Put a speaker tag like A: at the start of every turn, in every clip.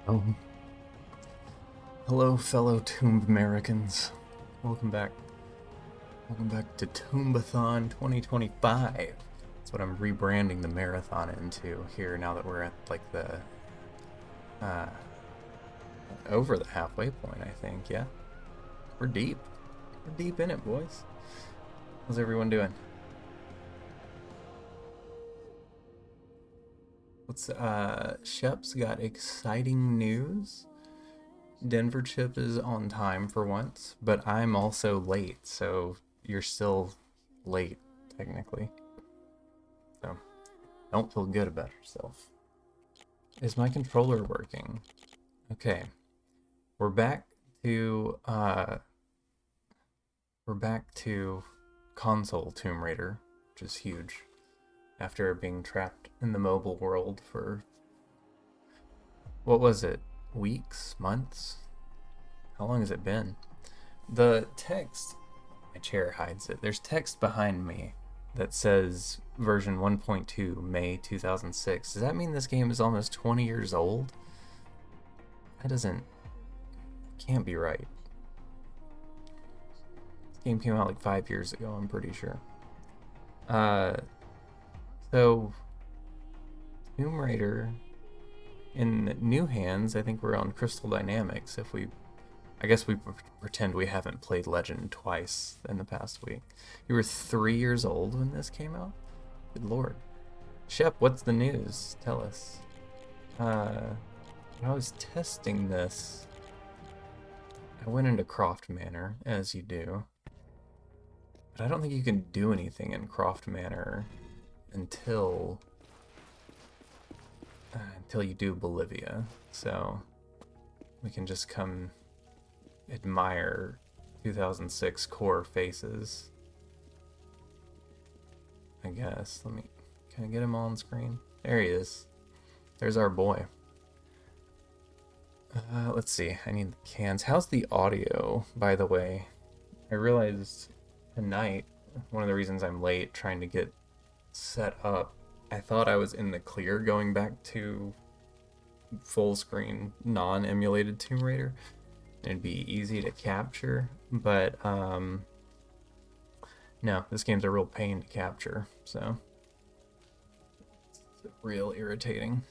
A: Oh, hello, fellow Tomb Americans. Welcome back. Welcome back to Toombathon 2025. That's what I'm rebranding the marathon into here now that we're at like the uh, over the halfway point. I think. Yeah, we're deep. We're deep in it, boys. How's everyone doing? Shep's got exciting news. Denver Chip is on time for once, but I'm also late, so you're still late, technically. So don't feel good about yourself. Is my controller working? Okay. We're back to console Tomb Raider, which is huge. After being trapped in the mobile world for what was it? Weeks? Months? How long has it been? The text, my chair hides it. There's text behind me that says version 1.2 May 2006. Does that mean this game is almost 20 years old? That can't be right. This game came out like 5 years ago, I'm pretty sure. So Tomb Raider in new hands, I think we're on Crystal Dynamics. I guess we pretend we haven't played Legend twice in the past week. You were 3 years old when this came out? Good lord. Shep, what's the news? Tell us. When I was testing this, I went into Croft Manor, as you do. But I don't think you can do anything in Croft Manor until you do Bolivia. So we can just come admire 2006 core faces. I guess. Can I get him on screen? There he is. There's our boy. Let's see. I need the cans. How's the audio, by the way? I realized tonight, one of the reasons I'm late trying to get set up, I thought I was in the clear going back to full screen, non-emulated Tomb Raider. It'd be easy to capture, but no, this game's a real pain to capture, so it's real irritating.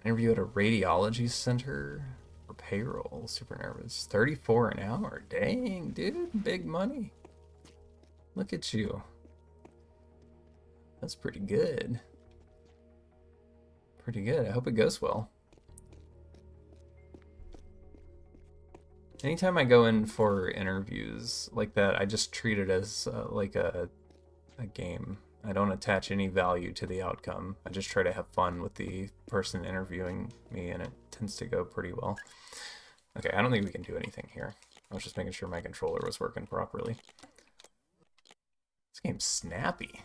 A: Interview at a radiology center for payroll. Super nervous. 34 an hour. Dang, dude, big money. Look at you. That's pretty good. Pretty good. I hope it goes well. Anytime I go in for interviews like that, I just treat it as like a game. I don't attach any value to the outcome. I just try to have fun with the person interviewing me, and it tends to go pretty well. Okay, I don't think we can do anything here. I was just making sure my controller was working properly. This game's snappy.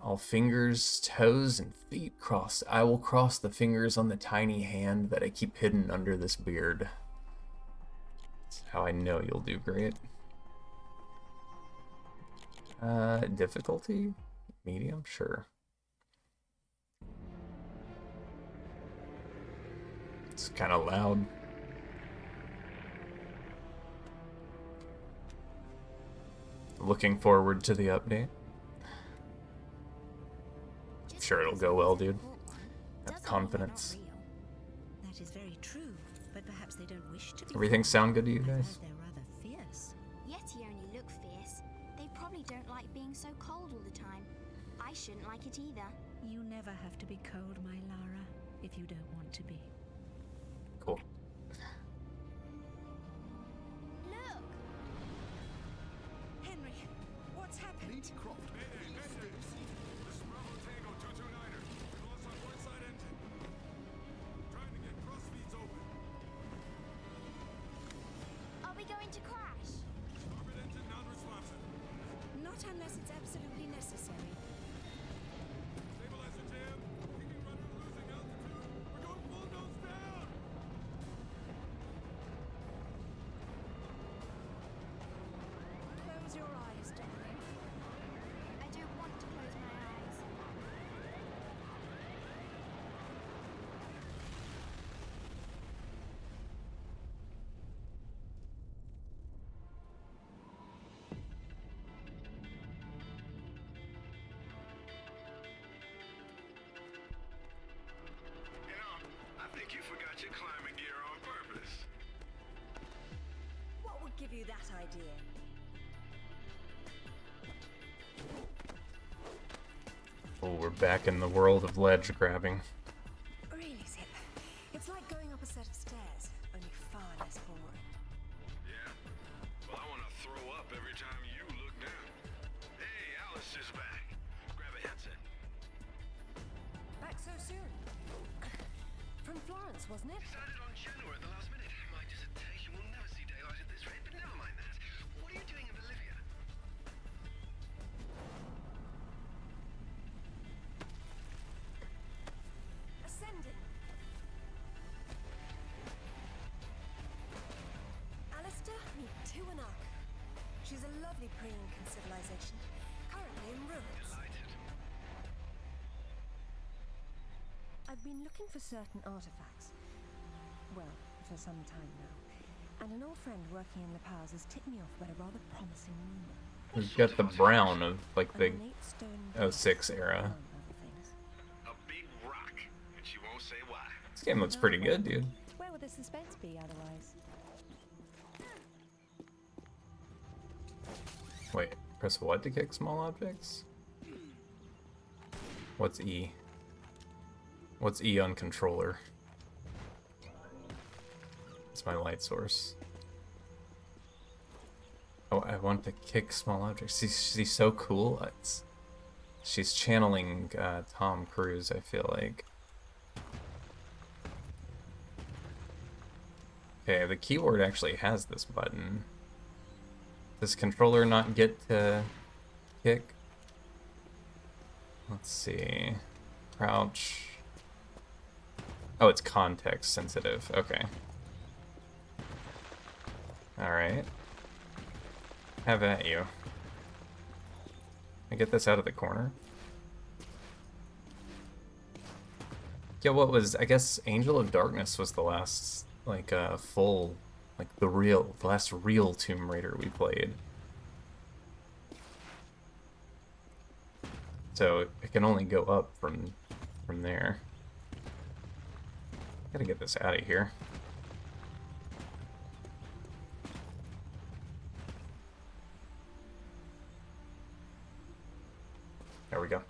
A: All fingers, toes, and feet crossed. I will cross the fingers on the tiny hand that I keep hidden under this beard. That's how I know you'll do great. Difficulty? Medium? Sure. It's kind of loud. Looking forward to the update. Sure it'll go well, dude. Have confidence.
B: That is very true, but perhaps they don't wish to be.
A: Everything sound good to you guys?
B: They're rather fierce.
C: Yeti only look fierce. They probably don't like being so cold all the time. I shouldn't like it either.
B: You never have to be cold, my Lara, if you don't want to be.
A: Cool.
C: Look!
B: Henry, what's happened?
D: Croft. This is Bravo Tango 229er. Lost on one side engine. Trying to get cross feeds open.
C: Are we going to crash?
D: Starboard engine non-responsive.
B: Not unless it's absolutely necessary.
D: Stabilizer jam. Kicking rudder losing altitude. We're going full nose down.
B: Close your eyes, darling.
C: I don't want to close my eyes.
E: idea.
A: Oh, we're back in the world of ledge grabbing.
E: Really, Zip. It's like going up a set of stairs, only far less boring.
D: Yeah. Well, I want to throw up every time you look down. Hey, Alistair's back. Grab a headset.
E: Back so soon? From Florence, wasn't it?
F: Decided on Genoa at the last minute. My dissertation will never see daylight at this rate, but never mind that. What are you doing in Bolivia?
E: Ascending. Alistair, meet Tuanak. She's a lovely pre-Incan civilization, currently in ruins.
F: Delighted.
E: I've been looking for certain artifacts. Well, for some time now. And an old friend working in La Paz has tipped me off about a rather promising rumor.
A: We've got the brown of like
E: An
A: the
E: ornate stone
A: 06
E: castle,
A: era.
E: among other things.
F: A big rock, and she won't say why.
A: This game looks pretty good, dude.
E: Where would the suspense be otherwise?
A: Wait, press what to kick small objects? What's E? What's E on controller? It's my light source. Oh, I want to kick small objects. She's so cool. She's channeling Tom Cruise, I feel like. Okay, the keyboard actually has this button. Does controller not get to kick? Let's see. Crouch. Oh, it's context sensitive. Okay. Alright. Have at you. I get this out of the corner. Yeah, what was, I guess Angel of Darkness was the last, like, full, like, the last real Tomb Raider we played. So it can only go up from there. Gotta get this out of here. There we go.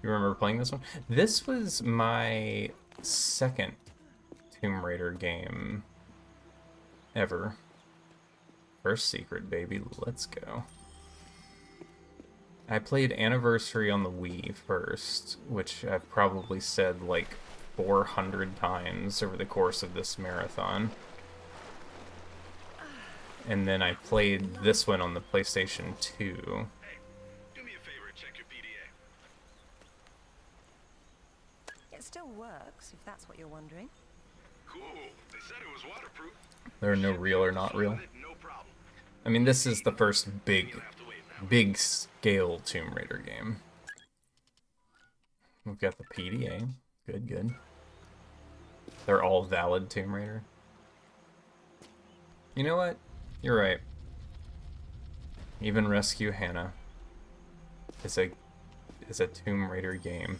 A: You remember playing this one? This was my second Tomb Raider game ever. First secret, baby. Let's go. I played Anniversary on the Wii first, which I've probably said like 400 times over the course of this marathon. And then I played this one on the PlayStation 2.
F: Hey, do me a favor and check your PDA.
E: It still works, if that's what you're wondering.
F: Cool. They said it was waterproof.
A: There are no real or not real.
F: No problem.
A: I mean, this is the first big
F: You'll have to wait now.
A: big scale Tomb Raider game. We've got the PDA. Good, good. They're all valid Tomb Raider. You know what? You're right. Even Rescue Hannah is a Tomb Raider game.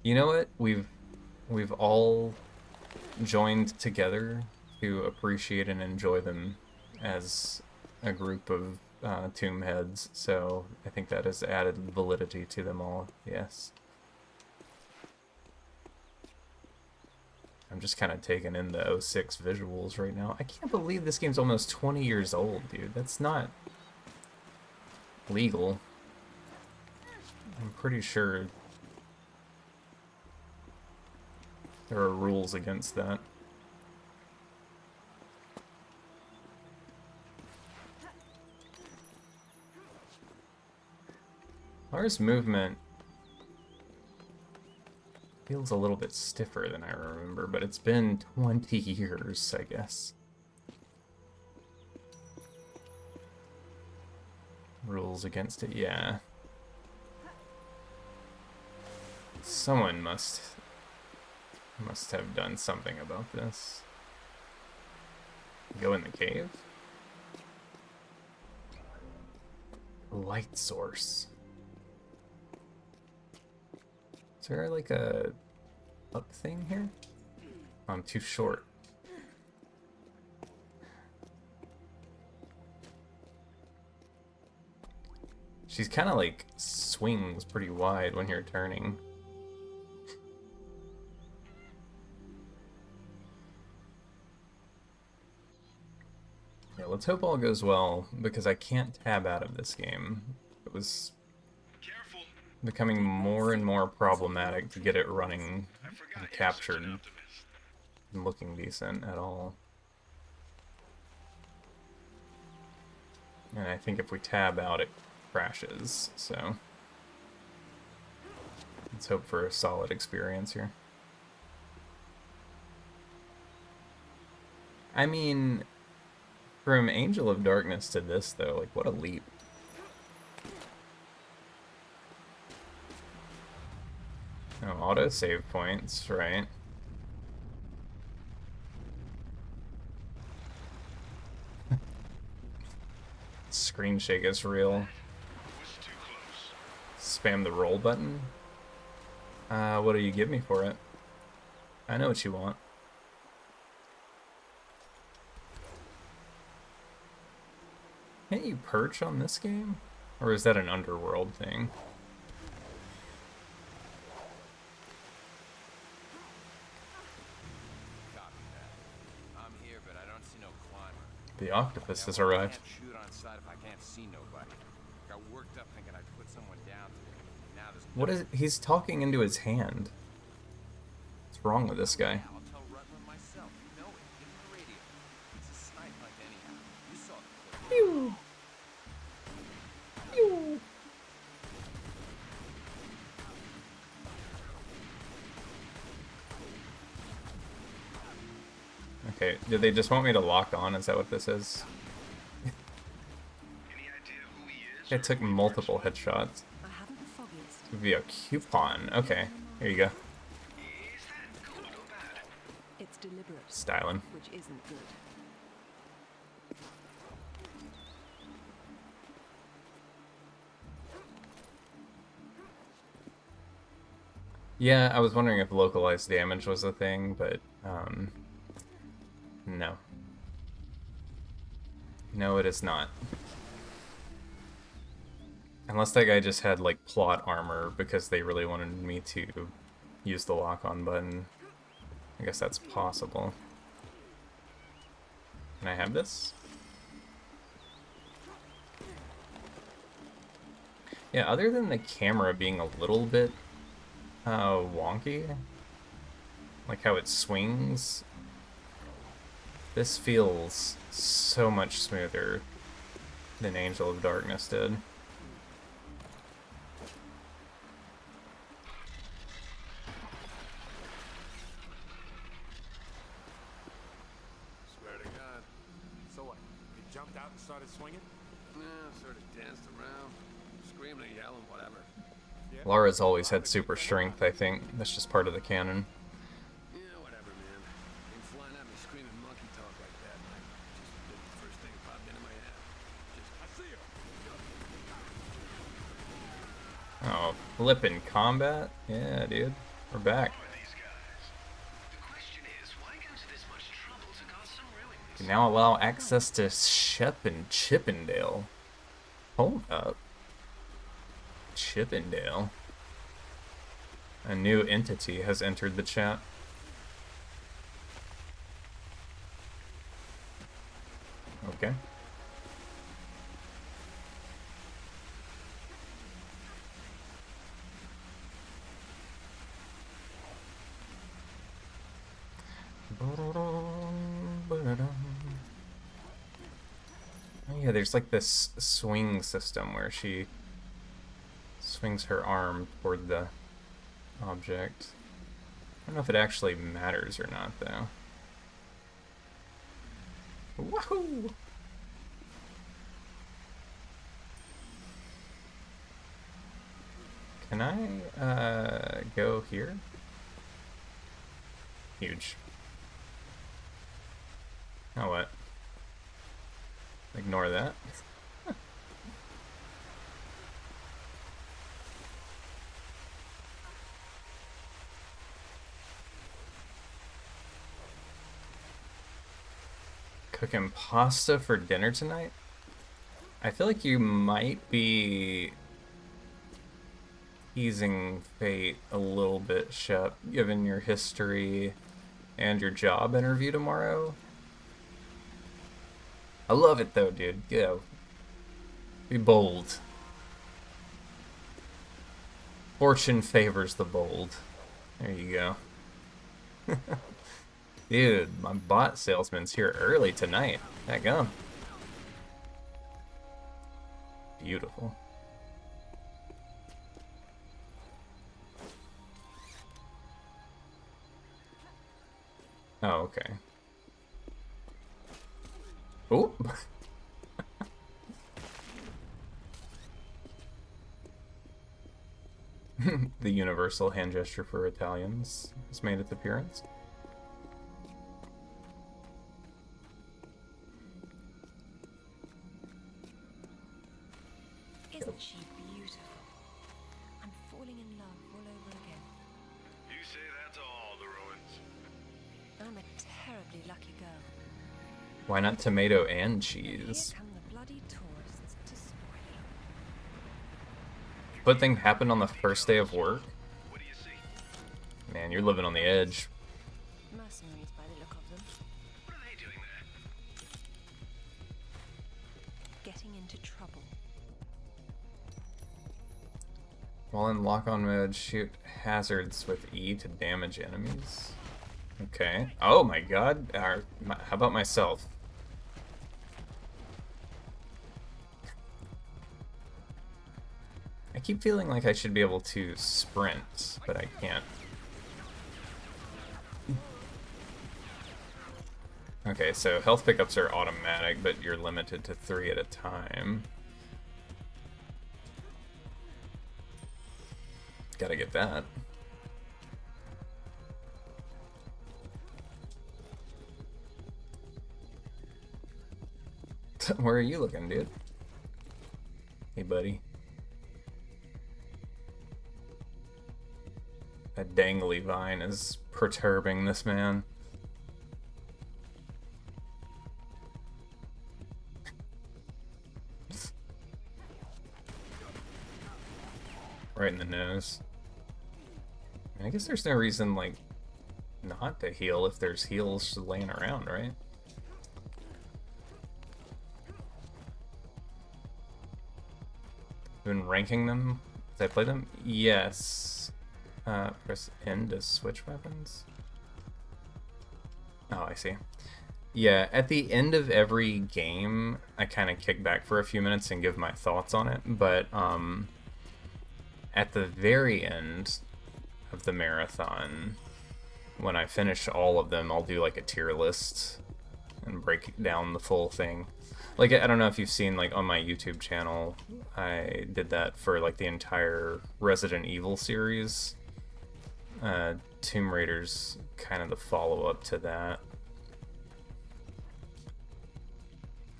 A: You know what? We've all joined together to appreciate and enjoy them as a group of tomb heads, so I think that has added validity to them all, yes. I'm just kind of taking in the 06 visuals right now. I can't believe this game's almost 20 years old, dude. That's not legal. I'm pretty sure there are rules against that. Lara's movement feels a little bit stiffer than I remember, but it's been 20 years, I guess. Rules against it, yeah. Someone must have done something about this. Go in the cave? Light source. Is there like a up thing here? I'm too short. She's kind of like swings pretty wide when you're turning. Yeah, let's hope all goes well, because I can't tab out of this game. It was
F: Careful.
A: becoming more and more problematic to get it running
F: I forgot
A: and
F: you're such
A: captured
F: an optimist.
A: and looking decent at all. And I think if we tab out, it crashes, so let's hope for a solid experience here. I mean, from Angel of Darkness to this, though, like, what a leap. Oh, auto save points, right? Screen shake is real.
F: Was too close.
A: Spam the roll button. What do you give me for it? I know what you want. Can't you perch on this game? Or is that an Underworld thing?
G: Copy that. I'm here, but I don't see no climber.
A: The octopus has
G: I
A: arrived.
G: can't shoot on sight if I can't see nobody. Got worked up thinking I'd put someone down today. Now there's
A: What is it? He's talking into his hand. What's wrong with this guy?
G: I'll tell Rutland myself. You know it. Give him the radio. It's a snipe hunt anyhow. You saw the clip.
A: Okay, did they just want me to lock on? Is that what this is?
F: Any idea who he is?
A: It took multiple headshots.
E: I haven't the foggiest.
A: Via coupon. Okay, here you go.
F: Is that good or bad?
E: It's deliberate,
A: Styling.
E: which isn't good.
A: Yeah, I was wondering if localized damage was a thing, but no. No, it is not. Unless that guy just had like plot armor because they really wanted me to use the lock-on button. I guess that's possible. Can I have this? Yeah, other than the camera being a little bit wonky, like how it swings, this feels so much smoother than Angel of Darkness did.
D: Swear to God.
H: So what? You jumped out and started swinging?
F: Yeah, sort of danced around, screaming and yelling, whatever.
H: Yeah.
A: Laura's always had super strength, I think. That's just part of the canon.
F: Yeah, whatever, man. Came flying at me screaming monkey talk like that, and I just did the first thing that popped into my head. Just,
D: I see you.
A: Oh, flippin' combat? Yeah, dude. We're back.
F: who are these guys? The question is, why go to this much trouble to cause some ruins?
A: Can now allow access to Shep and Chippendale. Hold up. Chippendale. A new entity has entered the chat. Okay. Oh yeah, there's like this swing system where she swings her arm toward the object. I don't know if it actually matters or not, though. Woohoo! Can I go here? Huge. Now what? Ignore that. Cooking pasta for dinner tonight? I feel like you might be teasing fate a little bit, Shep, given your history and your job interview tomorrow. I love it though, dude. Go. Be bold. Fortune favors the bold. There you go. Dude, my bot salesman's here early tonight. Dadgum. Beautiful. Oh, okay. Oh. The universal hand gesture for Italians has made its appearance.
E: Isn't she beautiful? I'm falling in love all over again.
D: You say that to all the Rowans.
E: I'm a terribly lucky girl.
A: Why not tomato and
E: And
A: cheese?
E: here come the bloody tourists to spoil it.
A: What thing happened on the first day of work?
D: What do you see?
A: Man, you're living on the edge.
E: Mercenaries by the look of them.
D: What are they doing there?
E: Getting into trouble.
A: While in lock-on mode, shoot hazards with E to damage enemies. Okay. Oh my god. How about myself? I keep feeling like I should be able to sprint, but I can't. Okay, so health pickups are automatic, but you're limited to 3 at a time. Gotta get that. Where are you looking, dude? Hey, buddy. That dangly vine is perturbing this man. Right in the nose. I guess there's no reason, like, not to heal if there's heals laying around, right? Been ranking them as I play them? Yes. Press N to switch weapons. Oh, I see. Yeah, at the end of every game, I kind of kick back for a few minutes and give my thoughts on it, but at the very end of the marathon, when I finish all of them, I'll do like a tier list and break down the full thing. Like, I don't know if you've seen, like, on my YouTube channel, I did that for, like, the entire Resident Evil series. Tomb Raider's kind of the follow-up to that.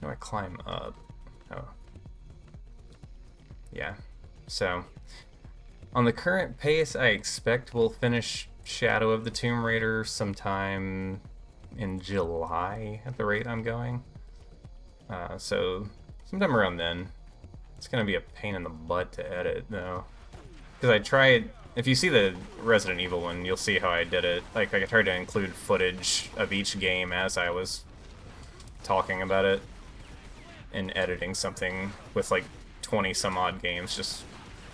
A: How do I climb up? Oh. Yeah. So, on the current pace, I expect we'll finish Shadow of the Tomb Raider sometime in July at the rate I'm going. So sometime around then. It's gonna be a pain in the butt to edit though, because I tried. If you see the Resident Evil one, you'll see how I did it. Like I tried to include footage of each game as I was talking about it, and editing something with like 20 some odd games just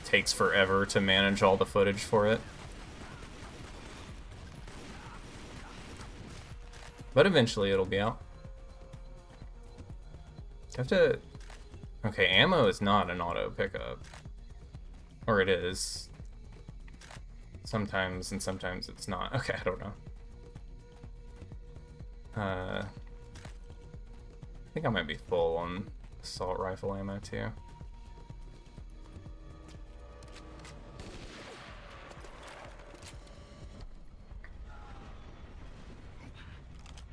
A: takes forever to manage all the footage for it. But eventually it'll be out. I have to... Okay, ammo is not an auto pickup. Or it is. Sometimes, and sometimes it's not. Okay, I don't know. I think I might be full on assault rifle ammo too.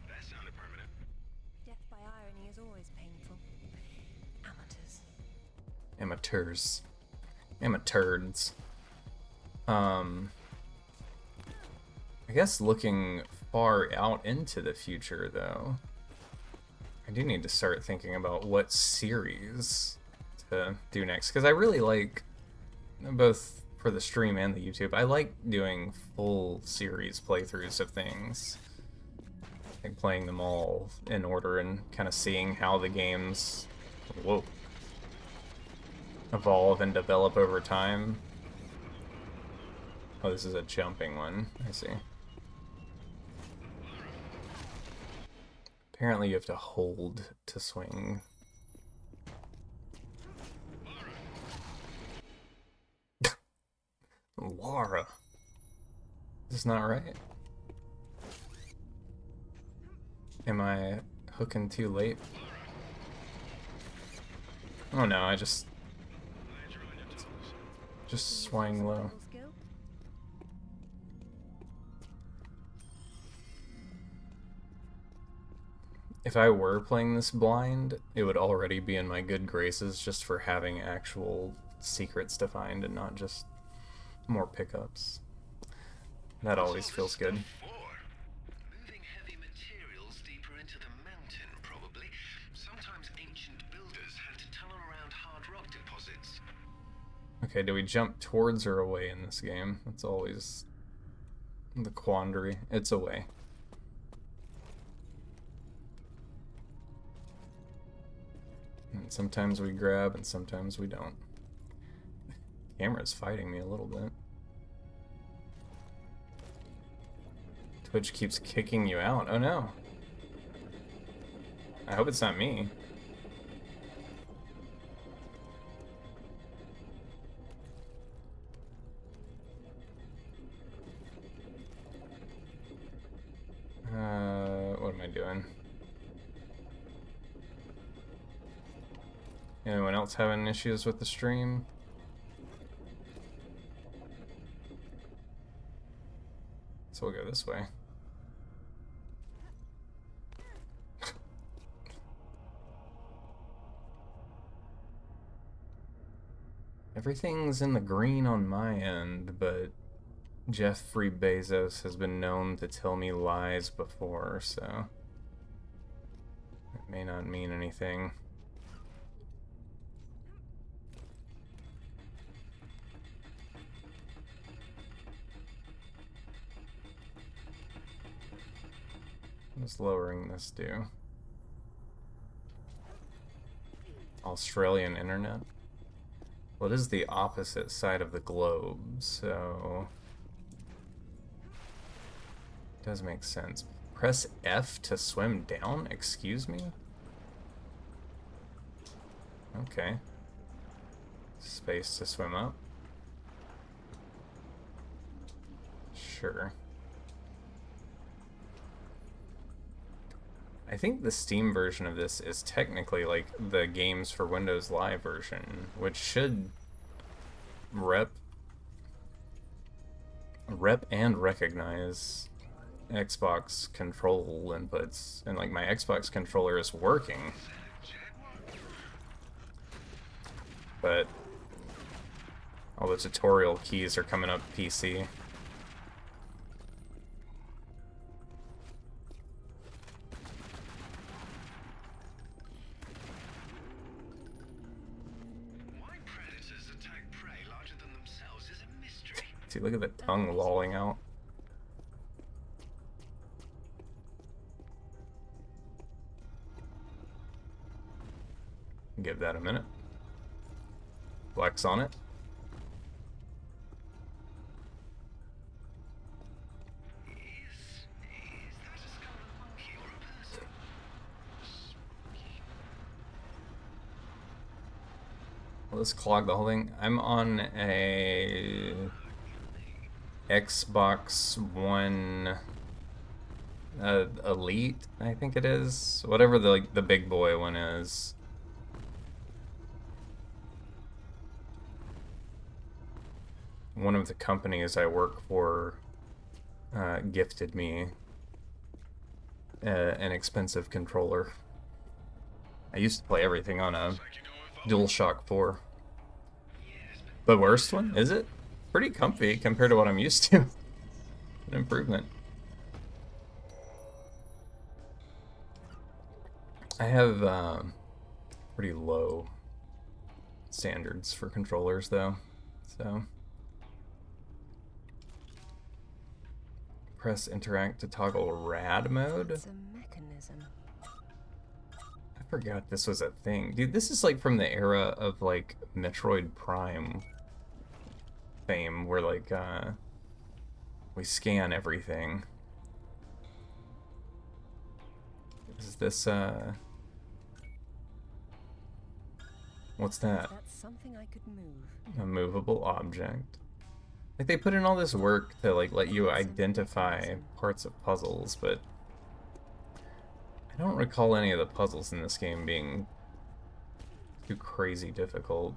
D: That sounded permanent.
E: Death by irony is always painful. Amateurs.
A: Amateurs. Amateurds. I guess looking far out into the future, though, I do need to start thinking about what series to do next, because I really like both for the stream and the YouTube. I like doing full series playthroughs of things. Like playing them all in order and kind of seeing how the games evolve and develop over time. Oh, this is a jumping one. I see. Apparently you have to hold to swing. Lara. This is not right. Am I hooking too late? Oh no, I just swing low.
E: Skill?
A: If I were playing this blind, it would already be in my good graces just for having actual secrets to find and not just more pickups. That always feels good.
I: Moving heavy materials deeper into the mountain, probably. Sometimes ancient builders had to tunnel around hard rock deposits.
A: Okay, do we jump towards or away in this game? That's always the quandary. It's away. And sometimes we grab and sometimes we don't. Camera's fighting me a little bit. Twitch keeps kicking you out. Oh no. I hope it's not me. What am I doing? Anyone else having issues with the stream? So we'll go this way. Everything's in the green on my end, but Jeffrey Bezos has been known to tell me lies before, so it may not mean anything. What does lowering this do? Australian internet? Well, it is the opposite side of the globe, so it does make sense. Press F to swim down? Excuse me? Okay. Space to swim up? Sure. I think the Steam version of this is technically like the Games for Windows Live version, which should rep and recognize Xbox control inputs, and like my Xbox controller is working, but all the tutorial keys are coming up PC. See, look at the tongue lolling out. Give that a minute. Flex on it. Will this clog the whole thing? I'm on a Xbox One Elite, I think it is. Whatever the big boy one is. One of the companies I work for gifted me an expensive controller. I used to play everything on a DualShock 4. The worst one? Is it? Pretty comfy compared to what I'm used to. An improvement. I have pretty low standards for controllers though, so Press interact to toggle rad mode.
E: It's a mechanism.
A: I forgot this was a thing. Dude, this is like from the era of like Metroid Prime fame where like we scan everything. Is this what's that?
E: That's something I could move.
A: A movable object. Like they put in all this work to like let you identify parts of puzzles, but I don't recall any of the puzzles in this game being too crazy difficult.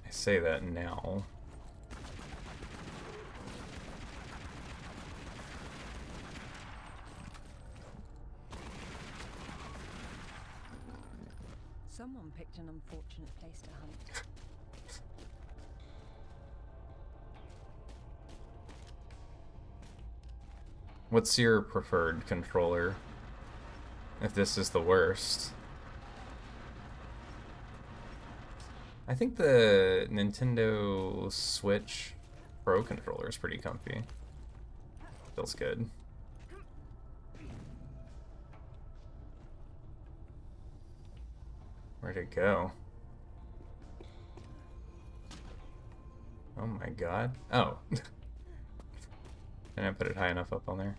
A: I say that now.
E: Someone picked an unfortunate place to hunt.
A: What's your preferred controller? If this is the worst. I think the Nintendo Switch Pro controller is pretty comfy. Feels good. Where'd it go? Oh my god. Oh. Didn't I put it high enough up on there?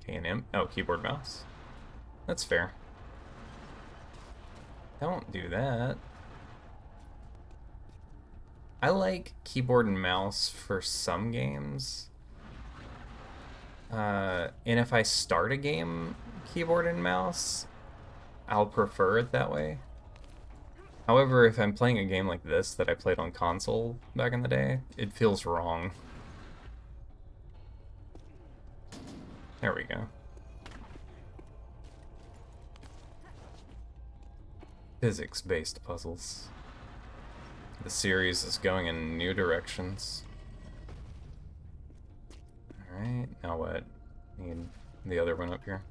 A: K&M. Oh, keyboard mouse. That's fair. Don't do that. I like keyboard and mouse for some games. And if I start a game keyboard and mouse, I'll prefer it that way. However, if I'm playing a game like this that I played on console back in the day, it feels wrong. There we go. Physics-based puzzles. The series is going in new directions. Alright, now what? Need the other one up here.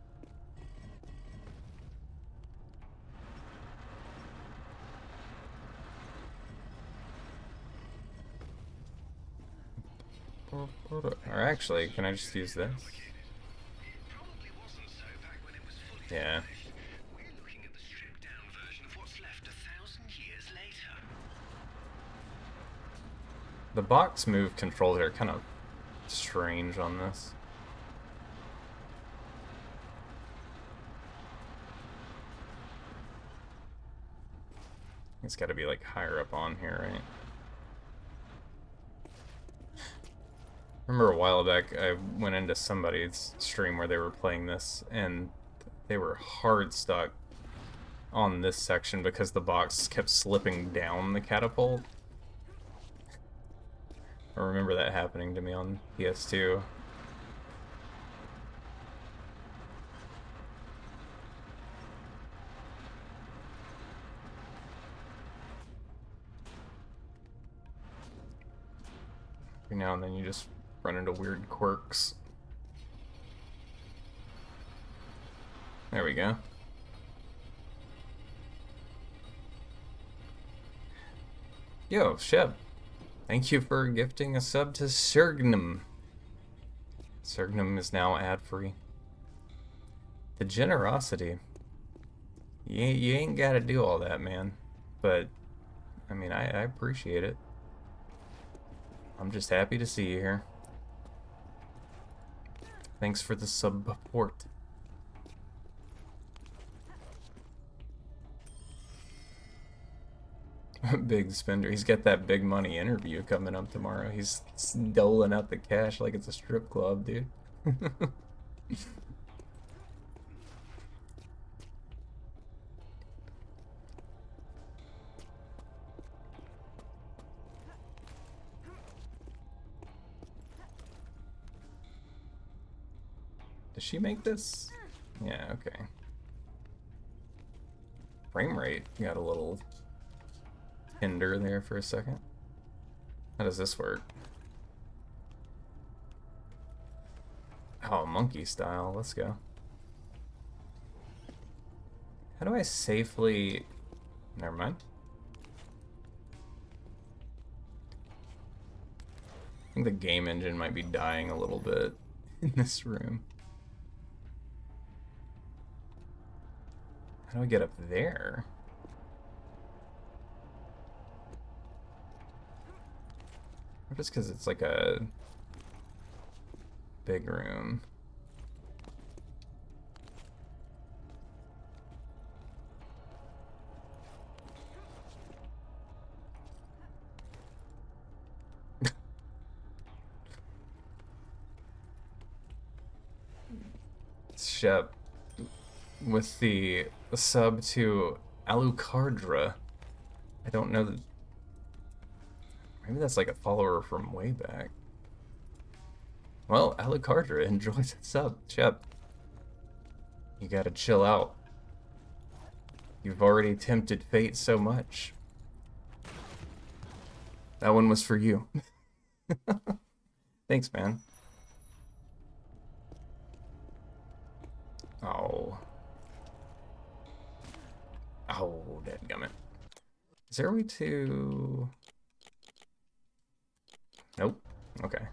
A: Or actually, can I just use this? Yeah.
I: We're looking at the stripped-down version of what's left 1,000 years later.
A: The box move controls are kind of strange on this. It's got to be like higher up on here, right? Remember a while back I went into somebody's stream where they were playing this and they were hard stuck on this section because the box kept slipping down the catapult. I remember that happening to me on PS2. Every now and then you just run into weird quirks. There we go. Yo, Shep. Thank you for gifting a sub to Sergnum. Sergnum is now ad-free. The generosity. You ain't gotta do all that, man. But, I mean, I appreciate it. I'm just happy to see you here. Thanks for the support. Big spender. He's got that big money interview coming up tomorrow. He's doling out the cash like it's a strip club, dude. Does she make this? Yeah, okay. Frame rate got a little hinder there for a second. How does this work? Oh, monkey style. Let's go. How do I safely Never mind. I think the game engine might be dying a little bit in this room. How do I get up there? Or just because it's like a big room. Shep with the sub to Alucardra. I don't know that. Maybe that's like a follower from way back. Well, Alucardra enjoys the sub. Shep, you gotta chill out. You've already tempted fate so much. That one was for you. Thanks, man. Oh. Oh, dadgummit. Is there a way to... Nope. Okay.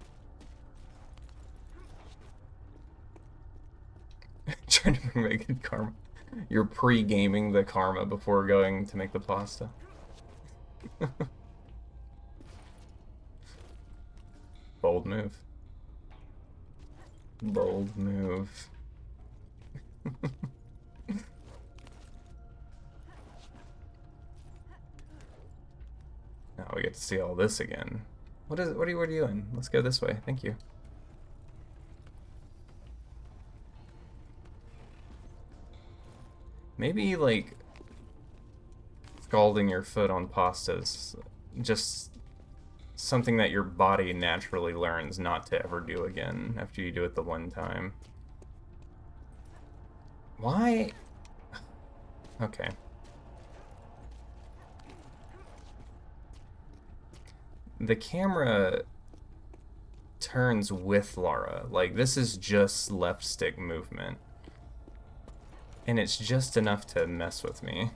A: Trying to bring back good karma. You're pre-gaming the karma before going to make the pasta. Bold move. Bold move. Now we get to see all this again. What are you doing? Let's go this way. Thank you. Maybe like scalding your foot on pasta's just something that your body naturally learns not to ever do again after you do it the one time. Why? Okay. The camera turns with Lara. Like, this is just left stick movement. And it's just enough to mess with me.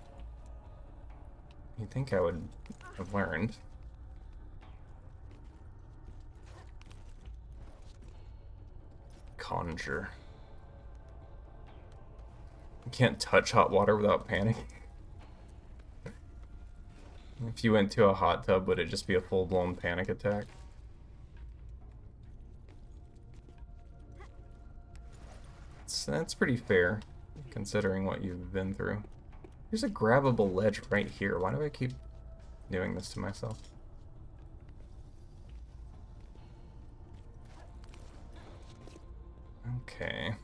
A: You'd think I would have learned. Conjure. You can't touch hot water without panicking. If you went to a hot tub, would it just be a full-blown panic attack? That's pretty fair, considering what you've been through. There's a grabbable ledge right here. Why do I keep doing this to myself? Okay.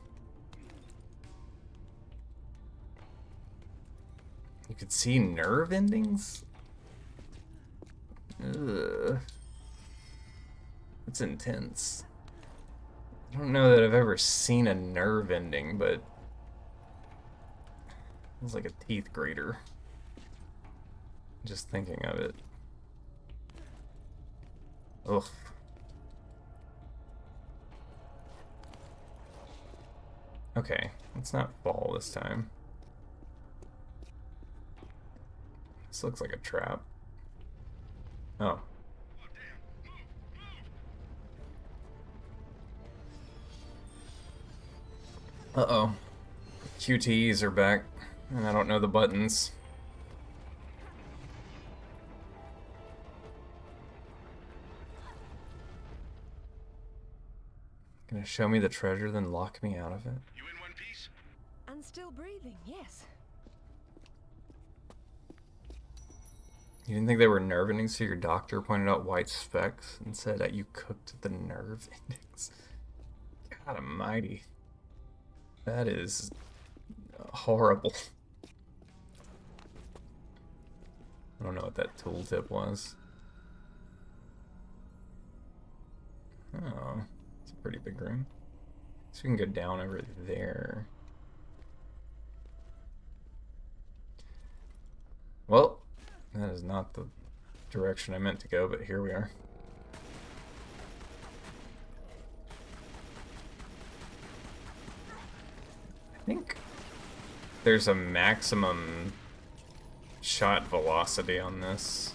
A: You could see nerve endings? Ugh. That's intense. I don't know that I've ever seen a nerve ending, but it's like a teeth grater. Just thinking of it. Ugh. Okay, let's not fall this time. This looks like a trap. Oh. Uh-oh. QTEs are back, and I don't know the buttons. Gonna show me the treasure, then lock me out of it?
D: You in one piece?
E: And still breathing, yes.
A: You didn't think they were nerve endings, so your doctor pointed out white specks and said that you cooked the nerve endings. God almighty. That is horrible. I don't know what that tooltip was. Oh, it's a pretty big room. So we can go down over there. Well, that is not the direction I meant to go, but here we are. I think there's a maximum shot velocity on this.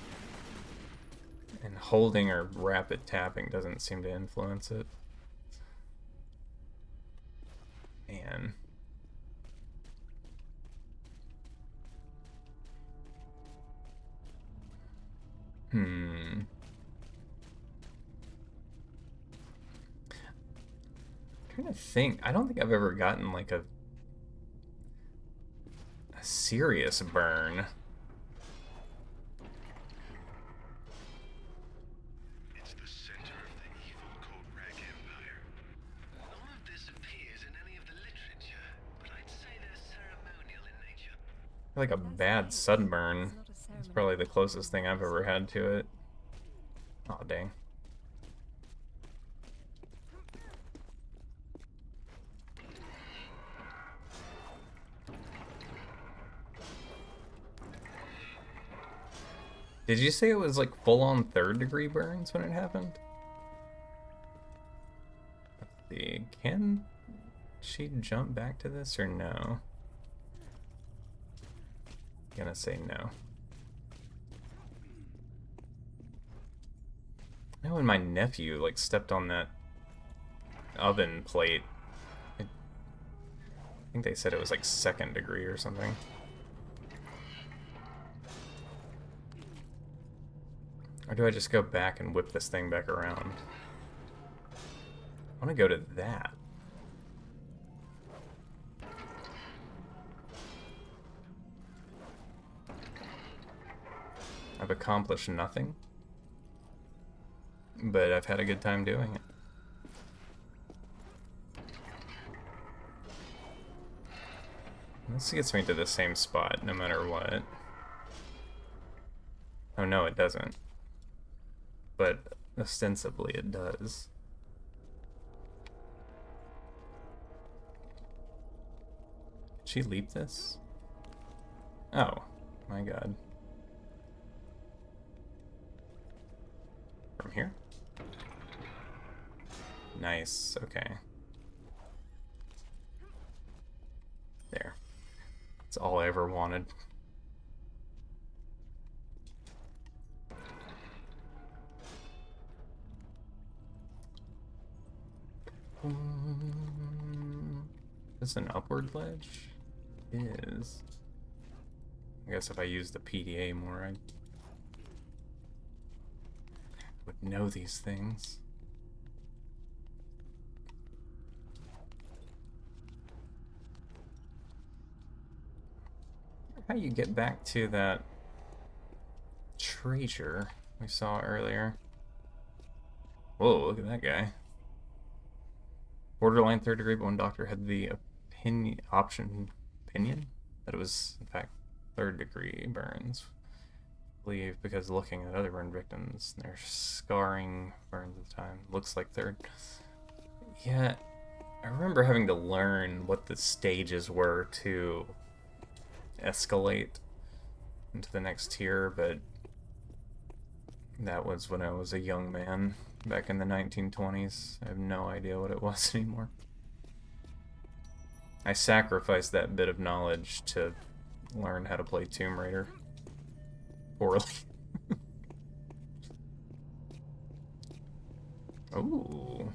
A: And holding or rapid tapping doesn't seem to influence it. Man. I'm trying to think. I don't think I've ever gotten like a serious burn.
I: It's the center of the evil Cold-Rag Empire. None of this appears in any of the literature, but I'd say they're ceremonial in nature.
A: Like a bad sunburn. It's probably the closest thing I've ever had to it. Oh dang. Did you say it was like full-on third-degree burns when it happened? Let's see. Can she jump back to this or no? Gonna say no. I know when my nephew like stepped on that oven plate, I think they said it was like 2nd degree or something. Or do I just go back and whip this thing back around? I want to go to that. I've accomplished nothing, but I've had a good time doing it. This gets me to the same spot no matter what. Oh no, it doesn't. But ostensibly it does. Did she leap this? Oh, my god. From here? Nice, okay. There. That's all I ever wanted. Is this an upward ledge? It is. I guess if I use the PDA more, I would know these things. How you get back to that treasure we saw earlier? Whoa, look at that guy. Borderline 3rd degree, but one doctor had the opinion that it was in fact 3rd degree burns. I believe because looking at other burn victims, their scarring burns at the time looks like 3rd. Yeah, I remember having to learn what the stages were to escalate into the next tier, but that was when I was a young man back in the 1920s. I have no idea what it was anymore. I sacrificed that bit of knowledge to learn how to play Tomb Raider. Poorly. Ooh.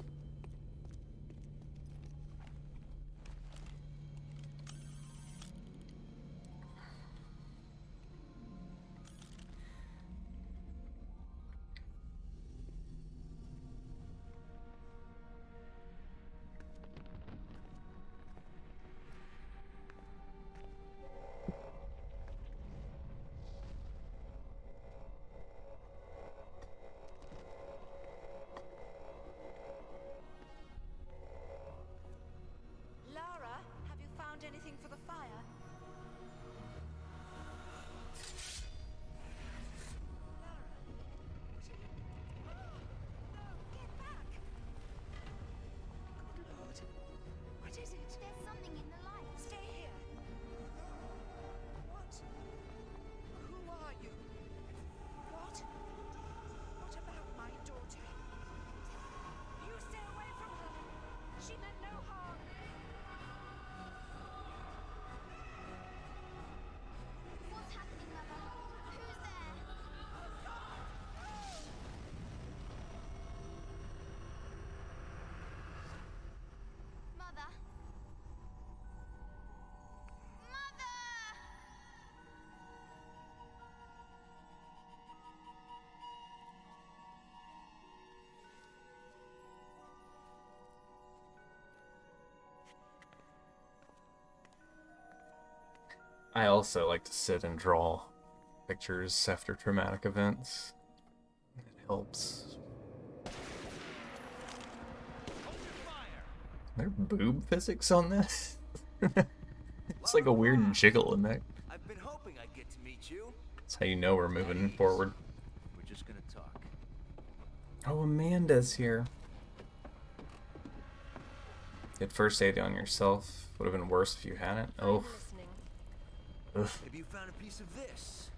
A: I also like to sit and draw pictures after traumatic events. It helps. Are there boob physics on this? It's like a weird jiggle in there.
G: I've been hoping I'd get to meet you.
A: That's how you know we're moving forward.
G: We're just gonna talk.
A: Oh, Amanda's here. Get first aid on yourself. Would have been worse if you hadn't. Oh.
E: Listening.
A: Ugh.
G: Maybe you found a piece of this.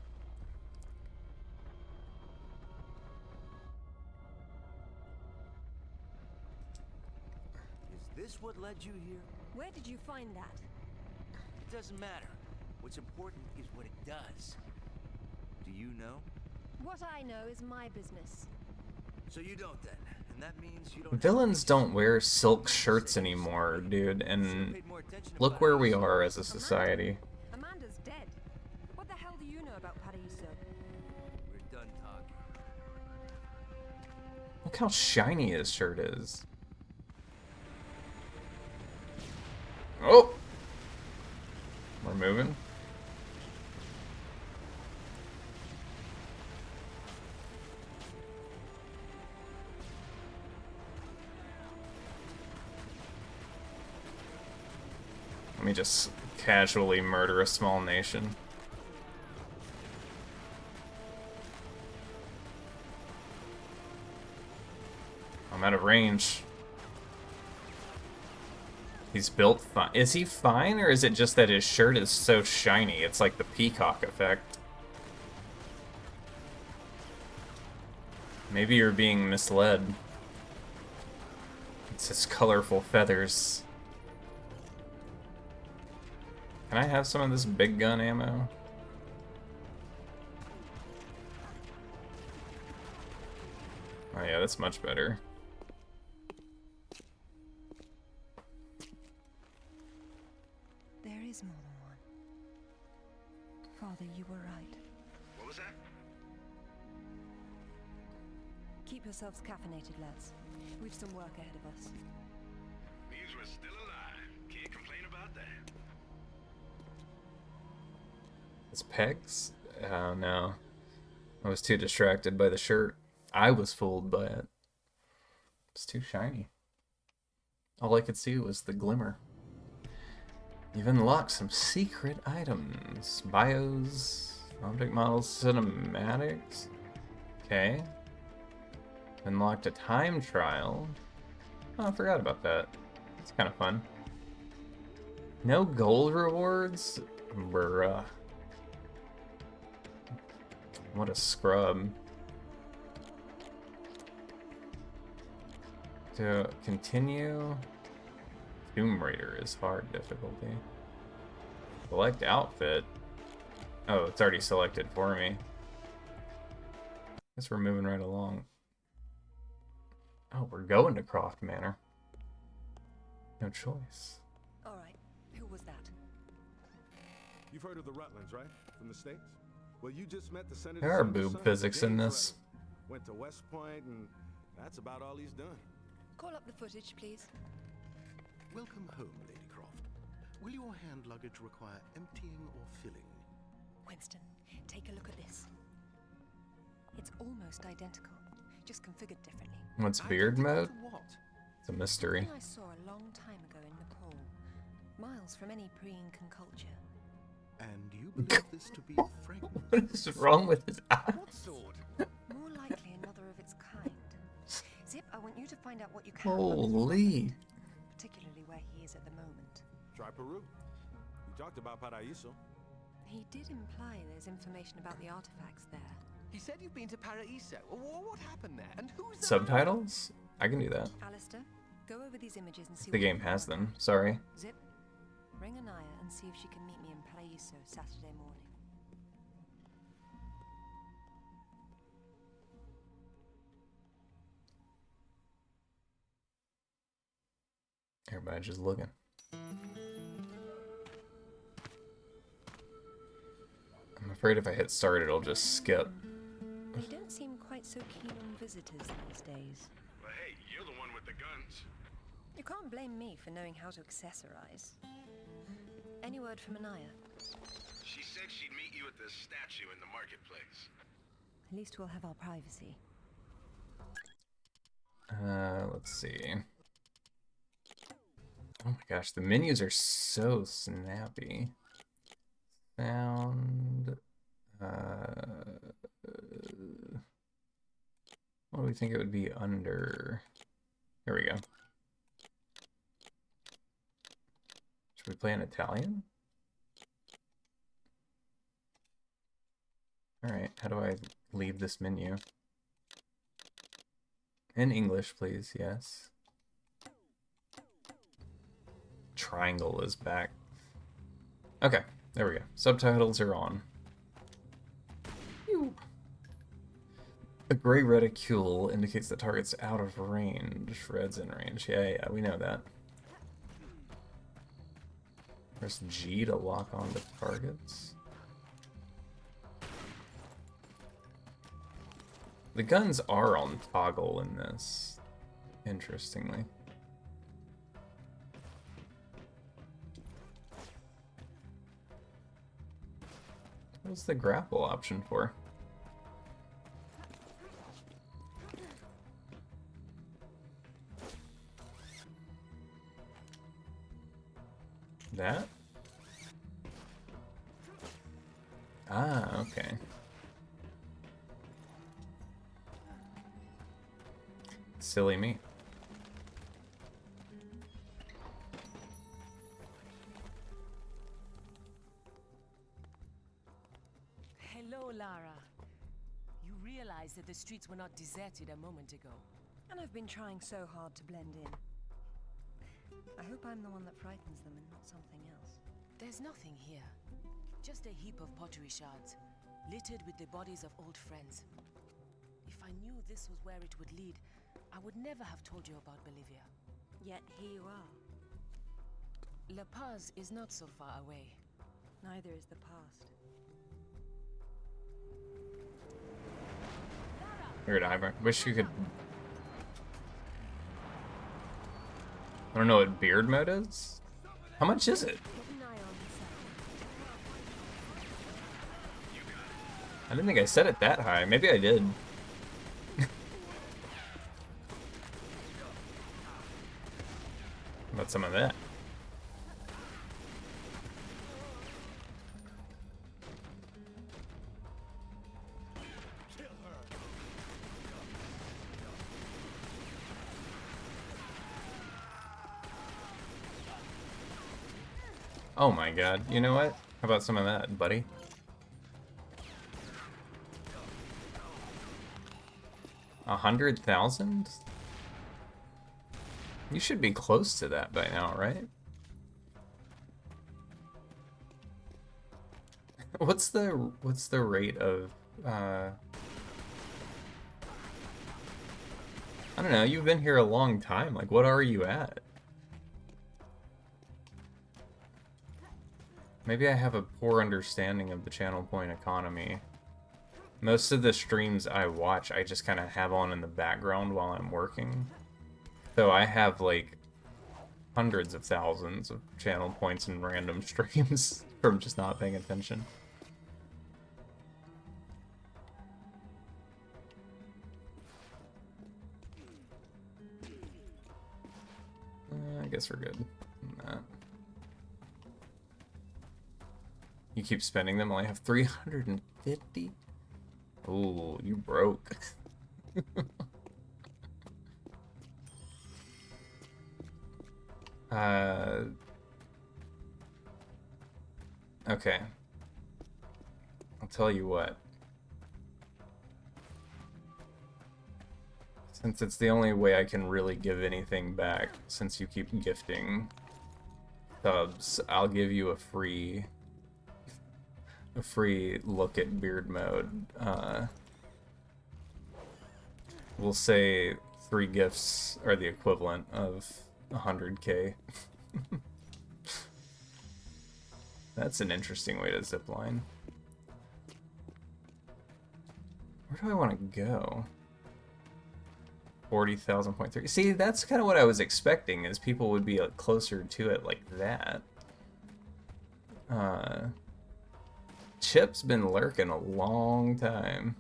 G: Is this what led you here?
E: Where did you find that?
G: It doesn't matter. What's important is what it does. Do you know?
E: What I know is my business.
G: So you don't then. And that means you don't.
A: Villains don't wear silk shirts anymore, dude, and look where we are as a society.
E: Amanda's dead. What the hell do you know about Paraiso?
G: We're done talking.
A: Look how shiny his shirt is. Oh! We're moving. Let me just casually murder a small nation. I'm out of range. He's built fine. Is he fine, or is it just that his shirt is so shiny? It's like the peacock effect. Maybe you're being misled. It's his colorful feathers. Can I have some of this big gun ammo? Oh yeah, that's much better.
E: There is more than one. Father, you were right.
I: What was that?
E: Keep yourselves caffeinated, lads. We've some work ahead of us.
I: Means we're still alive. Can't complain about that.
A: His pegs? Oh no. I was too distracted by the shirt. I was fooled by it. It's too shiny. All I could see was the glimmer. You've unlocked some secret items. Bios, object models, cinematics. Okay. Unlocked a time trial. Oh, I forgot about that. It's kind of fun. No gold rewards? Bruh. What a scrub. To continue, Tomb Raider is hard difficulty. Select outfit. Oh, it's already selected for me. Guess we're moving right along. Oh, we're going to Croft Manor. No choice.
E: All right, who was that?
H: You've heard of the Rutlands, right? From the States? Well, you just met the senator.
A: There are boob physics in this.
H: Went to West Point, and that's about all he's done.
E: Call up the footage, please.
J: Welcome home, Lady Croft. Will your hand luggage require emptying or filling?
E: Winston, take a look at this. It's almost identical, just configured differently.
A: What's beard mode?
J: What?
A: It's a mystery.
E: Something I saw a long time ago in Nepal, miles from any pre-Incan culture.
J: And you believe this to be a fragment?
A: What is wrong with his eyes?
J: What sword?
E: More likely another of its kind. Zip, I want you to find out what you can.
A: Holy.
E: Particularly where he is at the moment.
H: Try Peru. You talked about Paraiso.
E: He did imply there's information about the artifacts there.
G: He said you've been to Paraiso. What happened there? And who's the
A: Subtitles? I can do that.
E: Alistair, go over these images and see
A: The
E: what
A: game
E: you can
A: has
E: work
A: them.
E: out.
A: Sorry.
E: Zip, ring Anaya and see if she can meet me in Paraiso Saturday morning.
A: Everybody's just looking. I'm afraid if I hit start, it'll just skip.
E: They don't seem quite so keen on visitors these days.
D: Well, hey, you're the one with the guns.
E: You can't blame me for knowing how to accessorize. Any word from Anaya?
I: said she'd meet you at the statue in the marketplace.
E: At least we'll have our privacy.
A: Let's see. Oh my gosh, the menus are so snappy. Sound. What do we think it would be under? Here we go. Should we play in Italian? Alright, how do I leave this menu? In English, please, yes. Triangle is back. Okay, there we go. Subtitles are on. Phew. A gray reticule indicates the target's out of range. Red's in range. Yeah, we know that. Press G to lock onto targets. The guns are on toggle in this, interestingly. What's the grapple option for? That? Ah, okay. Silly me.
K: Hello, Lara. You realize that the streets were not deserted a moment ago.
E: And I've been trying so hard to blend in. I hope I'm the one that frightens them and not something else.
K: There's nothing here. Just a heap of pottery shards, littered with the bodies of old friends. If I knew this was where it would lead, I would never have told you about Bolivia.
E: Yet here you are.
K: La Paz is not so far away.
E: Neither is the past.
A: Weird, I wish you could... I don't know what beard mode is? How much is it? I didn't think I set it that high. Maybe I did. How about some of that? Oh my god, you know what? How about some of that, buddy? $100,000? You should be close to that by now, right? What's the rate of I don't know, you've been here a long time. Like, what are you at? Maybe I have a poor understanding of the channel point economy. Most of the streams I watch, I just kind of have on in the background while I'm working. So I have like hundreds of thousands of channel points in random streams from just not paying attention. I guess we're good on that. You keep spending them. I only have 350. Ooh, you broke. Okay. I'll tell you what. Since it's the only way I can really give anything back, since you keep gifting subs, I'll give you a free look at beard mode. We'll say 3 gifts are the equivalent of 100k. That's an interesting way to zipline. Where do I want to go? 40,000.3. See, that's kind of what I was expecting, is people would be closer to it like that. Chip's been lurking a long time.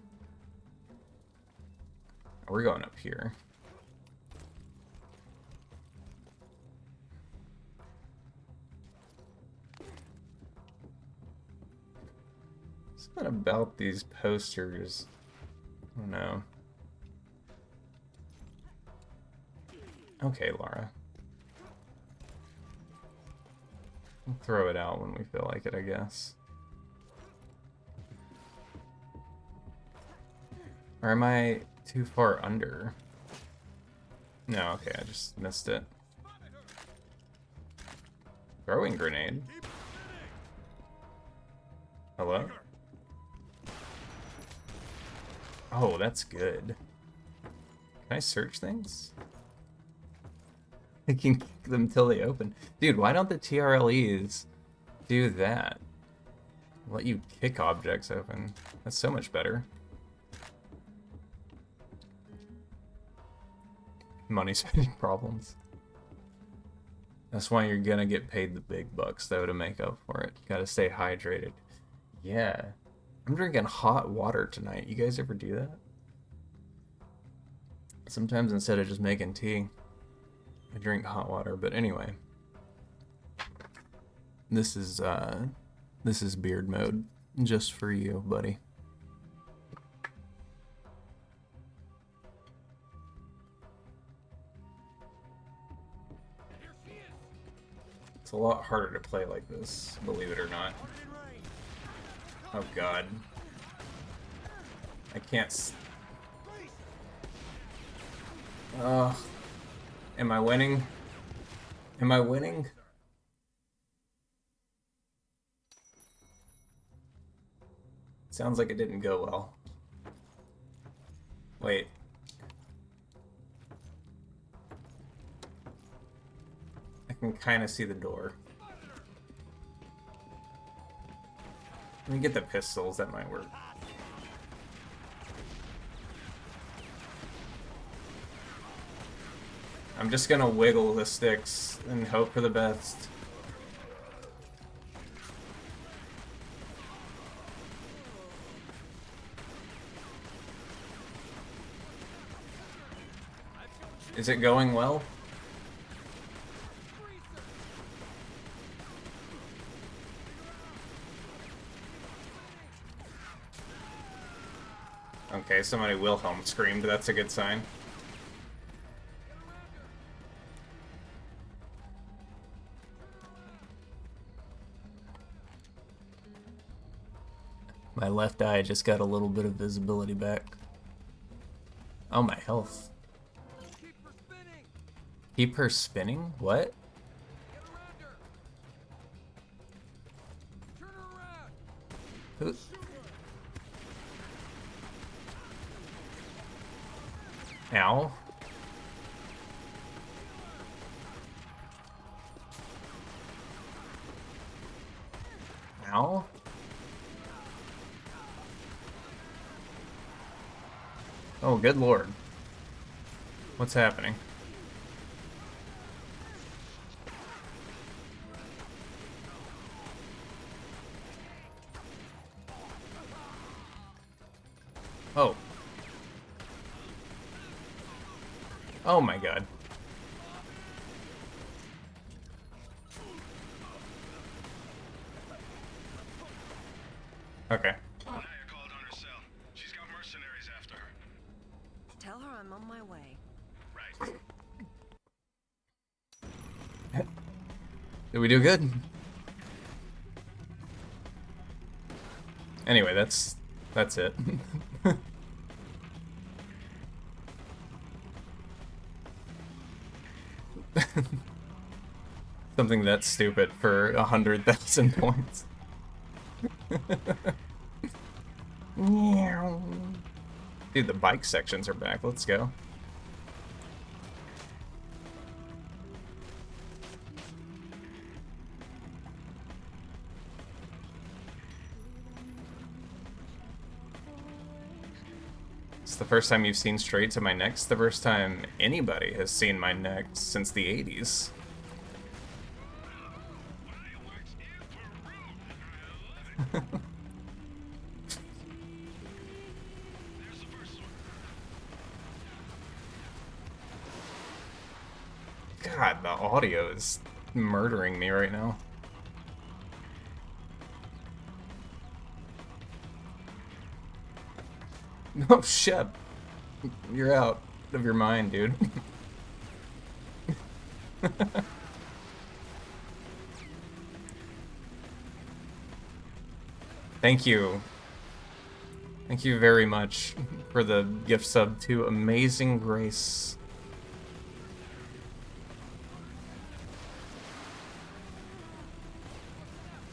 A: We're going up here. Something about these posters. I don't know. Okay, Lara. We'll throw it out when we feel like it, I guess. Or am I too far under? No, okay, I just missed it. Throwing grenade. Hello? Oh, that's good. Can I search things? I can kick them till they open. Dude, why don't the TRLEs do that? Let you kick objects open. That's so much better. Money spending problems. That's why you're gonna get paid the big bucks, though, to make up for it. You gotta stay hydrated. Yeah. I'm drinking hot water tonight. You guys ever do that? Sometimes instead of just making tea, I drink hot water. But anyway. This is beard mode. Just for you, buddy. It's a lot harder to play like this, believe it or not. Oh god. I can't am I winning? Am I winning? Sounds like it didn't go well. Wait. I can kind of see the door. Let me get the pistols, that might work. I'm just gonna wiggle the sticks and hope for the best. Is it going well? Okay, somebody Wilhelm screamed. That's a good sign. My left eye just got a little bit of visibility back. Oh, my health. Keep her spinning? What? Who? Ow. Ow. Oh, good lord. What's happening? Oh. Oh my god. Okay.
D: Naya called on her cell. She's got mercenaries after her.
E: Tell her I'm on my way.
D: Right.
A: Did we do good? Anyway, that's it. Something that's stupid for 100,000 points. Dude, the bike sections are back. Let's go. It's the first time you've seen straight to my neck. It's the first time anybody has seen my neck since the 80s. God, the audio is murdering me right now. Oh, shit. You're out of your mind, dude. Thank you. Thank you very much for the gift sub to Amazing Grace.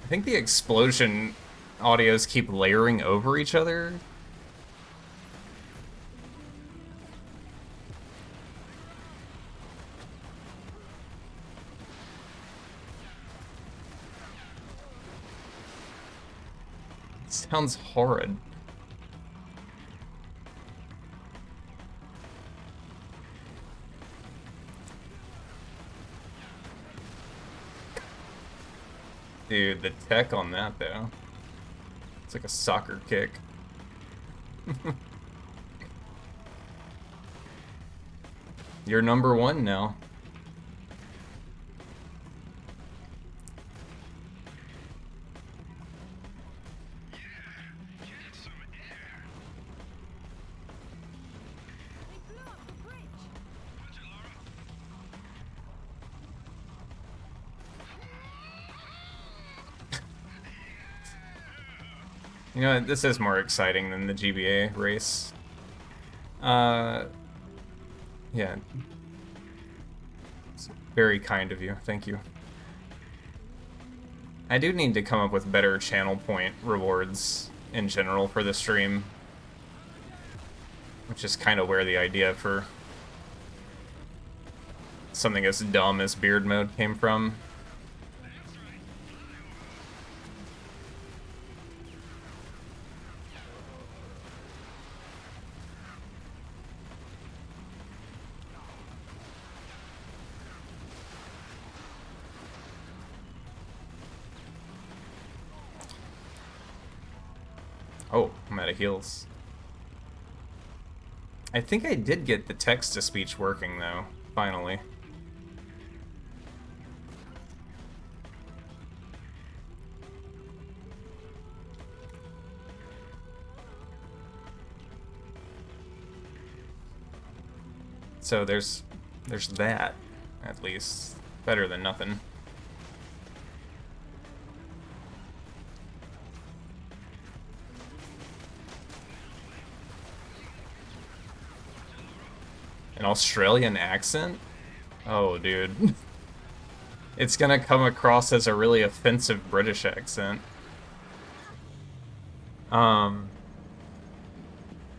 A: I think the explosion audios keep layering over each other. It sounds horrid. Dude, the tech on that, though. It's like a soccer kick. You're number one now. You know, this is more exciting than the GBA race. Yeah. It's very kind of you. Thank you. I do need to come up with better channel point rewards in general for the stream. Which is kind of where the idea for something as dumb as beard mode came from. Oh, I'm out of heals. I think I did get the text-to-speech working, though, finally. So there's that, at least. Better than nothing. An Australian accent? Oh, dude. It's gonna come across as a really offensive British accent.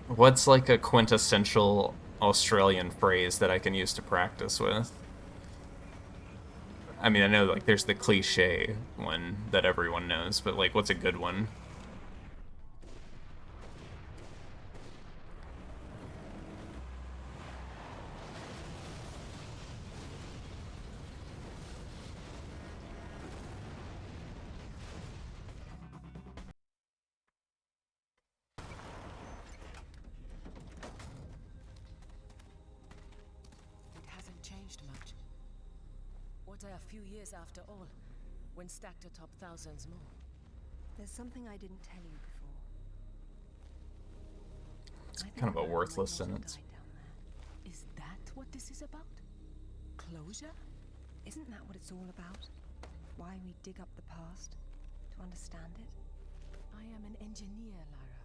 A: What's like a quintessential Australian phrase that I can use to practice with? I mean, I know like there's the cliche one that everyone knows, but like what's a good one?
K: A few years after all, when stacked atop thousands more.
E: There's something I didn't tell you before.
A: It's kind of a worthless sentence.
K: Is that what this is about? Closure?
E: Isn't that what it's all about? Why we dig up the past? To understand it?
K: I am an engineer, Lara.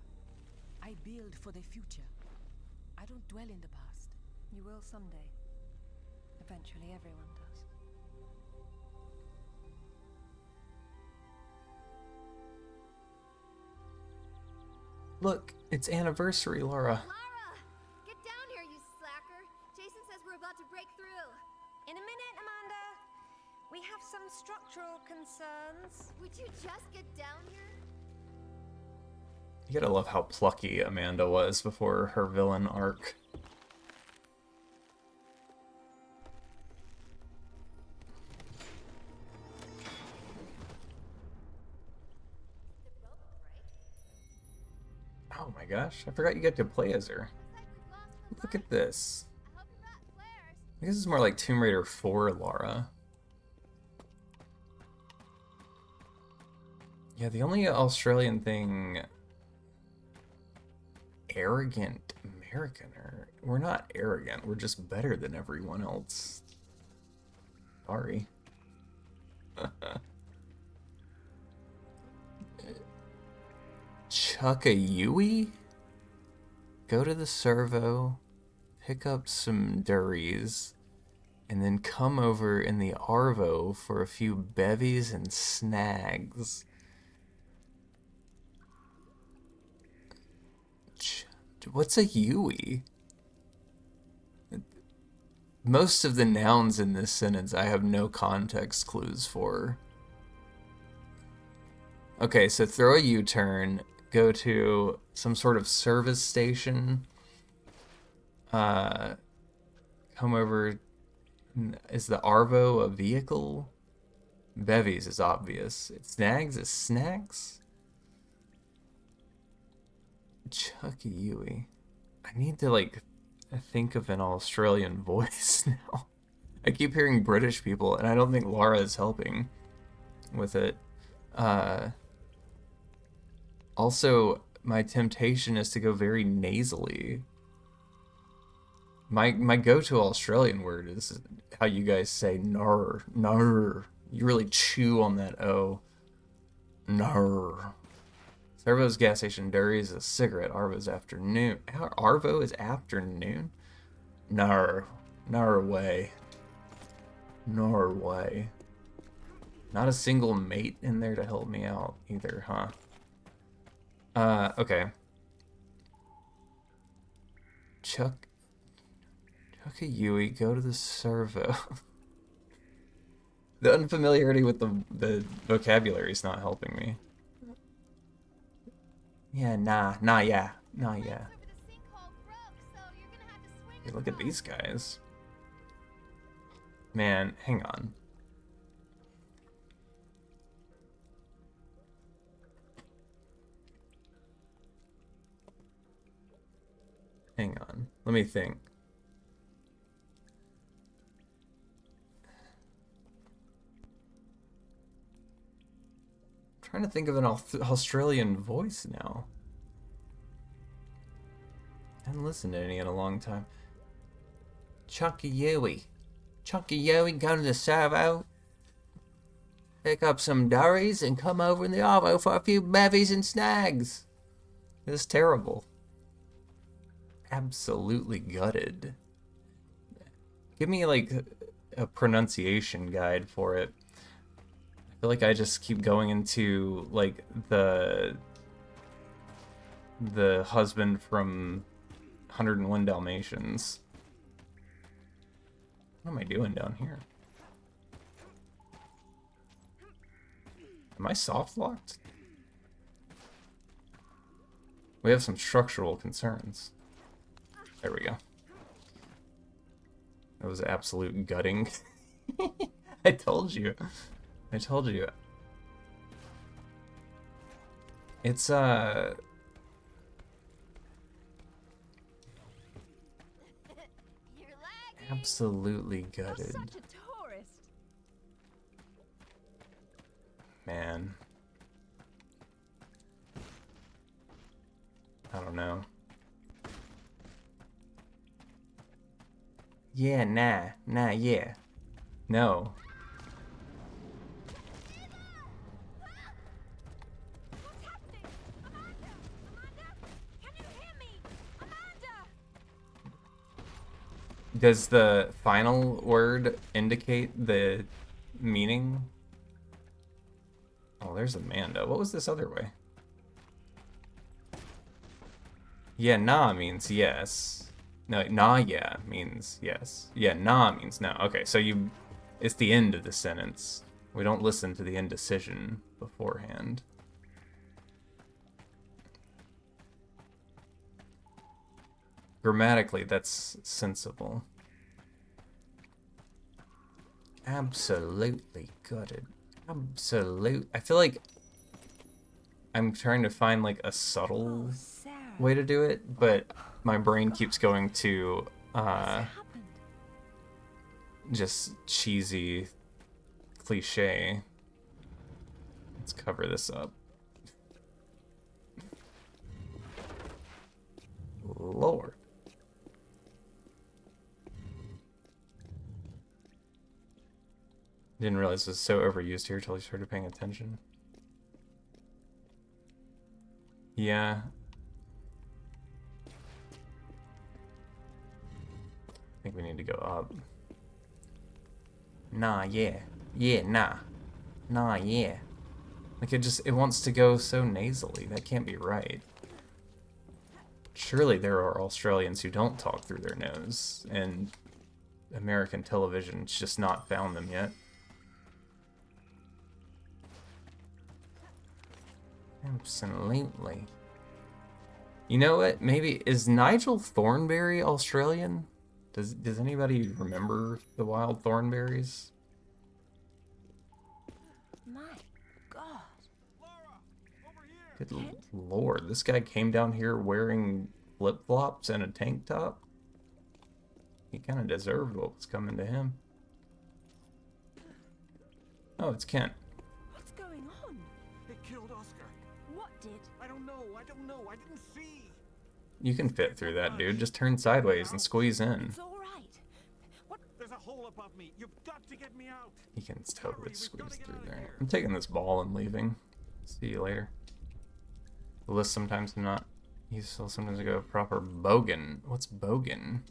K: I build for the future. I don't dwell in the past.
E: You will someday. Eventually, everyone does.
A: Look, it's anniversary, Laura.
L: Lara! Get down here, you slacker! Jason says we're about to break through.
E: In a minute, Amanda. We have some structural concerns.
L: Would you just get down here?
A: You gotta love how plucky Amanda was before her villain arc. Oh my gosh, I forgot you get to play as her. Look at this. I guess it's more like Tomb Raider 4 Lara. Yeah, the only Australian thing... Arrogant Americaner. We're not arrogant, we're just better than everyone else. Sorry. Chuckayui? Go to the servo, pick up some durries, and then come over in the Arvo for a few bevies and snags. What's a Yui? Most of the nouns in this sentence I have no context clues for. Okay, so throw a U-turn, go to some sort of service station, come over, is the Arvo a vehicle? Bevies is obvious. Snags is snacks? Chuckayui. I need to, like, think of an Australian voice now. I keep hearing British people, and I don't think Lara is helping with it. Also, my temptation is to go very nasally. My go-to Australian word is how you guys say nar, nar. You really chew on that O. Nar. Servo's gas station, Durry's a cigarette, Arvo's afternoon. Arvo is afternoon? Nar. Norway. Norway. Not a single mate in there to help me out either, huh? Okay. Chuckayui, go to the servo. The unfamiliarity with the vocabulary is not helping me. Yeah, yeah. Hey, look at these guys. Man, hang on. Hang on. Let me think. I'm trying to think of an Australian voice now. I haven't listened to any in a long time. Chuckayui. Chuckayui, go to the servo. Pick up some durries and come over in the Arvo for a few bevies and snags. This is terrible. Absolutely gutted. Give me like a pronunciation guide for it. I feel like I just keep going into like the husband from 101 Dalmatians. What am I doing down here? Am I soft locked? We have some structural concerns. There we go. That was absolute gutting. I told you. I told you. It's absolutely gutted.
E: You're such a tourist.
A: Man. I don't know. Yeah, nah, yeah. No. Does the final word indicate the meaning? Oh, there's Amanda. What was this other way? Yeah, nah means yes. No, nah, yeah means yes. Yeah, nah means no. Okay, so it's the end of the sentence. We don't listen to the indecision beforehand. Grammatically, that's sensible. Absolutely gutted. Absolute. I feel like I'm trying to find like a subtle way to do it, but my brain keeps going to just cheesy cliche. Let's cover this up. Lord. Didn't realize it was so overused here till I started paying attention. Yeah. I think we need to go up. Nah, yeah. Yeah, nah. Nah, yeah. Like it wants to go so nasally. That can't be right. Surely there are Australians who don't talk through their nose, and American television's just not found them yet. Absolutely. You know what? Maybe is Nigel Thornberry Australian? Does anybody remember the Wild Thornberries?
E: My God.
A: Good lord, this guy came down here wearing flip-flops and a tank top. He kind of deserved what was coming to him. Oh, it's Kent.
E: What's going on?
H: They killed Oscar.
E: What did?
H: I don't know. I didn't see.
A: You can fit through that, dude. Just turn sideways and squeeze in.
E: It's all right. What?
H: There's a hole above me. You've got to get me out.
A: He can totally squeeze through there. I'm taking this ball and leaving. See you later. The list sometimes not useful. Sometimes I go proper bogan. What's bogan?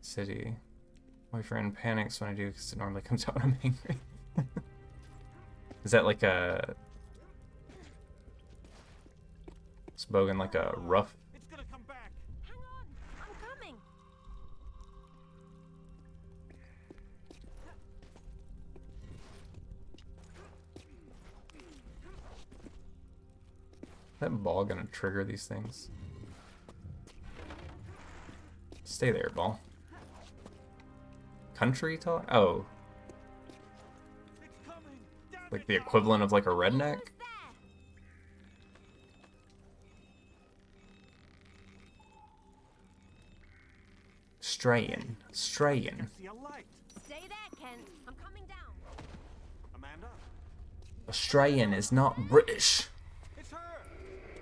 A: City. Boyfriend panics when I do because it normally comes out when I'm angry. Is that like a... Is bogan like a rough...
H: It's gonna come back.
E: Hang on. I'm coming.
A: Is that ball gonna trigger these things? Stay there, ball. Country talk? Oh. Like the equivalent of like a redneck? Strayin. Strayin.
H: See a light.
E: Stay there, Kent. I'm coming down.
H: Amanda?
A: Australian is not British.
H: It's her.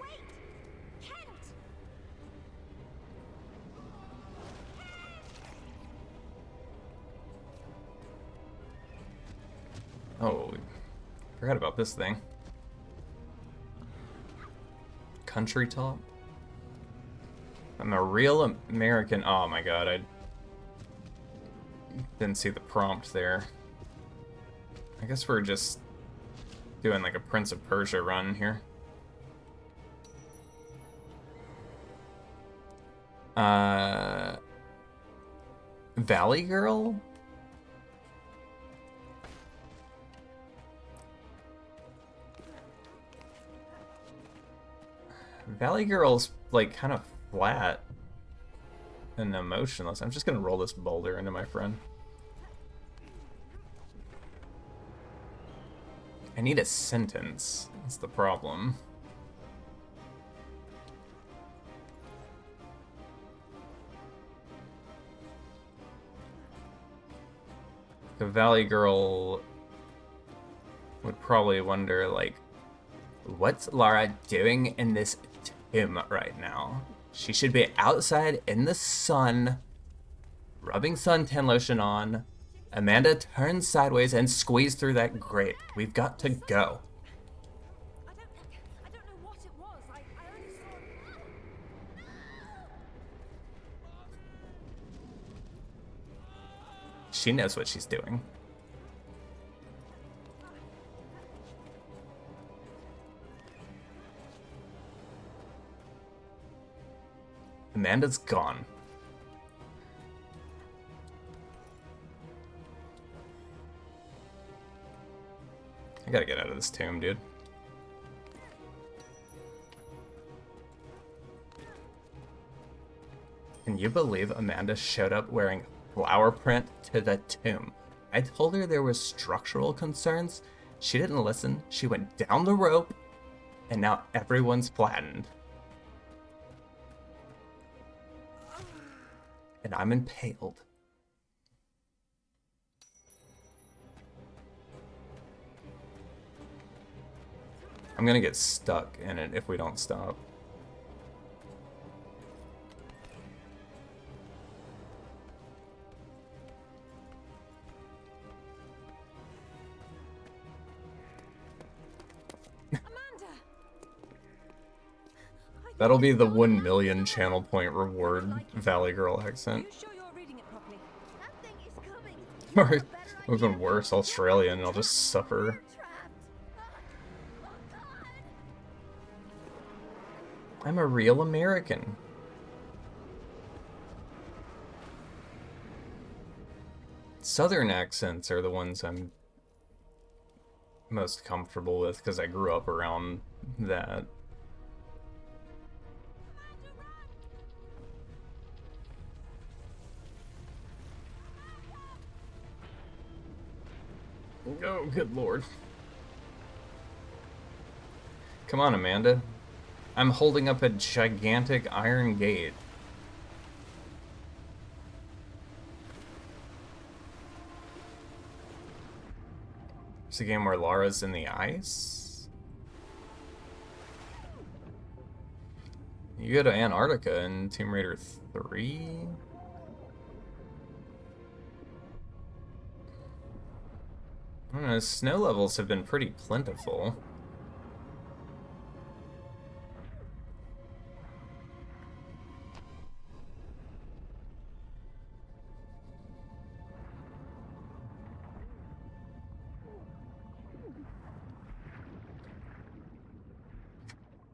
E: Wait! Kent!
A: Oh, forgot about this thing. Country top? I'm a real American. Oh my god, I didn't see the prompt there. I guess we're just doing like a Prince of Persia run here. Valley Girl? Valley Girl's like kind of flat and emotionless. I'm just gonna roll this boulder into my friend. I need a sentence. That's the problem. The Valley Girl would probably wonder, like, what's Lara doing in this tomb right now? She should be outside in the sun, rubbing suntan lotion on. Amanda turns sideways and squeezes through that grate. We've got to go.
E: I don't know what it was. I only saw...
A: She knows what she's doing. Amanda's gone. I gotta get out of this tomb, dude. Can you believe Amanda showed up wearing flower print to the tomb? I told her there was structural concerns. She didn't listen. She went down the rope, and now everyone's flattened. And I'm impaled. I'm gonna get stuck in it if we don't stop. That'll be the 1 million channel point reward, Valley Girl accent. Or even worse, Australian, I'll just suffer. I'm a real American. Southern accents are the ones I'm most comfortable with because I grew up around that. Oh, good lord. Come on, Amanda. I'm holding up a gigantic iron gate. It's a game where Lara's in the ice? You go to Antarctica in Tomb Raider 3? I don't know, snow levels have been pretty plentiful.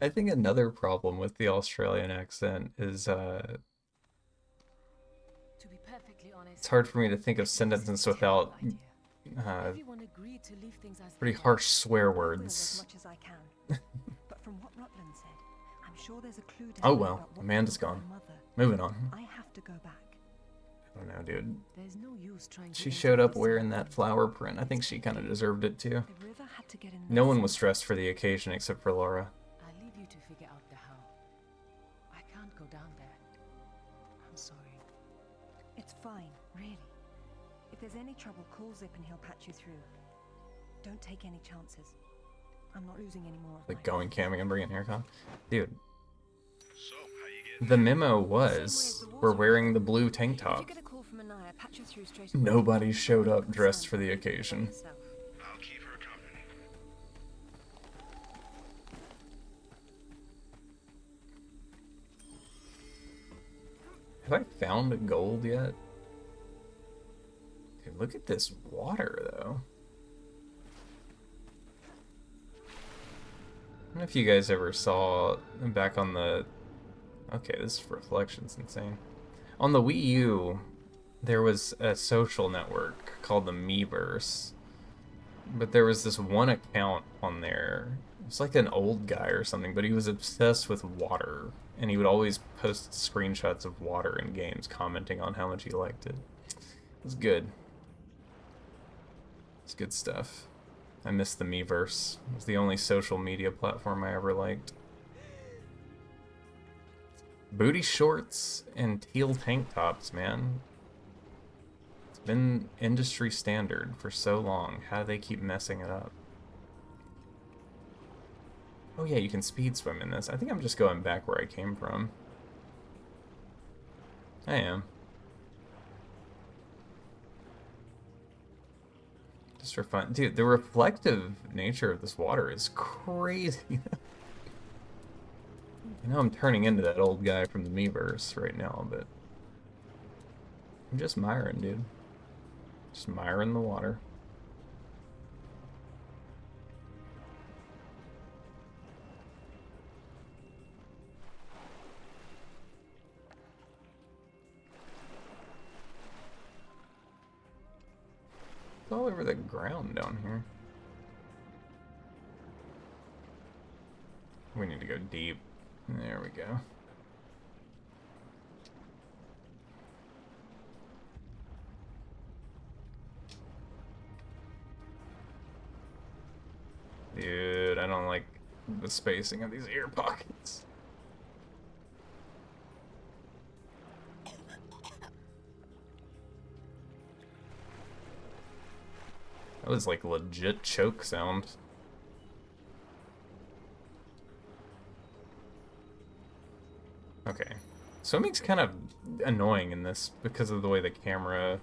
A: I think another problem with the Australian accent is
K: To be perfectly honest,
A: it's hard for me to think of sentences without
K: everyone agreed to leave things as
A: pretty
K: they are.
A: harsh swear
E: As
A: words.
E: much as I can. But from what Rutland said, I'm sure there's a clue down
A: Oh
E: there
A: well,
E: about what
A: Amanda's
E: happened to
A: gone.
E: my mother.
A: Moving on.
E: I have to go back.
A: I don't know, dude.
K: There's no use trying to
A: She showed up
K: interface
A: wearing
K: with
A: that
K: them.
A: flower print. I think she kind of deserved it too.
E: The river had to get in
A: No
E: there
A: one was
E: somehow.
A: dressed for the occasion except for Laura.
K: I'll leave you to figure out the how. I can't go down there. I'm sorry.
E: It's fine, really. If there's any trouble, call Zip and he'll patch you through. Don't take any chances. I'm not losing any more of
A: Like
E: my
A: going camping and bringing haircon. Dude,
D: So, how you getting?
A: the memo was we're wearing the blue tank
E: If you
A: top.
E: get a call from Anaya, patch her through straight away.
A: Nobody showed up
E: Don't
A: dressed
E: stand
A: for the
E: there. Be
A: occasion.
E: yourself.
D: I'll keep her company.
A: Have I found gold yet? Dude, look at this water, though. I don't know if you guys ever saw back on the... Okay, this reflection's insane. On the Wii U, there was a social network called the Miiverse. But there was this one account on there. It's like an old guy or something, but he was obsessed with water. And he would always post screenshots of water in games, commenting on how much he liked it. It was good. It's good stuff. I miss the Miiverse. It was the only social media platform I ever liked. Booty shorts and teal tank tops, man. It's been industry standard for so long. How do they keep messing it up? Oh yeah, you can speed swim in this. I think I'm just going back where I came from. I am. Just for fun. Dude, the reflective nature of this water is crazy. I know I'm turning into that old guy from the Miiverse right now, but I'm just miring, dude. Just miring the water. It's all over the ground down here. We need to go deep. There we go. Dude, I don't like the spacing of these ear pockets. That was like legit choke sound. Okay. Swimming's kind of annoying in this because of the way the camera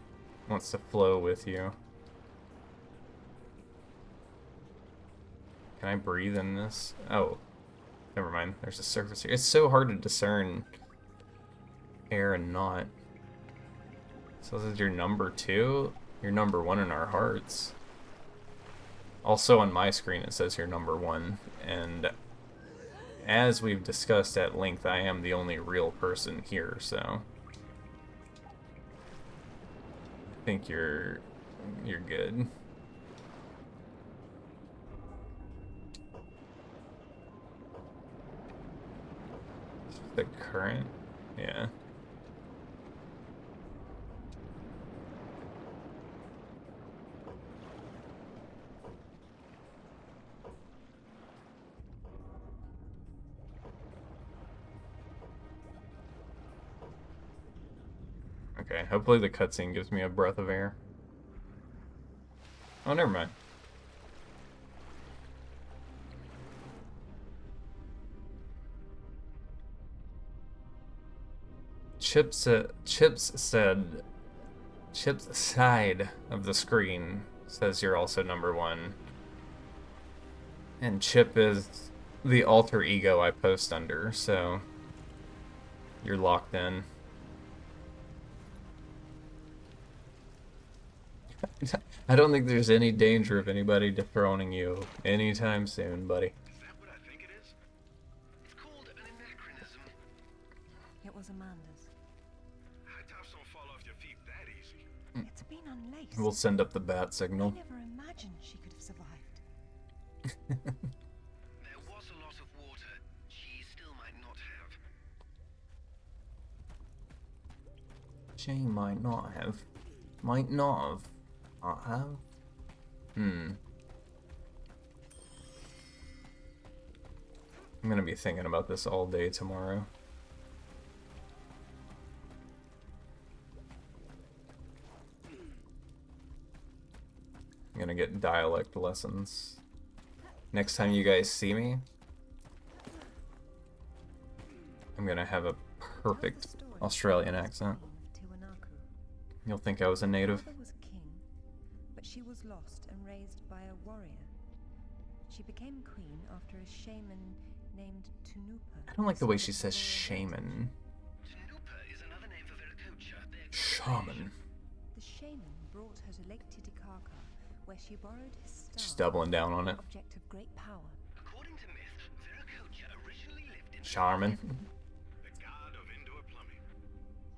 A: wants to flow with you. Can I breathe in this? Oh, never mind. There's a surface here. It's so hard to discern air and not. So this is your number 2? You're number 1 in our hearts. Also on my screen it says you're number 1, and as we've discussed at length, I am the only real person here, so I think you're good. The current? Yeah. Okay, hopefully the cutscene gives me a breath of air. Oh, never mind. Chip's side of the screen says you're also number 1. And Chip is the alter ego I post under, so you're locked in. I don't think there's any danger of anybody dethroning you anytime soon, buddy.
I: Is that what I think it is? It's called an anachronism.
E: It was Amanda's.
D: High tops don't fall off your feet that easy.
E: It's been unlaced.
A: We'll send up the bat signal.
E: I never imagined she could have survived.
I: There was a lot of water. She still might not have.
A: She might not have. Might not have. Not have? I'm gonna be thinking about this all day tomorrow. I'm gonna get dialect lessons. Next time you guys see me, I'm gonna have a perfect Australian accent. You'll think I was a native.
E: Her mother was a king, but she was lost and raised by a warrior. She became queen after a shaman named Tunupa.
A: I don't like the way she says shaman.
I: Tunupa is another name for Viracocha.
A: Shaman.
E: The shaman brought her to Lake Titicaca, where she borrowed his staff.
A: She's doubling down on it.
E: Object of great power.
I: According to myth, Viracocha originally lived in
A: Charmin.
D: The god of indoor plumbing.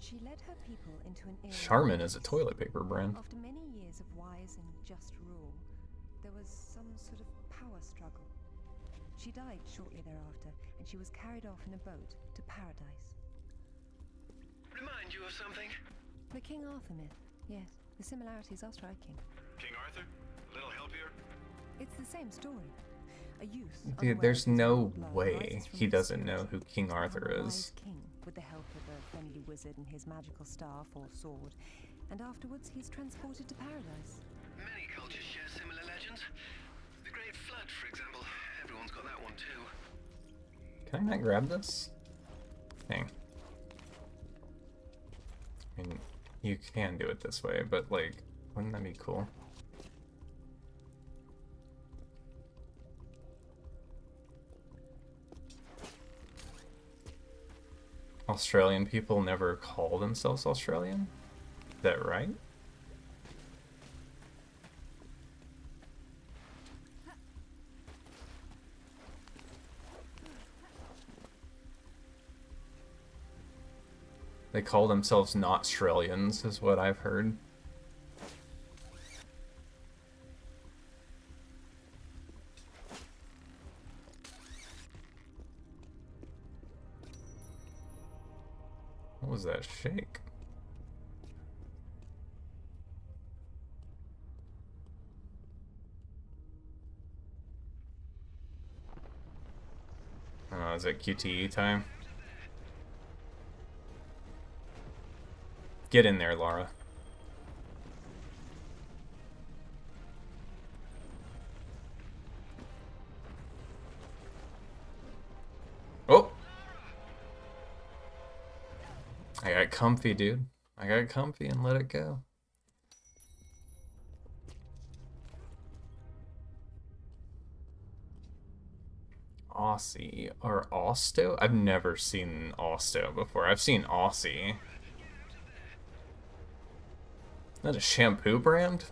E: She led her people into an era.
A: Charmin is a toilet paper brand.
E: After many years of wise and just rule, there was some sort of power struggle. She died shortly thereafter, and she was carried off in a boat to paradise.
I: Remind you of something?
E: The King Arthur myth. Yes, the similarities are striking.
D: King Arthur? A little help here?
E: It's the same story. A youth.
A: Dude,
E: unaware
A: there's
E: of his
A: no
E: royal blood
A: way
E: rises from
A: he
E: the
A: doesn't
E: spirit
A: know who King
E: to
A: Arthur
E: become a
A: is.
E: wise king with the help of a friendly wizard and his magical staff or sword, and afterwards he's transported to paradise.
I: Many cultures share similar legends. The Great Flood, for example. Everyone's got that one too.
A: Can I not grab this? Dang. I mean, you can do it this way, but like, wouldn't that be cool? Australian people never call themselves Australian? Is that right? They call themselves not Australians, is what I've heard. What was that shake? Oh, is it QTE time? Get in there, Lara. Oh! I got comfy, dude. I got comfy and let it go. Aussie or Austo? I've never seen Austo before. I've seen Aussie. Is that a shampoo brand?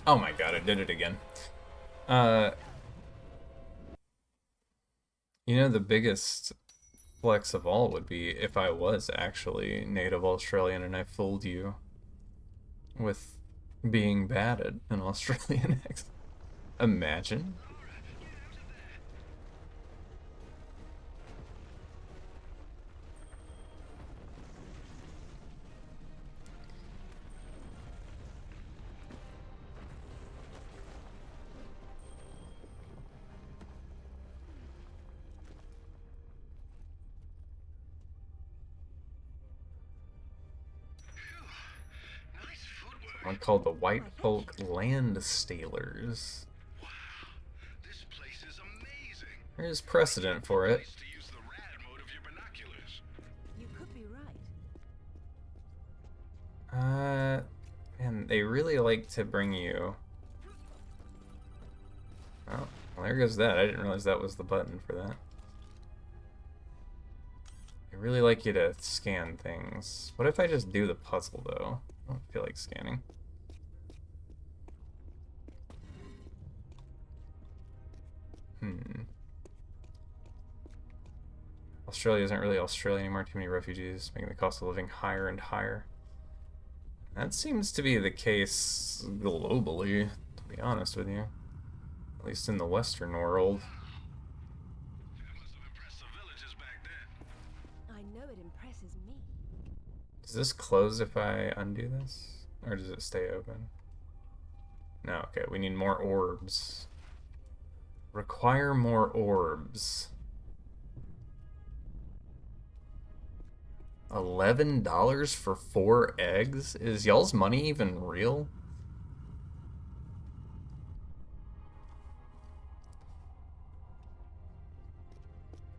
A: Oh my god, I did it again. You know, the biggest flex of all would be if I was actually native Australian and I fooled you with being bad at an Australian accent. Imagine. One called the White Folk Land Stealers.
I: This place is amazing.
A: There's precedent for it.
I: To use the rad mode of your binoculars.
K: You could be right.
A: And they really like to bring you... Oh, well, there goes that. I didn't realize that was the button for that. They really like you to scan things. What if I just do the puzzle, though? I don't feel like scanning. Australia isn't really Australia anymore. Too many refugees, making the cost of living higher and higher. That seems to be the case globally, to be honest with you. At least in the Western world.
K: I know it impresses me.
A: Does this close if I undo this? Or does it stay open? No, okay, we need more orbs. Require more orbs. $11 for 4 eggs? Is y'all's money even real?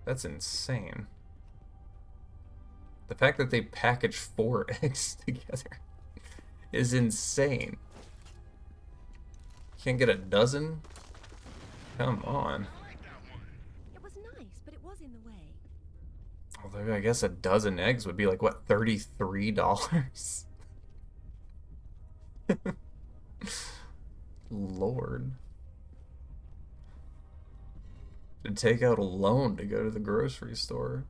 A: That's insane. The fact that they package 4 eggs together is insane. Can't get a dozen? Come on.
B: It was nice, but it was in the way.
A: Although I guess a dozen eggs would be like, what, $33? Lord. To take out a loan to go to the grocery store.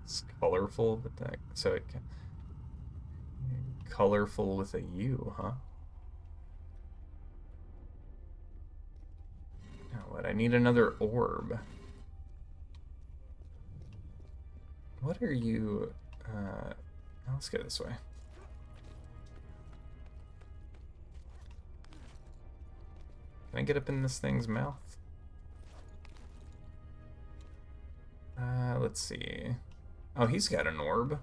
A: It's colorful, but that, so it can... Colorful with a U, huh? Now what? I need another orb. What are you... let's go this way. Can I get up in this thing's mouth? Let's see. Oh, he's got an orb.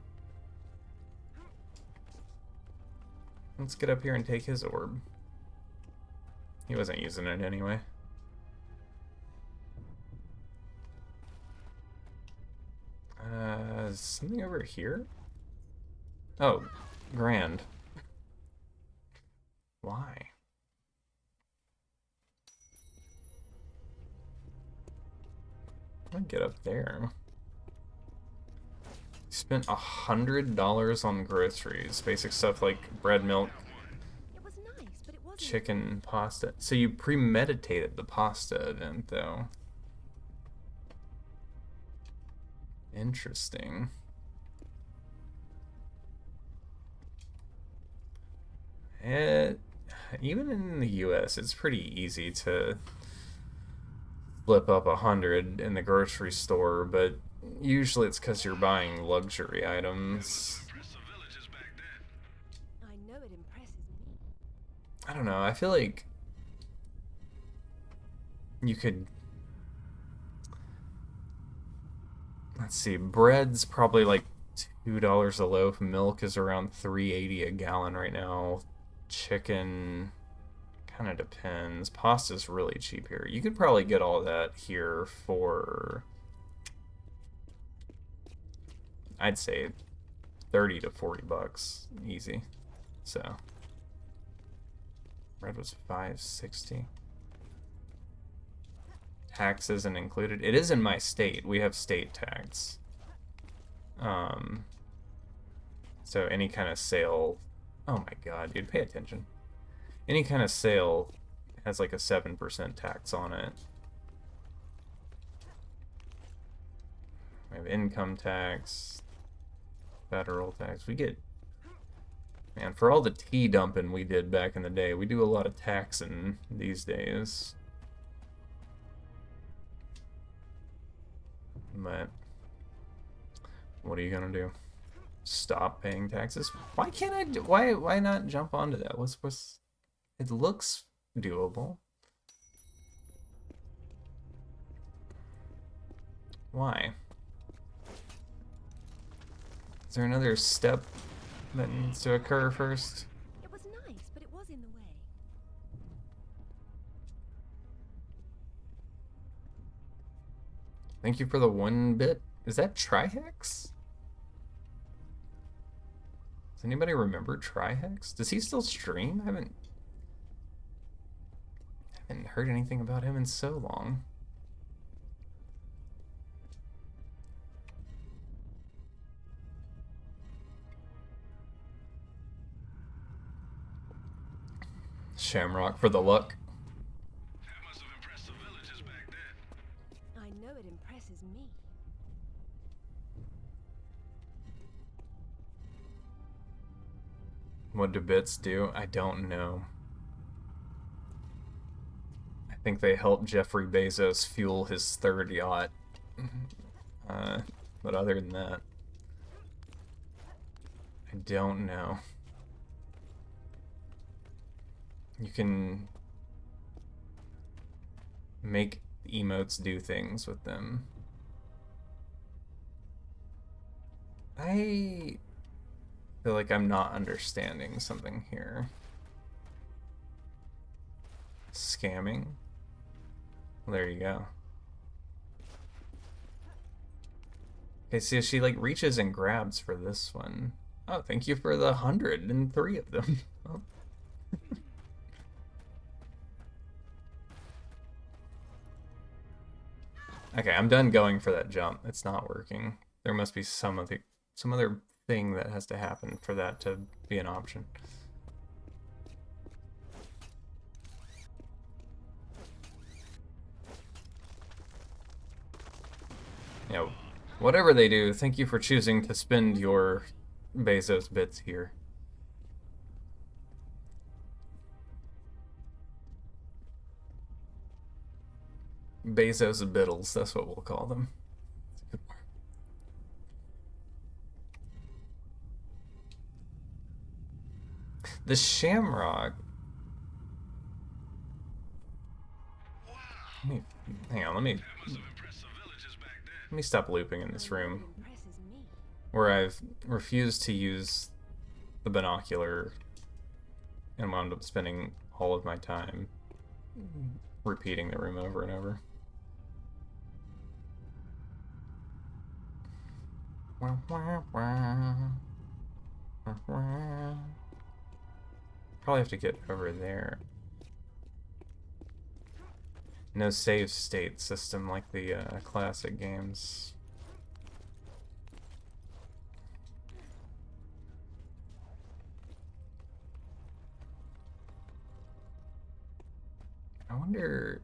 A: Let's get up here and take his orb. He wasn't using it anyway. Is something over here? Oh, grand. Why? I'll get up there. Spent $100 on groceries, basic stuff like bread, milk, chicken, pasta. So you premeditated the pasta event, though. Interesting. Even in the US, it's pretty easy to flip up 100 in the grocery store, but usually it's because you're buying luxury items.
K: I know it impresses me.
A: I don't know, I feel like you could... Let's see, bread's probably like $2 a loaf. Milk is around $3.80 a gallon right now. Chicken kind of depends. Pasta's really cheap here. You could probably get all that here for, I'd say, 30 to 40 bucks, easy. So bread was $5.60. Tax isn't included. It is in my state. We have state tax. So any kind of sale, oh my god, dude, pay attention. Any kind of sale has like a 7% tax on it. We have income tax, federal tax. We get, man, for all the tea dumping we did back in the day, we do a lot of taxing these days. But what are you gonna do? Stop paying taxes? Why can't I do, why not jump onto that? What's it looks doable. Why? Is there another step that needs to occur first?
B: It was nice, but it was in the way.
A: Thank you for the 1 bit. Is that Trihex? Does anybody remember Trihex? Does he still stream? I haven't heard anything about him in so long. Shamrock for the luck.
B: I know it impresses me.
A: What do bits do? I don't know. I think they help Jeffrey Bezos fuel his 3rd yacht. But other than that, I don't know. You can make emotes do things with them. I feel like I'm not understanding something here. Scamming? Well, there you go. Okay, so she like reaches and grabs for this one. Oh, thank you for the 103 of them. Oh. Okay, I'm done going for that jump. It's not working. There must be some other thing that has to happen for that to be an option. You know, whatever they do, thank you for choosing to spend your Bezos bits here. Bezos Biddles, that's what we'll call them. Good word. The Shamrock. Let me stop looping in this room where I've refused to use the binocular and wound up spending all of my time repeating the room over and over. Probably have to get over there. No save state system like the classic games. I wonder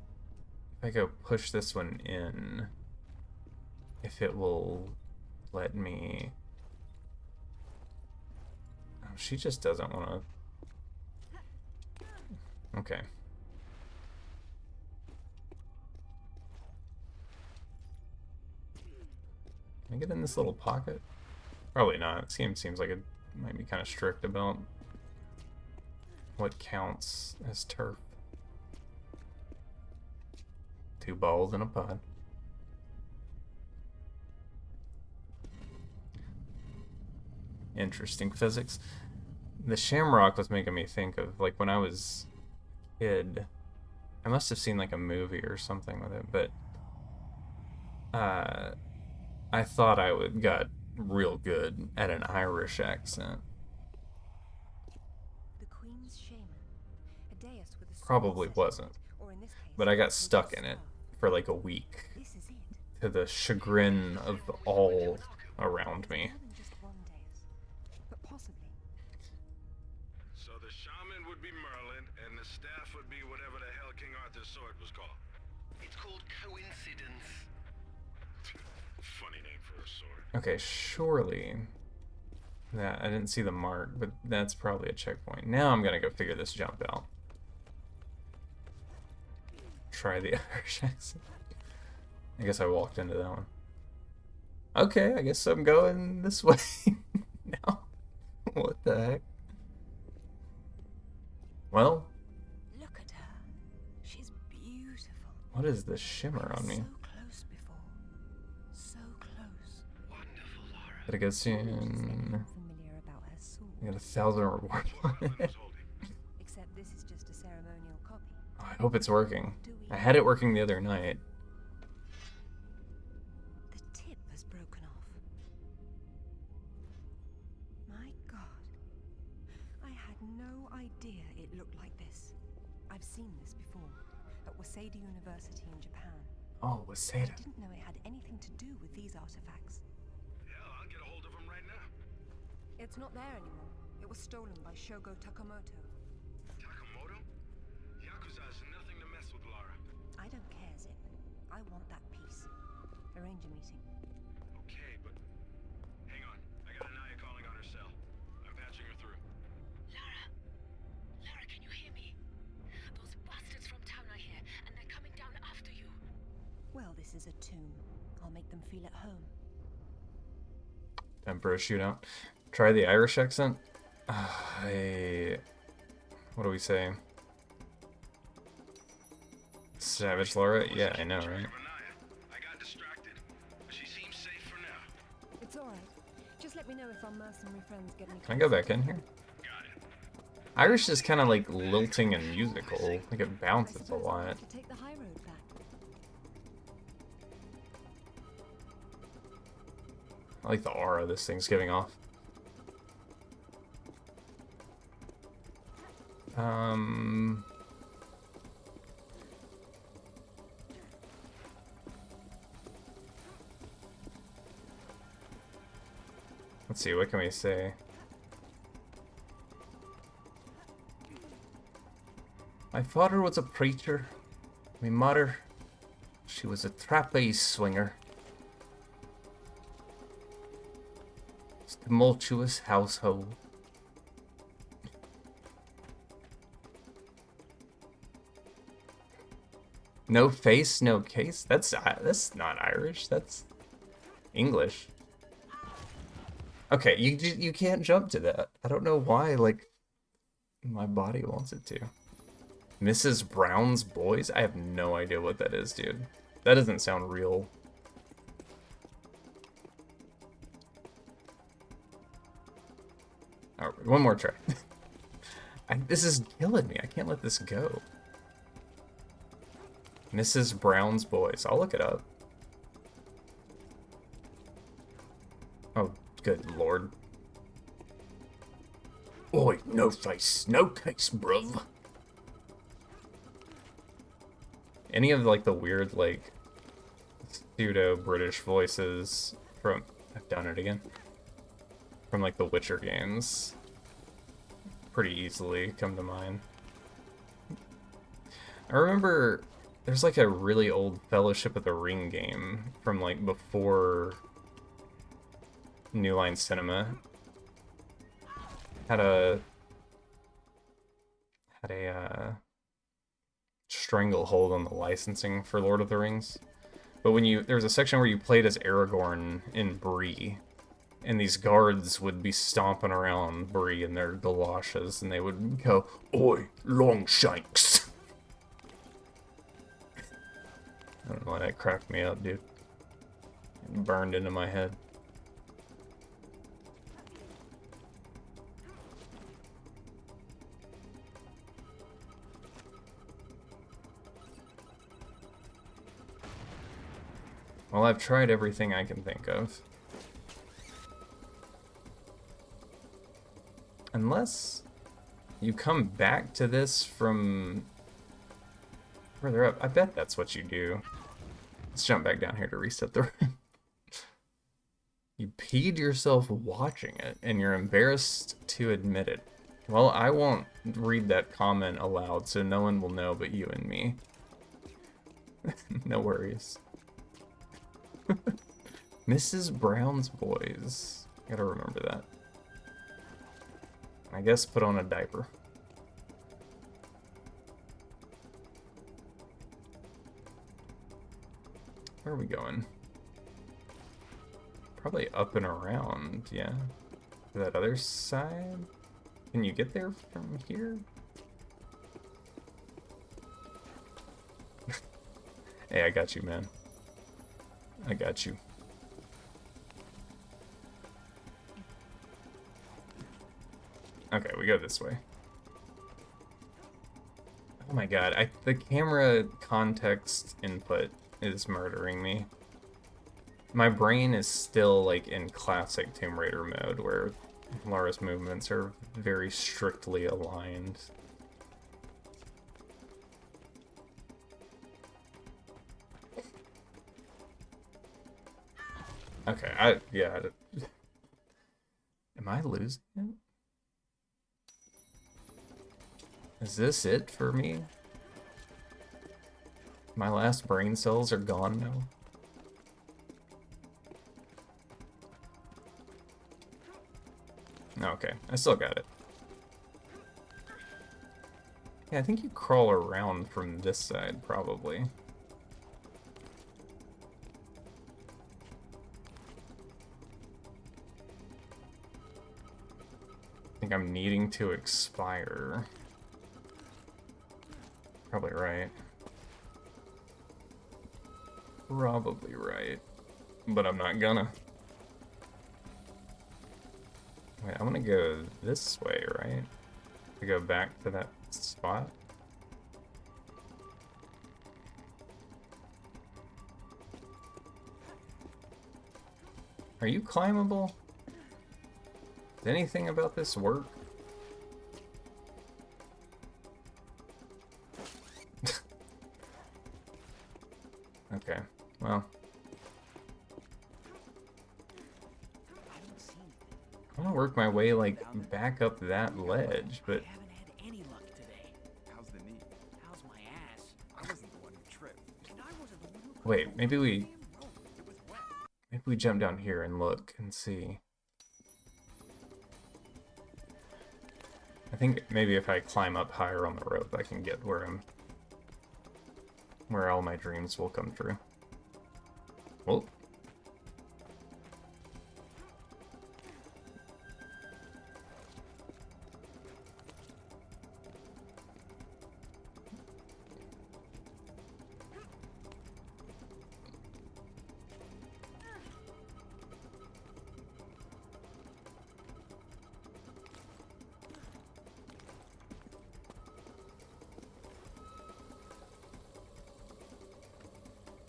A: if I go push this one in, if it will let me. Oh, she just doesn't want to. Okay. Can I get in this little pocket? Probably not. This game seems like it might be kind of strict about what counts as turf. 2 balls in a pod. interesting physics. The shamrock was making me think of, like, when I was a kid, I must have seen like a movie or something with it, but I thought I got real good at an Irish accent.
E: The Queen's shaman, a dais with a sword
A: Probably
E: set
A: wasn't,
E: on it, or in this case,
A: but I got
E: was
A: stuck
E: a
A: in it
E: spell.
A: for like a week,
E: This is it.
A: to the chagrin of all around me.
E: More than just one dais, but possibly.
D: So the shaman would be Merlin, and the staff would be whatever the hell King Arthur's sword was called.
I: It's called coincidence.
D: Funny name for a sword.
A: Okay, surely that I didn't see the mark, but that's probably a checkpoint. Now I'm gonna go figure this jump out. Try the Irish accent. I guess I walked into that one. Okay, I guess I'm going this way now. What the heck? Well,
K: Look at her. She's beautiful.
A: what is this shimmer on me?
K: So close before. So close.
I: Wonderful, Lara.
A: Gotta go
E: There's nothing
A: soon.
E: familiar about her sword,
A: I got 1,000 rewards on it.
E: except this is just a ceremonial copy.
A: Oh, I hope it's working. I had it working the other night.
E: The tip has broken off. My God. I had no idea it looked like this. I've seen this before, at Waseda University in Japan.
A: Oh,
E: I
A: Waseda.
E: didn't know it had anything to do with these artifacts.
D: Hell, I'll get a hold of him right now.
E: It's not there anymore. It was stolen by Shogo Takamoto.
D: Takamoto? Yakuza is nothing to mess with, Lara.
E: I don't care, Zip. I want that piece. Arrange a meeting.
D: Okay, but hang on. I got Anaya calling on her cell. I'm patching her through.
K: Lara. Lara, can you hear me? Those bastards from town are here, and they're coming down after you.
E: Well, this is a tomb. I'll make them feel at home.
A: Time for a shootout. Try the Irish accent. What do we say? Savage Laura? Yeah, I know, right?
D: Anaya, I got distracted, but she seems safe for now.
E: It's alright. Just let me know if our mercenary friends get any
A: Can I go back in here?
D: Got it.
A: Irish is kind of like lilting and musical. Like it
E: I
A: bounces a
E: suppose I'll
A: lot.
E: have to take the high road back.
A: I like the aura this thing's giving off. Let's see, what can we say? My father was a preacher. My mother, she was a trapeze swinger. It's a tumultuous household. No face, no case. That's not Irish. That's English. Okay, you can't jump to that. I don't know why. Like, my body wants it to. Mrs. Brown's Boys? I have no idea what that is, dude. That doesn't sound real. Alright, one more try. This is killing me. I can't let this go. Mrs. Brown's Boys. I'll look it up. Oh, good lord. Oi, no face, no case, bruv. Any of, like, the weird, like, pseudo-British voices from... I've done it again. From, like, the Witcher games. Pretty easily come to mind. I remember... There's, like, a really old Fellowship of the Ring game from, like, before New Line Cinema. Had a stranglehold on the licensing for Lord of the Rings. But when there was a section where you played as Aragorn in Bree, and these guards would be stomping around Bree in their galoshes, and they would go, "Oi, Longshanks!" I don't know why that cracked me up, dude. It burned into my head. Well, I've tried everything I can think of. Unless you come back to this from further up. I bet that's what you do. Let's jump back down here to reset the room. You peed yourself watching it, and you're embarrassed to admit it. Well, I won't read that comment aloud, so no one will know but you and me. No worries. Mrs. Brown's Boys. Gotta remember that. I guess put on a diaper. Where are we going? Probably up and around, yeah. That other side? Can you get there from here? Hey, I got you, man. I got you. Okay, we go this way. Oh my god, the camera context input is murdering me. My brain is still like in classic Tomb Raider mode where Lara's movements are very strictly aligned. Okay, yeah. Am I losing it? Is this it for me? My last brain cells are gone now. Okay, I still got it. Yeah, I think you crawl around from this side, probably. I think I'm needing to expire. Probably right. Probably right. But I'm not gonna. Wait, I'm gonna go this way, right? To go back to that spot. Are you climbable? Does anything about this work? Okay, well. I want to work my way, like, back up that ledge, but... Wait, maybe we jump down here and look and see. I think maybe if I climb up higher on the rope, I can get where all my dreams will come true. Whoa.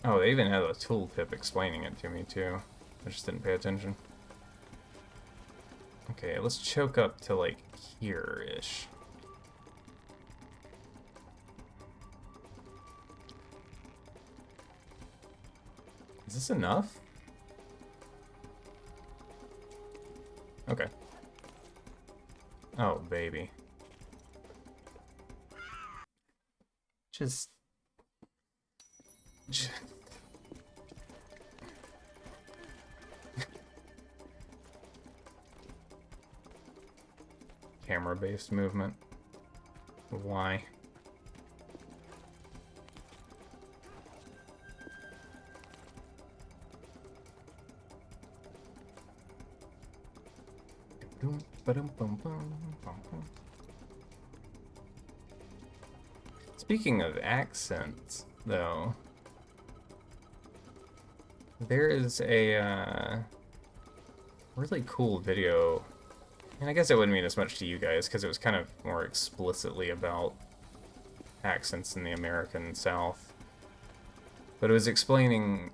A: Oh, they even had a tooltip explaining it to me, too. I just didn't pay attention. Okay, let's choke up to, like, here-ish. Is this enough? Okay. Oh, baby. Just... Camera-based movement. Why? Speaking of accents, though, there is a really cool video, and I guess it wouldn't mean as much to you guys because it was kind of more explicitly about accents in the American South, but it was explaining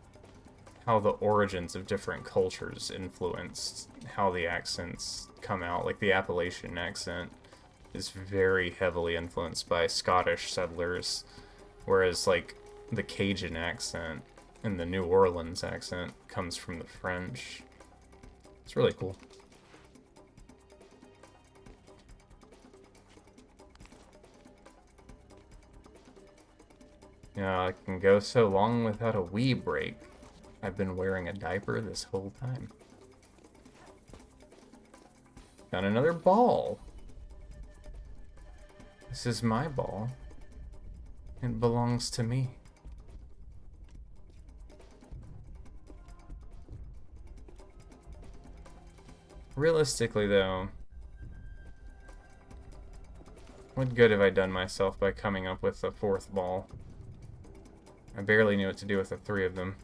A: how the origins of different cultures influenced how the accents come out. Like the Appalachian accent is very heavily influenced by Scottish settlers, whereas like the Cajun accent and the New Orleans accent comes from the French. It's really cool. Yeah, I can go so long without a wee break. I've been wearing a diaper this whole time. Got another ball. This is my ball. It belongs to me. Realistically, though, what good have I done myself by coming up with a fourth ball? I barely knew what to do with the three of them.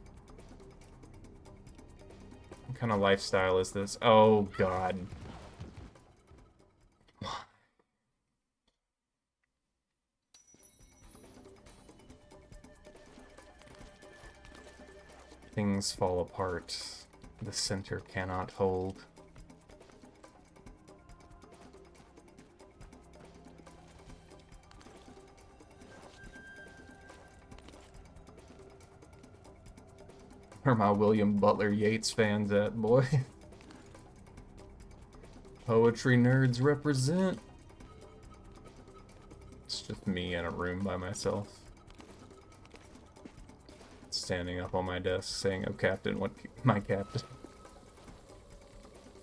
A: What kind of lifestyle is this? Oh, God. Things fall apart. The center cannot hold. Where my William Butler Yeats fans at, boy? Poetry nerds represent. It's just me in a room by myself. Standing up on my desk saying, "Oh, Captain, what my captain?"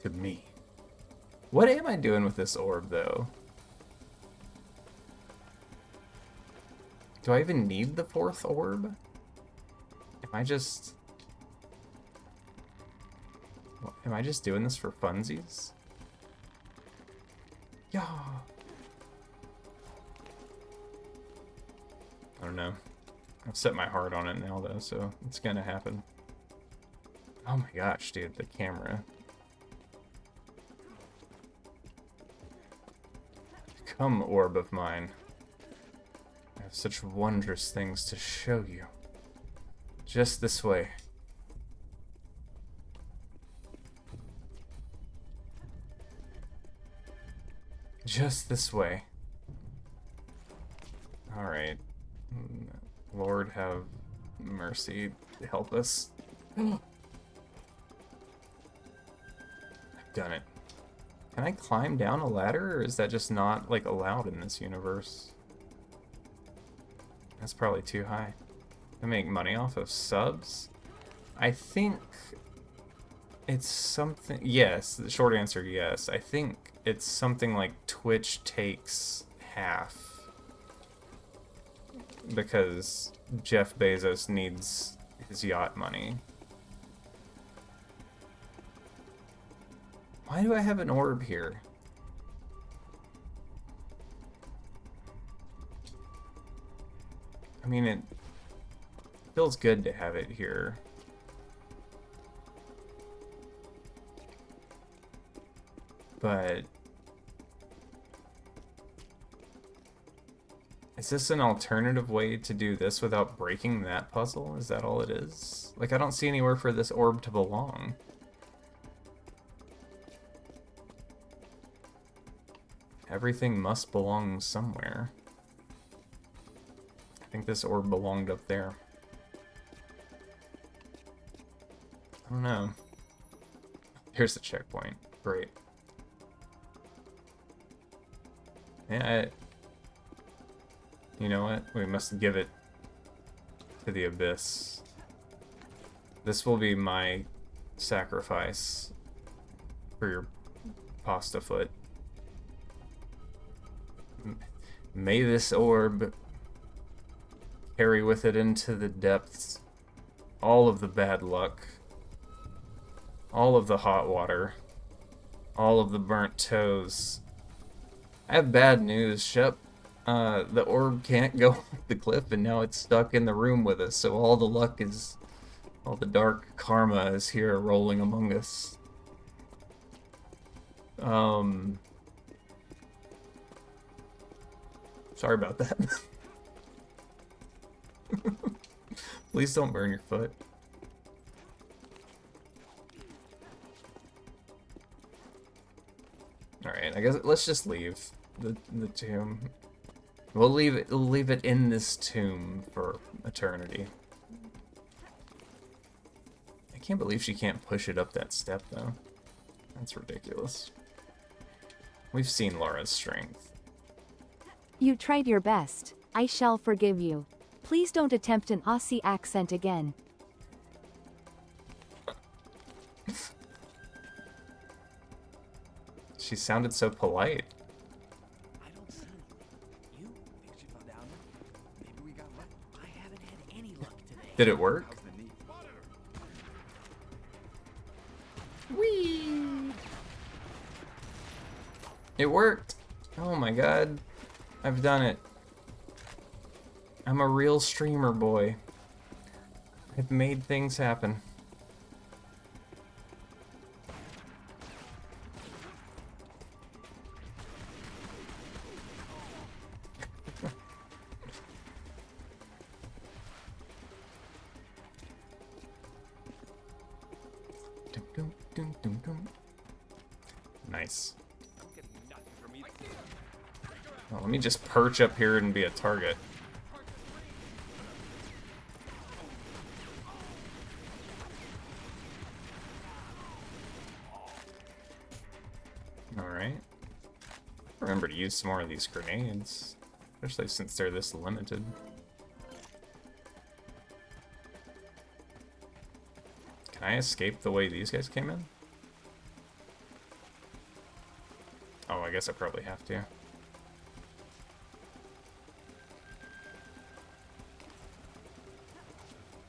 A: To me. What am I doing with this orb, though? Do I even need the fourth orb? Am I just doing this for funsies? Yeah. I don't know. I've set my heart on it now, though, so it's gonna happen. Oh my gosh, dude, the camera. Come, orb of mine. I have such wondrous things to show you. Just this way. Just this way. Alright. Lord have mercy. Help us. I've done it. Can I climb down a ladder, or is that just not, like, allowed in this universe? That's probably too high. I make money off of subs? I think it's something... Yes, the short answer, yes. I think it's something like Twitch takes half. Because Jeff Bezos needs his yacht money. Why do I have an orb here? I mean, it feels good to have it here. But is this an alternative way to do this without breaking that puzzle? Is that all it is? Like, I don't see anywhere for this orb to belong. Everything must belong somewhere. I think this orb belonged up there. I don't know. Here's the checkpoint. Great. Yeah, you know what? We must give it to the abyss. This will be my sacrifice for your pasta foot. May this orb carry with it into the depths all of the bad luck, all of the hot water, all of the burnt toes. I have bad news, Shep. The orb can't go off the cliff, and now it's stuck in the room with us, so all the luck is... all the dark karma is here rolling among us. Sorry about that. Please don't burn your foot. Alright, I guess let's just leave the tomb. We'll leave it in this tomb for eternity. I can't believe she can't push it up that step though. That's ridiculous. We've seen Laura's strength.
M: You tried your best. I shall forgive you. Please don't attempt an Aussie accent again.
A: She sounded so polite.
G: I don't see. You think she fell down? Maybe we got lucky. I haven't had any luck today.
A: Did it work?
G: How's the knee?
A: Whee! It worked! Oh my god. I've done it. I'm a real streamer boy. I've made things happen. Nice. Well, let me just perch up here and be a target. Alright. Remember to use some more of these grenades, especially since they're this limited. Can I escape the way these guys came in? Oh, I guess I probably have to.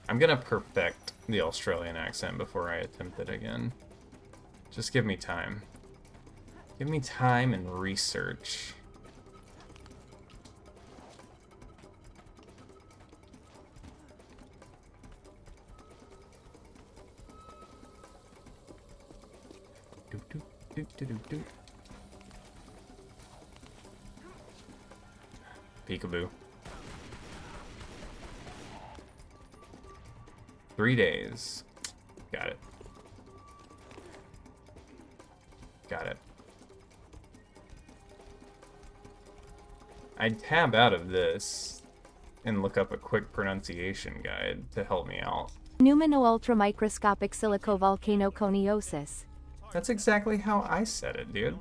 A: I'm gonna perfect the Australian accent before I attempt it again. Just give me time. Give me time and research. Do, do, do, do, do, do. Peekaboo. 3 days. Got it. Got it. I'd tab out of this and look up a quick pronunciation guide to help me out.
M: Pneumano-ultramicroscopic silicovolcanoconiosis.
A: That's exactly how I said it, dude.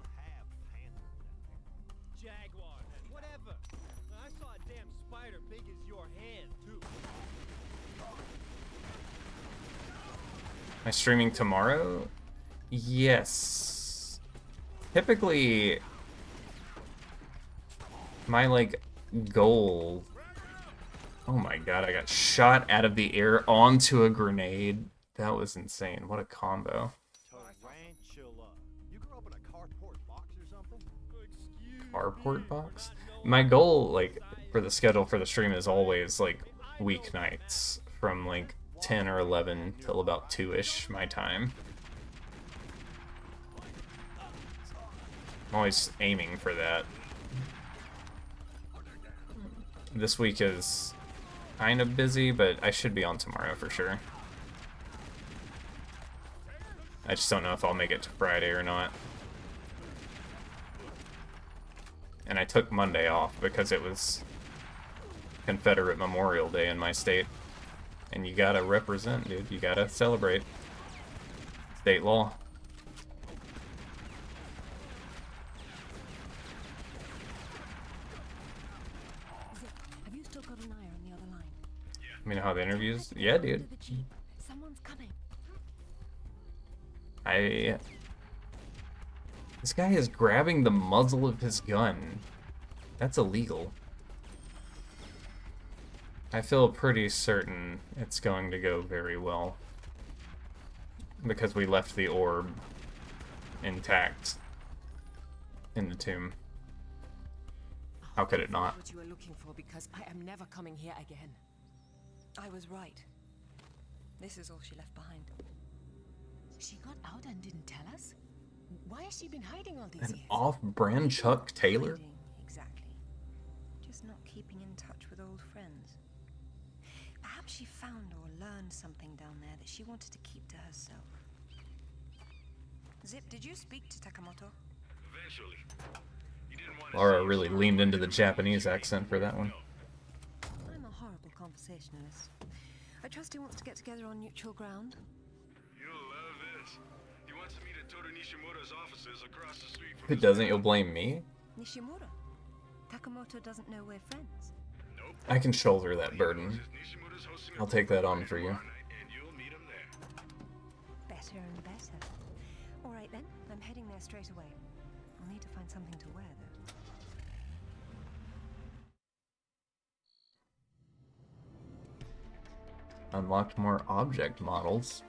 N: Whatever. I saw a damn spider big as your hand, too.
A: Am I streaming tomorrow? Yes. Typically, my, like, goal... Oh my god, I got shot out of the air onto a grenade. That was insane. What a combo.
N: You grew up in a carport box or something?
A: Carport box? My goal, like, for the schedule for the stream is always, like, weeknights from, like, 10 or 11 till about 2-ish my time. I'm always aiming for that. This week is kind of busy, but I should be on tomorrow for sure. I just don't know if I'll make it to Friday or not. And I took Monday off because it was Confederate Memorial Day in my state. And you gotta represent, dude. You gotta celebrate. State law.
E: Have you still got an eye on the other line?
A: Let me know how the interviews. Yeah, dude.
E: Someone's coming.
A: This guy is grabbing the muzzle of his gun. That's illegal. I feel pretty certain it's going to go very well. Because we left the orb intact in the tomb. How could it not?
K: What you were looking for, because I am never coming here again.
E: I was right. This is all she left behind.
K: She got out and didn't tell us? Why has she been hiding all these
A: An
K: years?
A: off-brand Chuck Taylor?
E: Hiding, exactly. Just not keeping in touch with old friends. Perhaps she found or learned something down there that she wanted to keep to herself. Zip, did you speak to Takamoto?
D: eventually. You didn't want to
A: Laura really leaned into the Japanese accent for that one.
E: I'm a horrible conversationalist. I trust he wants to get together on neutral ground.
D: You'll love this. He wants to meet at Toru Nishimura's offices across the street from
A: If it doesn't, you'll blame me?
E: Nishimura? Takamoto doesn't know we're friends.
A: I can shoulder that burden. I'll take that on for you.
D: and you'll meet him there.
E: Better and better. All right then, I'm heading there straight away. I'll need to find something to wear though.
A: Unlocked more object models.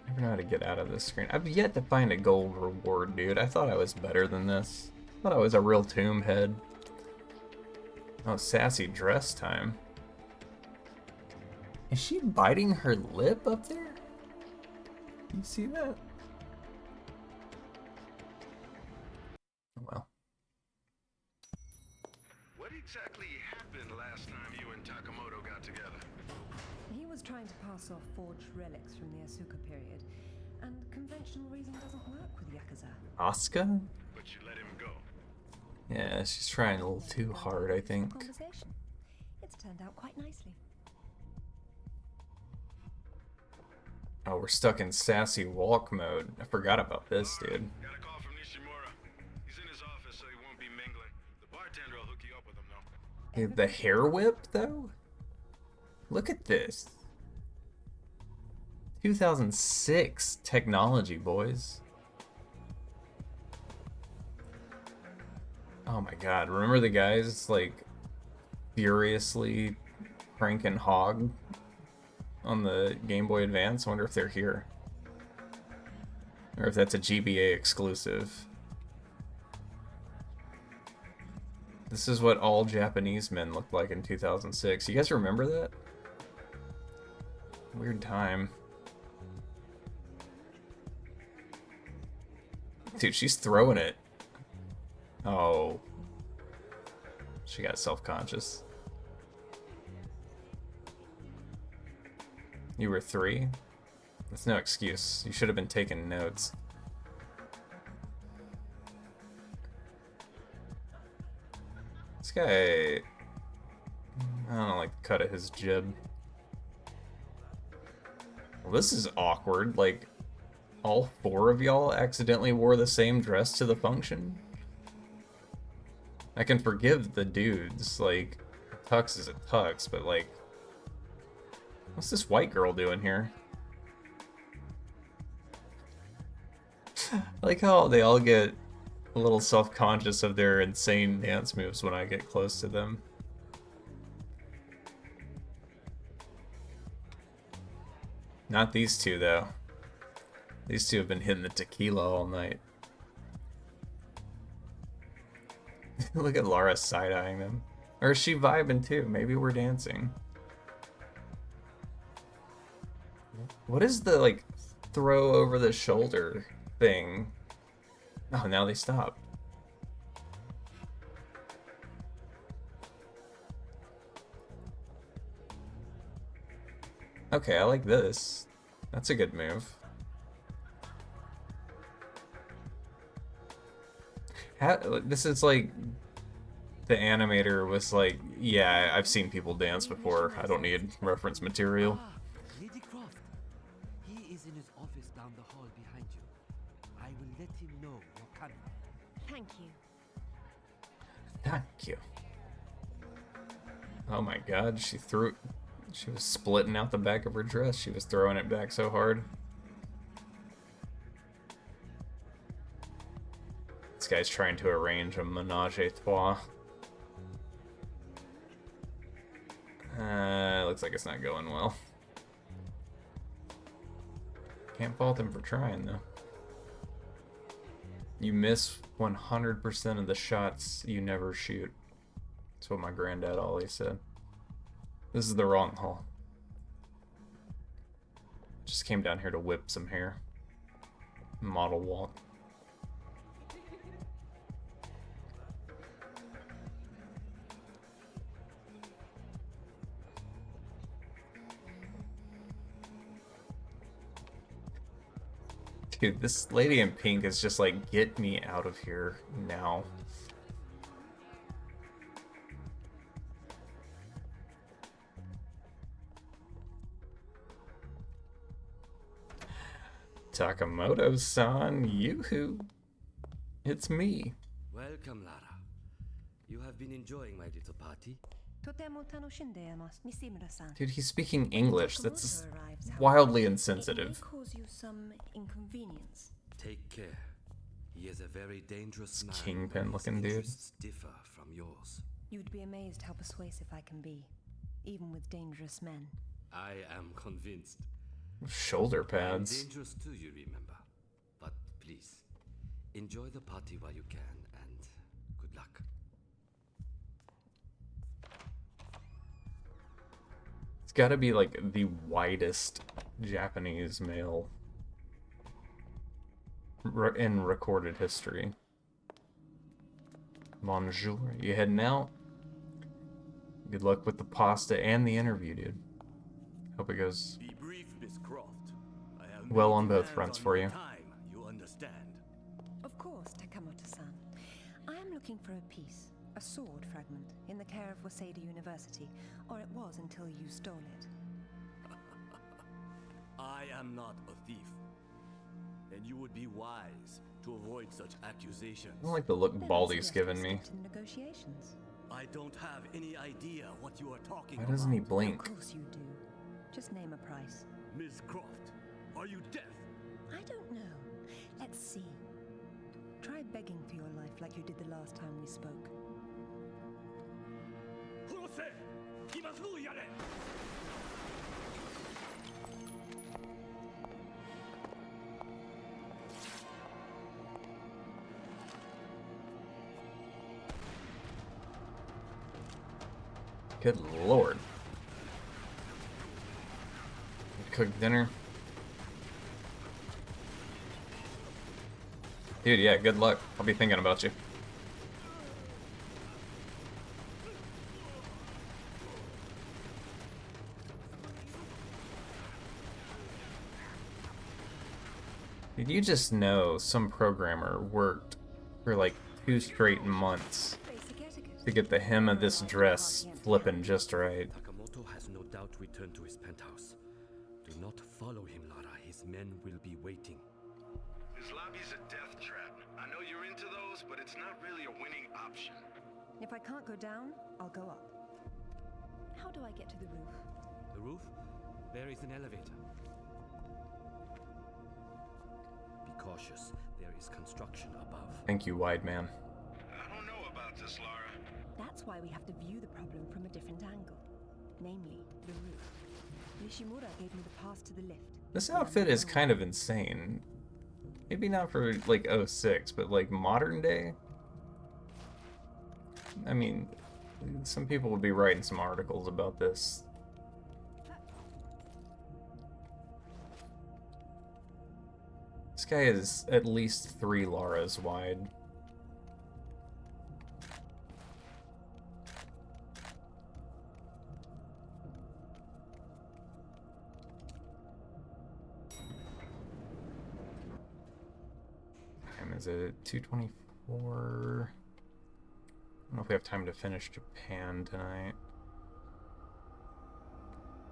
A: Never know how to get out of this screen. I've yet to find a gold reward, dude. I thought I was better than this. I thought I was a real tomb head. Oh, sassy dress time. Is she biting her lip up there? You see that? Oh well.
D: What exactly happened last time you and Takamoto got together?
E: He was trying to pass off forged relics from the Asuka period, and conventional reason doesn't work with Yakuza.
A: Asuka?
D: But you let him go.
A: Yeah, she's trying a little too hard, I think.
E: Conversation. It's turned out quite nicely.
A: Oh, we're stuck in sassy walk mode. I forgot about this, dude.
D: Got a call from Nishimura. He's in his office, so he won't be mingling. The bartender will hook you up with him, though.
A: Hey, the hair whip, though? Look at this. 2006 technology, boys. Oh my god, remember the guys, like, furiously cranking Hog on the Game Boy Advance? I wonder if they're here. Or if that's a GBA exclusive. This is what all Japanese men looked like in 2006. You guys remember that? Weird time. Dude, she's throwing it. Oh. She got self-conscious. You were 3? That's no excuse. You should have been taking notes. This guy... I don't like the cut of his jib. Well, this is awkward. Like, all 4 of y'all accidentally wore the same dress to the function? I can forgive the dudes. Like, a tux is a tux, but like... What's this white girl doing here? I like how they all get a little self-conscious of their insane dance moves when I get close to them. Not these two, though. These two have been hitting the tequila all night. Look at Laura side-eyeing them. Or is she vibing too? Maybe we're dancing. What is the, like, throw over the shoulder thing? Oh, now they stop. Okay, I like this. That's a good move. This is like... The animator was like, yeah, I've seen people dance before. I don't need reference material.
G: Lady Croft. He is in his office down the hall behind you. I will let him know you're coming.
E: Thank you.
A: Thank you. Oh my god, she was splitting out the back of her dress. She was throwing it back so hard. This guy's trying to arrange a menage a trois. Looks like it's not going well. Can't fault him for trying, though. You miss 100% of the shots you never shoot. That's what my granddad always said. This is the wrong hall. Just came down here to whip some hair. Model walk. Dude, this lady in pink is just like, get me out of here now. Takamoto-san, yoo-hoo. It's me.
G: Welcome, Lara. You have been enjoying my little party?
A: Dude, he's speaking English. That's wildly insensitive.
E: Cause you some inconvenience.
G: Take care. He is a very dangerous man.
A: Kingpin-looking dude.
G: Interests differ from yours.
E: You'd be amazed how persuasive I can be, even with dangerous men.
G: I am convinced.
A: Shoulder pads.
G: I'm dangerous too, you remember. But please, enjoy the party while you can, and good luck.
A: It's gotta be like the widest Japanese male in recorded history. Bonjour. You heading out? Good luck with the pasta and the interview, dude. Hope it goes
O: Be brief, Miss Croft. I have
A: well on
O: many
A: both
O: demands
A: fronts
O: on
A: for
O: your
A: you.
O: Time, you understand.
E: Of course, Takamoto-san. I am looking for a piece, a sword fragment, in the care of Waseda University, or it was until you stole it.
O: I am not a thief. And you would be wise to avoid such accusations.
A: I don't like the look Baldy's given me.
E: Negotiations.
O: I don't have any idea what you are talking
A: Why
O: about.
A: doesn't he blink?
E: Of course you do. Just name a price.
O: Miss Croft, are you deaf?
E: I don't know. Let's see. Try begging for your life like you did the last time we spoke.
A: Good lord. Cook dinner. Dude, yeah, good luck. I'll be thinking about you. Did you just know some programmer worked for like 2 straight months to get the hem of this dress flipping just right?
G: Takamoto has no doubt returned to his penthouse. Do not follow him, Lara. His men will be waiting.
I: His lobby's a death trap. I know you're into those, but it's not really a winning option.
E: If I can't go down, I'll go up. How do I get to the roof?
G: The roof? There is an elevator. Be cautious. There is construction above.
A: Thank you, wide man.
I: I don't know about this, Lara.
E: That's why we have to view the problem from a different angle. Namely, the roof. Nishimura gave me the pass to the lift.
A: This outfit is kind of insane. Maybe not for like 06, but like modern day. I mean, some people would be writing some articles about this. This guy is at least 3 Laras wide. Is it 2:24? I don't know if we have time to finish Japan tonight.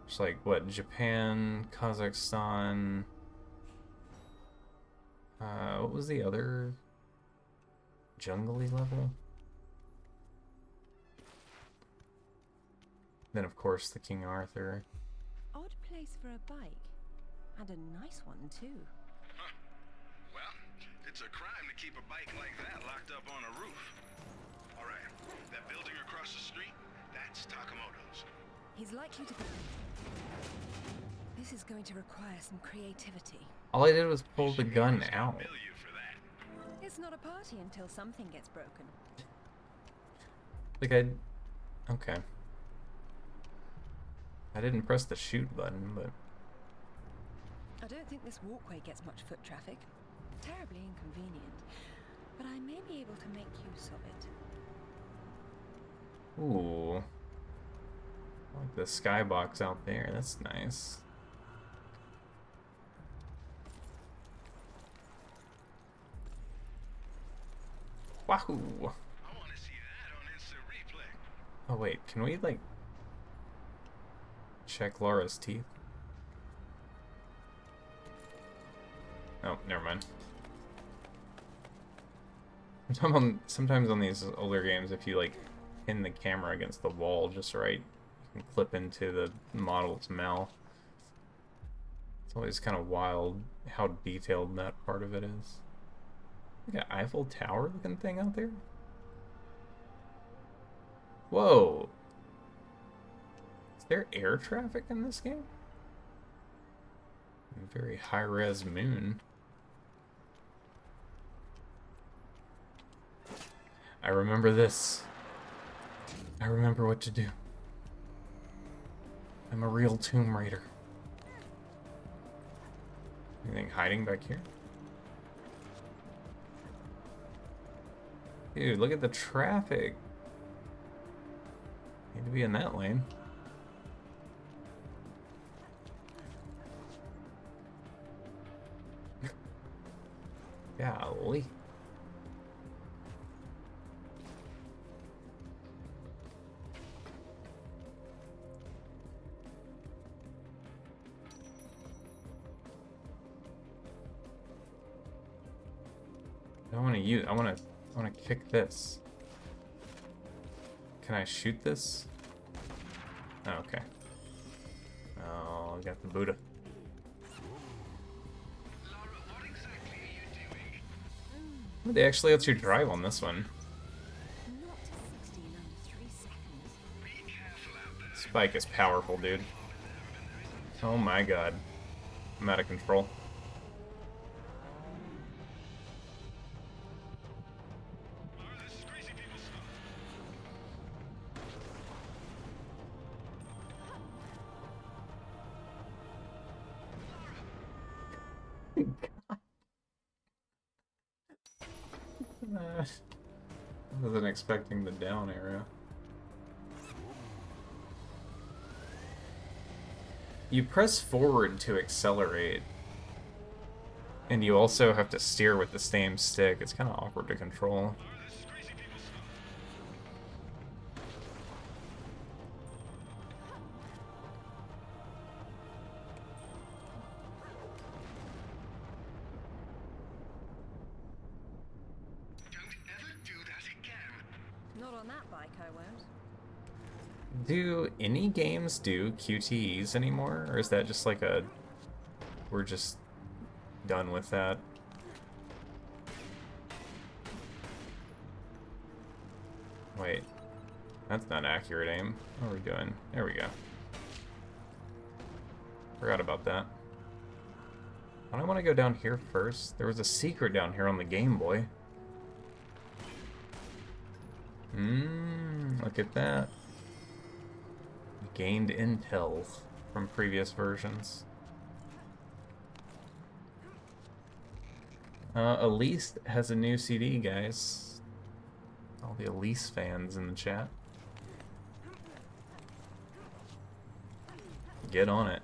A: It's like, what, Japan, Kazakhstan... what was the other jungly level? Then, of course, the King Arthur.
E: Odd place for a bike. And a nice one, too.
I: Huh. Well, it's a crime to keep a bike like that locked up on a roof. All right, that building across the street, that's Takamoto's.
E: He's likely to be... This is going to require some creativity.
A: All I did was pull the gun out.
E: It's not a party until something gets broken.
A: Like okay. I didn't press the shoot button, but...
E: I don't think this walkway gets much foot traffic. Terribly inconvenient. But I may be able to make use of it.
A: Ooh. I like the skybox out there. That's nice. Wahoo! Oh wait, can we like check Laura's teeth? Oh, never mind. Sometimes on these older games, if you like pin the camera against the wall just right, you can clip into the model's mouth. It's always kind of wild how detailed that part of it is. Like an Eiffel Tower looking thing out there? Whoa! Is there air traffic in this game? A very high-res moon. I remember this. I remember what to do. I'm a real Tomb Raider. Anything hiding back here? Dude, look at the traffic. Need to be in that lane. Golly. I want to kick this. Can I shoot this? Oh, okay. Oh, I got the Buddha. They actually let you drive on this one. Spike is powerful, dude. Oh my god. I'm out of control. I wasn't expecting the down arrow. You press forward to accelerate, and you also have to steer with the same stick. It's kind of awkward to control.
E: Not on that bike, I won't.
A: Do any games do QTEs anymore? Or is that just like a... we're just done with that? Wait. That's not accurate aim. What are we doing? There we go. Forgot about that. I don't want to go down here first. There was a secret down here on the Game Boy. Look at that. Gained intel from previous versions. Elise has a new CD, guys. All the Elise fans in the chat. Get on it.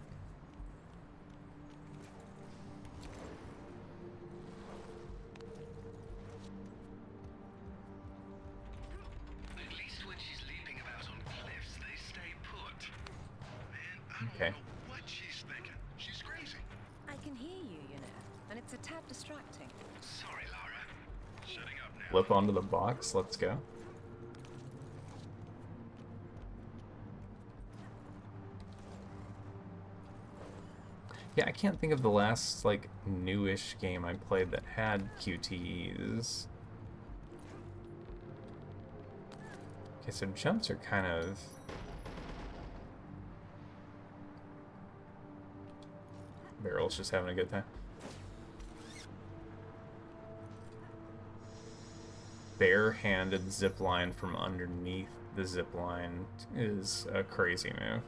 A: Okay.
C: What she's thinking. She's crazy.
E: I can hear you, you know, and it's a tad distracting.
C: Sorry, Lara. Setting up now.
A: Flip onto the box. Let's go. Yeah, I can't think of the last, like, newish game I played that had QTEs. Okay, so jumps are kind of... Barrel's just having a good time. Bare-handed zipline from underneath the zipline is a crazy move.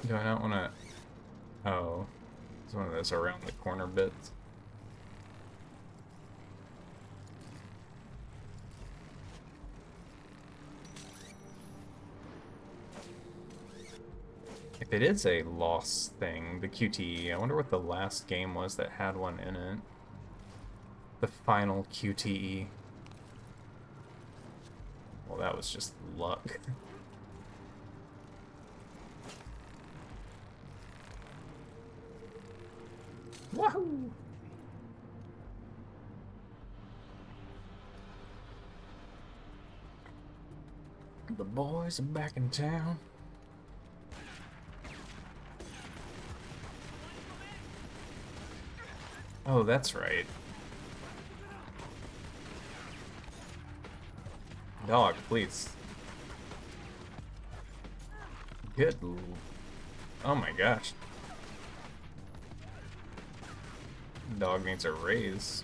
A: Do I not want to... Oh. It's one of those around the corner bits. If it is a lost thing, the QTE, I wonder what the last game was that had one in it. The final QTE. Well, that was just luck. Wahoo! The boys are back in town. Oh, that's right. Dog, please. Good. Oh my gosh. Dog needs a raise.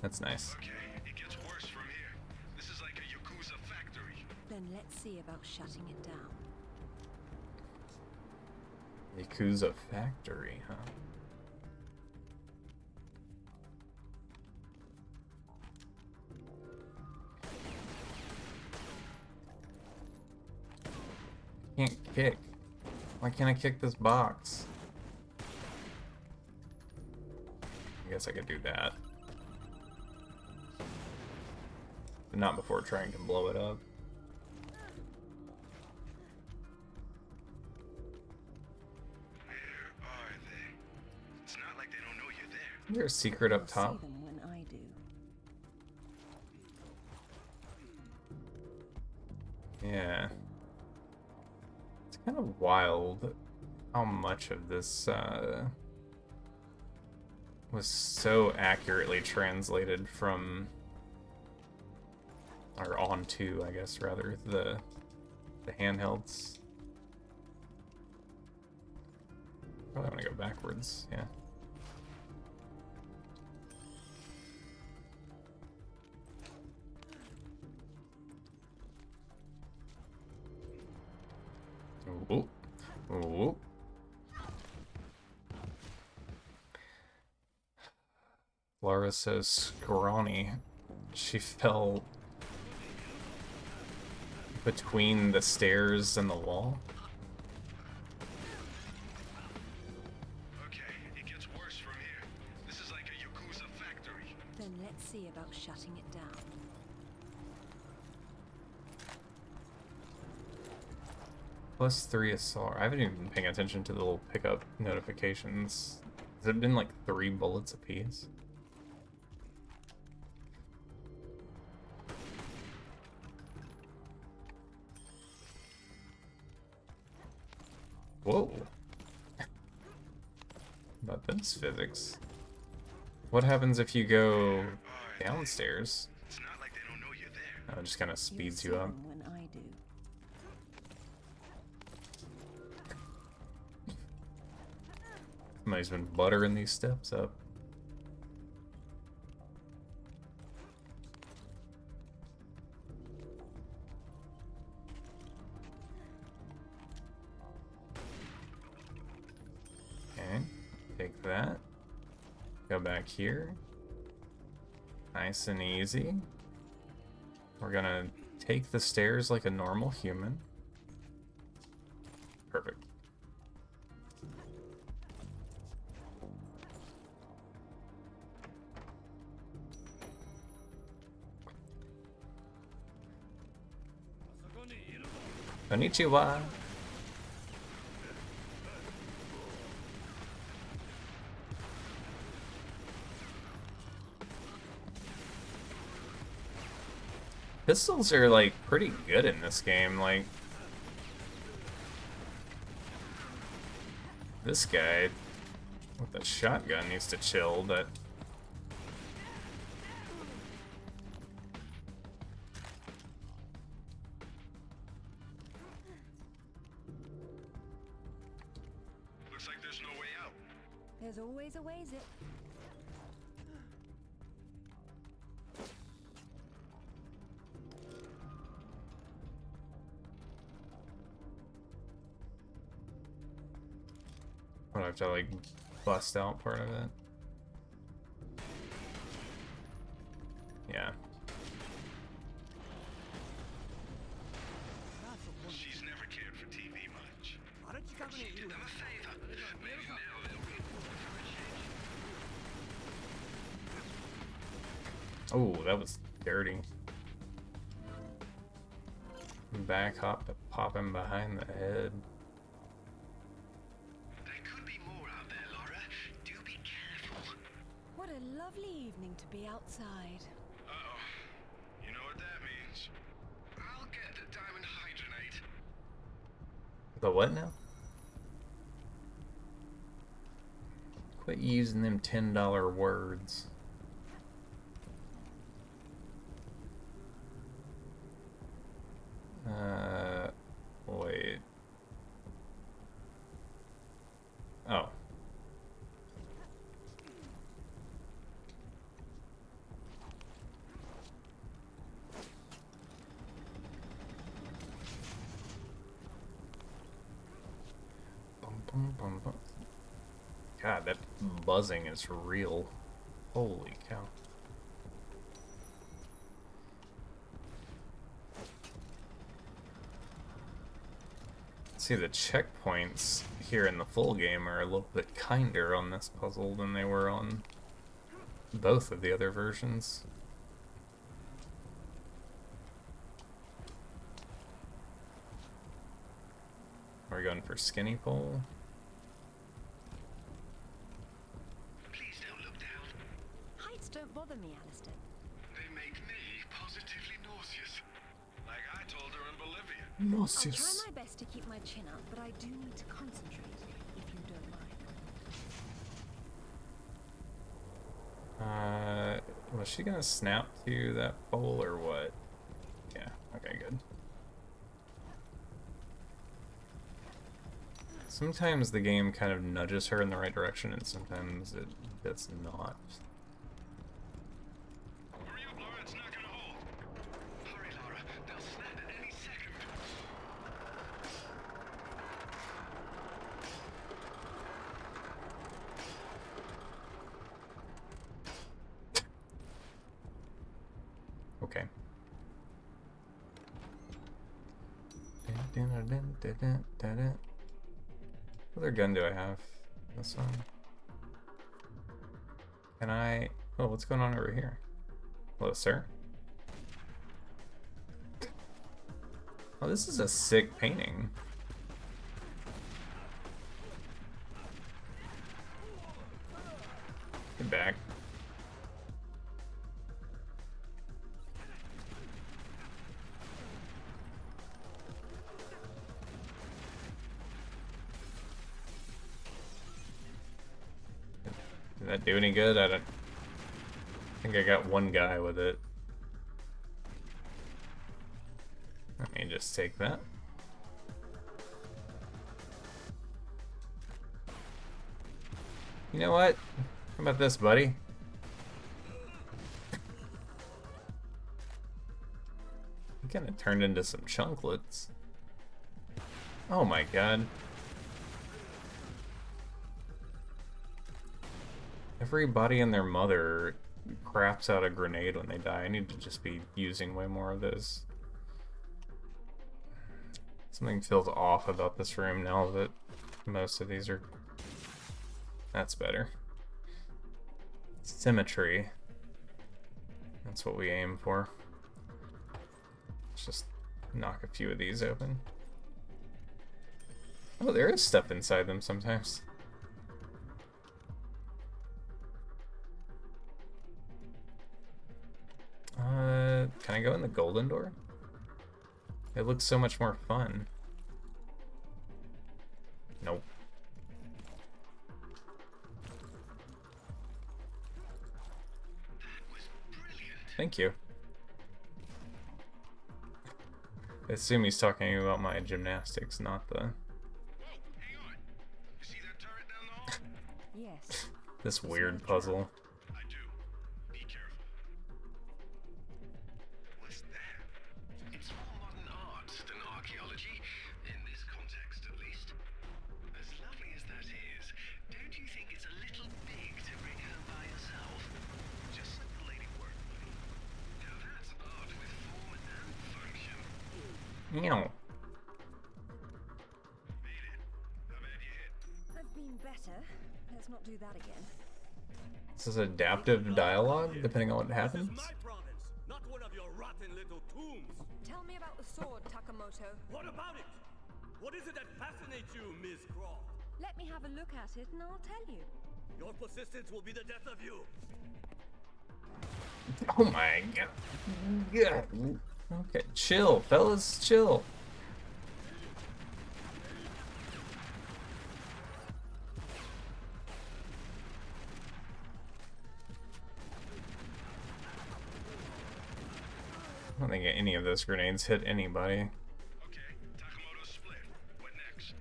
A: That's nice.
I: Okay, it gets worse from here. This is like a Yakuza factory.
E: Then let's see about shutting it down.
A: Yakuza factory, huh? Can't kick. Why can't I kick this box? I guess I could do that. But not before trying to blow it up.
I: Where are they? It's not like they don't know you're there.
A: Is there a secret up top?
E: See them when I do.
A: Yeah. It's kind of wild how much of this was so accurately translated from, or onto, I guess, rather, the handhelds. Probably want to go backwards, yeah. Ooh. Ooh. Laura says scrawny. She fell between the stairs and the wall.
I: Okay, it gets worse from here. This is like a Yakuza factory.
E: Then let's see about shutting it down.
A: +3 assault. I haven't even been paying attention to the little pickup notifications. Has it been like 3 bullets apiece? Whoa. About this physics. What happens if you go downstairs?
I: It's not like they don't know you're there.
A: Oh, it just kind of speeds you
E: You'll see
A: up.
E: them when I do.
A: Somebody's been buttering these steps up. Okay, take that. Go back here. Nice and easy. We're gonna take the stairs like a normal human. Perfect. Konnichiwa. Pistols are like pretty good in this game. Like this guy with the shotgun needs to chill, but
I: Looks like there's no way out.
E: There's always a ways it.
A: I have to like bust out part of it. Oh, that was dirty. Back hop to pop him behind the head.
I: There could be more out there, Laura. Do be careful.
K: What a lovely evening to be outside.
D: Uh-oh. You know what that means.
I: I'll get the diamond hydronate.
A: The what now? Quit using them $10 words. Wait. Oh. Bum, bum, bum, bum. God, that buzzing is real. Holy cow. See, the checkpoints here in the full game are a little bit kinder on this puzzle than they were on both of the other versions. Are we going for skinny pole?
I: Please don't look down.
E: Heights don't bother me, Alistair.
I: They make me positively nauseous.
D: Like I told her in Bolivia.
E: I'll try my best to keep my chin up, but I do need to concentrate, if you don't mind.
A: Was she gonna snap to that pole or what? Yeah, okay, good. Sometimes the game kind of nudges her in the right direction, and sometimes it does not.
D: Hurry up, Laura, it's not gonna hold.
I: Hurry, Laura. They'll snap at any second.
A: Okay. What other gun do I have? This one. Can I... Oh, what's going on over here? Hello, sir. Oh, this is a sick painting. Get back. Did that do any good? I think I got one guy with it. Let me just take that. You know what? How about this, buddy? He kind of turned into some chunklets. Oh my god. Everybody and their mother craps out a grenade when they die. I need to just be using way more of those. Something feels off about this room now that most of these are... That's better. Symmetry. That's what we aim for. Let's just knock a few of these open. Oh, there is stuff inside them sometimes. Can I go in the golden door? It looks so much more fun. Nope. Thank you. I assume he's talking about my gymnastics, not the...
E: Yes.
A: This weird puzzle.
D: I do. Be careful.
I: What's that? It's more modern art than archaeology, in this context at least. As lovely as that is, don't you think it's a little big to bring home by yourself? Just like the lady worked with. Now that's art with form and function.
A: Meow.
E: I've been better. Let's not do that again.
A: This is adaptive dialogue, depending on what happens.
O: Not one of your rotten little tombs.
E: Tell me about the sword, Takamoto.
O: What about it? What is it that fascinates you, Ms. Croft?
E: Let me have a look at it and I'll tell you.
O: Your persistence will be the death of you.
A: Oh my god. Okay, chill, fellas, chill. I don't think any of those grenades hit anybody.
I: Okay, Takamoto's split. What next?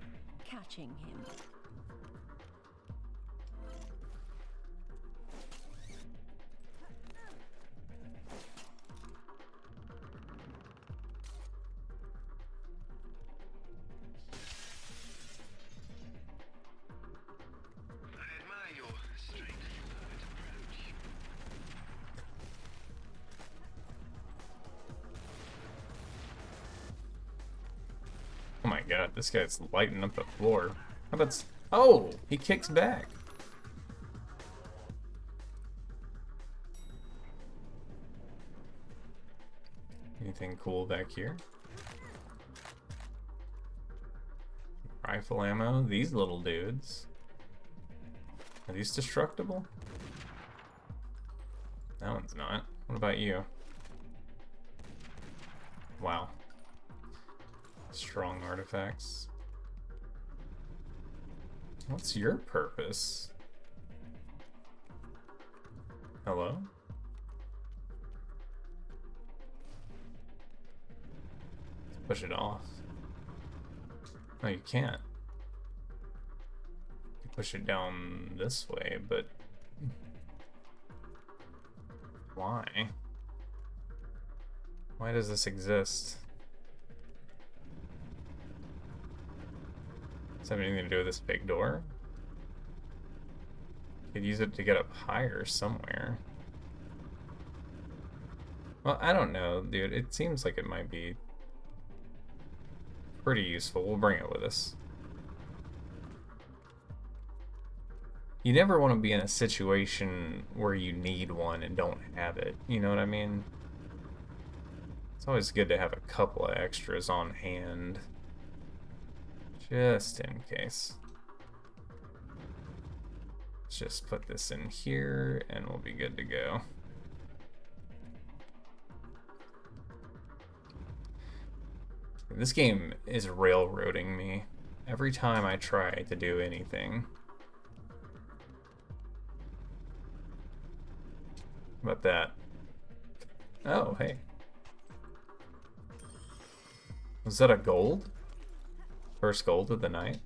B: Catching him.
I: I admire your straightforward approach.
A: Oh my god, this guy's lighting up the floor. How about... Oh! He kicks back. Anything cool back here? Rifle ammo. These little dudes. Are these destructible? That one's not. What about you? Wow. Strong artifacts. What's your purpose? Hello? Let's push it off. No, you can't. You push it down this way, but why? Why does this exist? Does that have anything to do with this big door? Could use it to get up higher somewhere. Well, I don't know, dude. It seems like it might be pretty useful. We'll bring it with us. You never want to be in a situation where you need one and don't have it. You know what I mean? It's always good to have a couple of extras on hand. Just in case. Let's just put this in here and we'll be good to go. This game is railroading me every time I try to do anything. How about that? Oh, hey. Was that a gold? First gold of the night?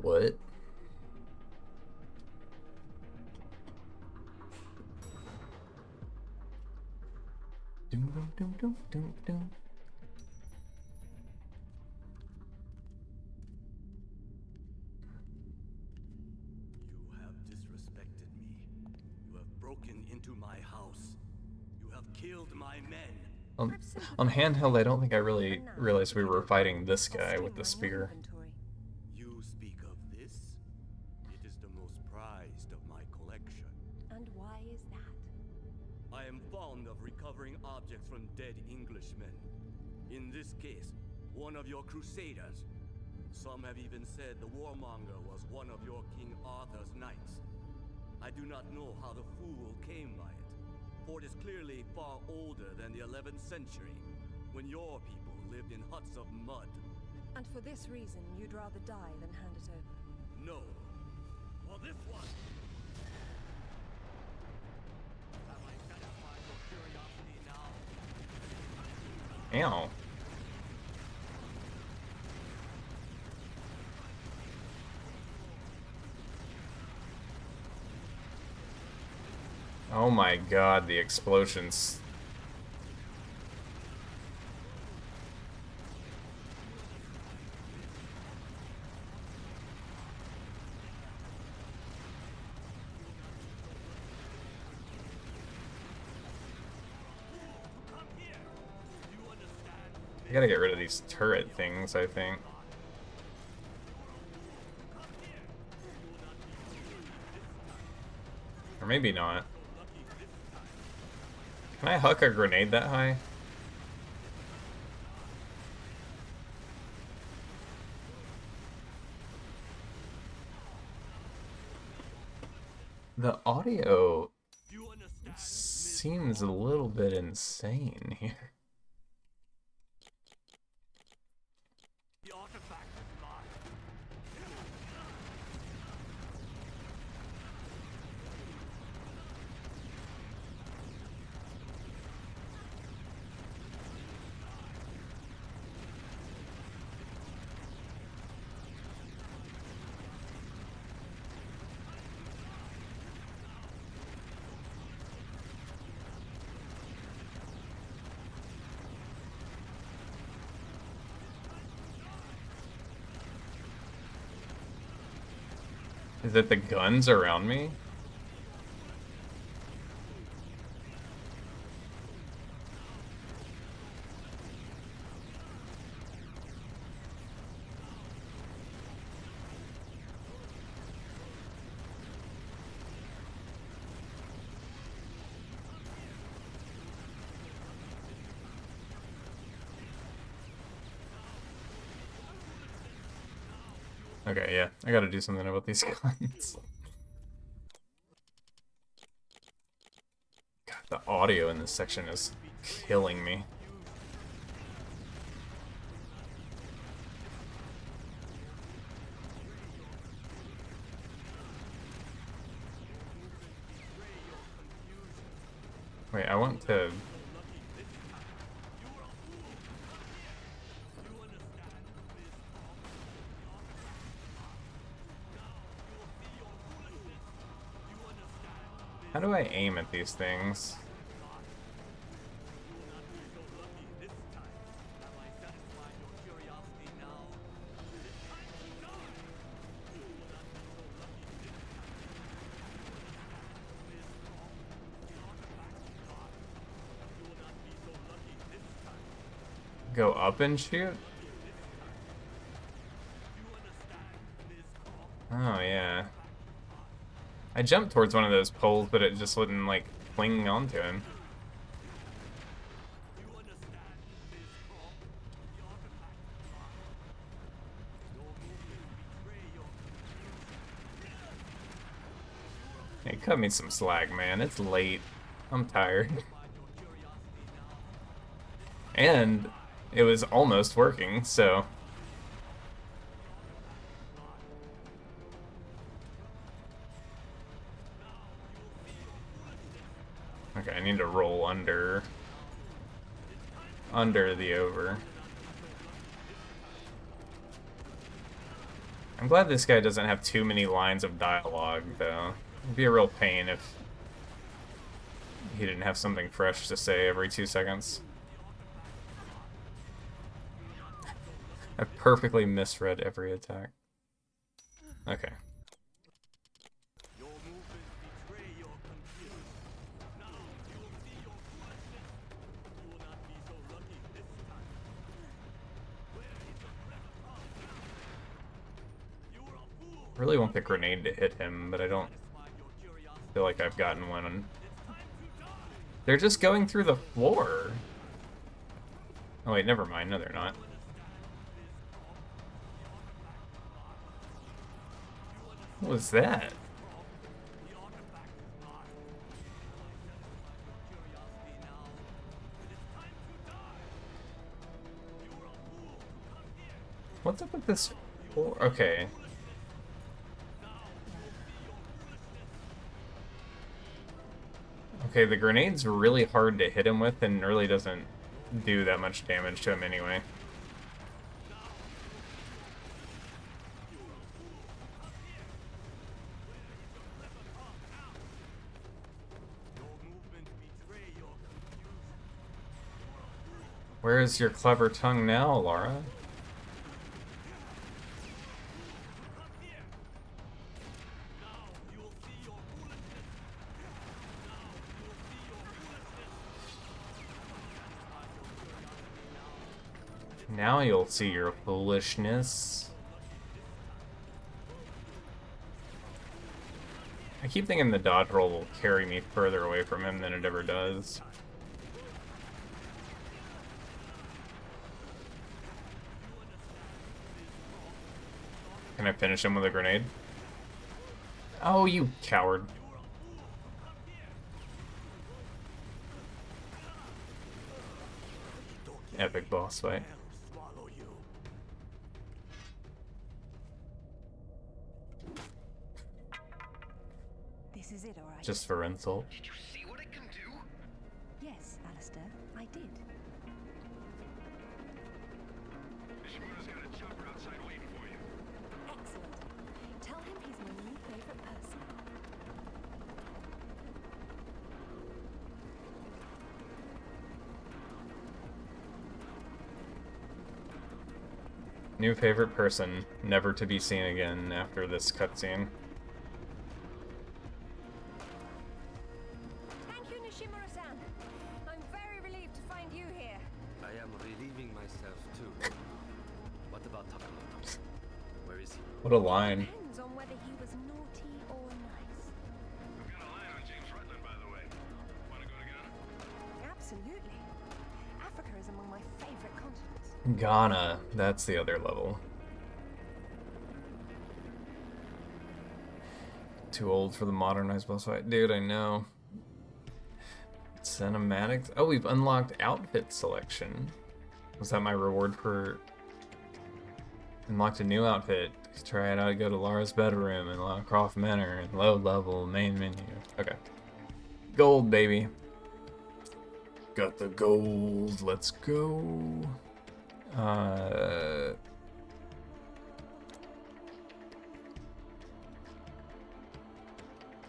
A: What? Doom doom doom doom doom doom.
O: You have disrespected me. You have broken into my house. You have killed my men.
A: On handheld, I don't think I really realized we were fighting this guy with the spear.
O: You speak of this? It is the most prized of my collection.
E: And why is that?
O: I am fond of recovering objects from dead Englishmen. In this case, one of your crusaders. Some have even said the warmonger was one of your King Arthur's knights. I do not know how the fool came by it, for it is clearly far older than the 11th century, when your people lived in huts of mud.
E: And for this reason, you'd rather die than hand it over?
O: No. For this one! Have I satisfied your curiosity now?
A: Ow. Oh my god, the explosions. I gotta get rid of these turret things, I think. maybe not. Can I huck a grenade that high? The audio seems a little bit insane here. Is it the guns around me? Okay, yeah, I gotta do something about these guns. God, the audio in this section is killing me. Wait, I want to... How do I aim at these things? Go up and shoot? Oh, yeah. I jumped towards one of those poles, but it just wouldn't, like, cling onto him. Hey, cut me some slack, man. It's late. I'm tired. And it was almost working, so... Okay, I need to roll under the over. I'm glad this guy doesn't have too many lines of dialogue, though. It'd be a real pain if he didn't have something fresh to say every 2 seconds. I perfectly misread every attack. Okay. I really want the grenade to hit him, but I don't feel like I've gotten one. They're just going through the floor. Oh wait, never mind. No, they're not. What was that? What's up with this floor? Okay. Okay, the grenade's really hard to hit him with and really doesn't do that much damage to him anyway. Where is your clever tongue now, Lara? Now you'll see your foolishness. I keep thinking the dodge roll will carry me further away from him than it ever does. Can I finish him with a grenade? Oh, you coward. Epic boss fight.
E: This is it, all right?
A: Just for insult.
I: Did you see what it can do?
E: Yes, Alistair, I did.
D: Nishimura's got a chopper outside waiting for you.
E: Excellent. Tell him he's my new favorite person.
A: New favorite person, never to be seen again after this cutscene.
E: Thank you, Nishimura-san. I'm very relieved to find you here.
F: I am relieving myself too. What about Takamoto? Where is he?
A: What a line.
E: Depends on whether he was naughty or nice.
D: We've got a line on James Rutland, by the way. Wanna go together?
E: Absolutely. Africa is among my favorite continents.
A: Ghana, that's the other level. Too old for the modernized boss fight. Dude, I know. Cinematics. Oh, we've unlocked outfit selection. Was that my reward for... Unlocked a new outfit. Try it out, go to Lara's bedroom and Lara Croft Manor and low level main menu. Okay. Gold, baby. Got the gold. Let's go.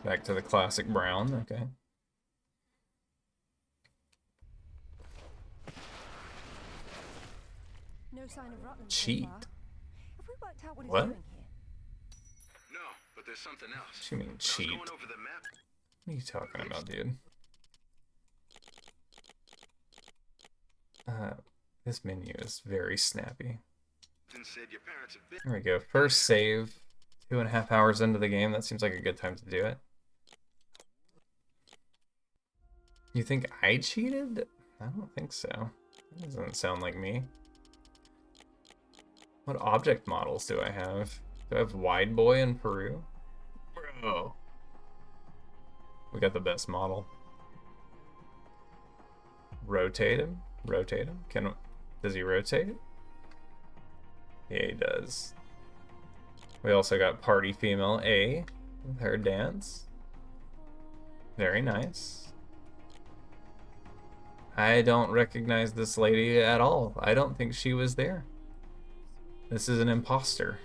A: Back to the classic brown. Okay.
E: No sign of Rutland.
A: Cheat.
E: Have we worked out what he's
A: What?
E: doing here?
I: No, but there's something else.
A: What do you mean
I: I was
A: cheat?
I: going over the map.
A: What are you talking about, dude? This menu is very snappy.
I: And said your parents have been.
A: There we go. First save. 2.5 hours into the game. That seems like a good time to do it. You think I cheated? I don't think so. That doesn't sound like me. What object models do I have? Do I have Wide Boy in Peru? Bro. We got the best model. Rotate him? Rotate him? Does he rotate? Yeah, he does. We also got Party Female A with her dance. Very nice. I don't recognize this lady at all. I don't think she was there. This is an imposter.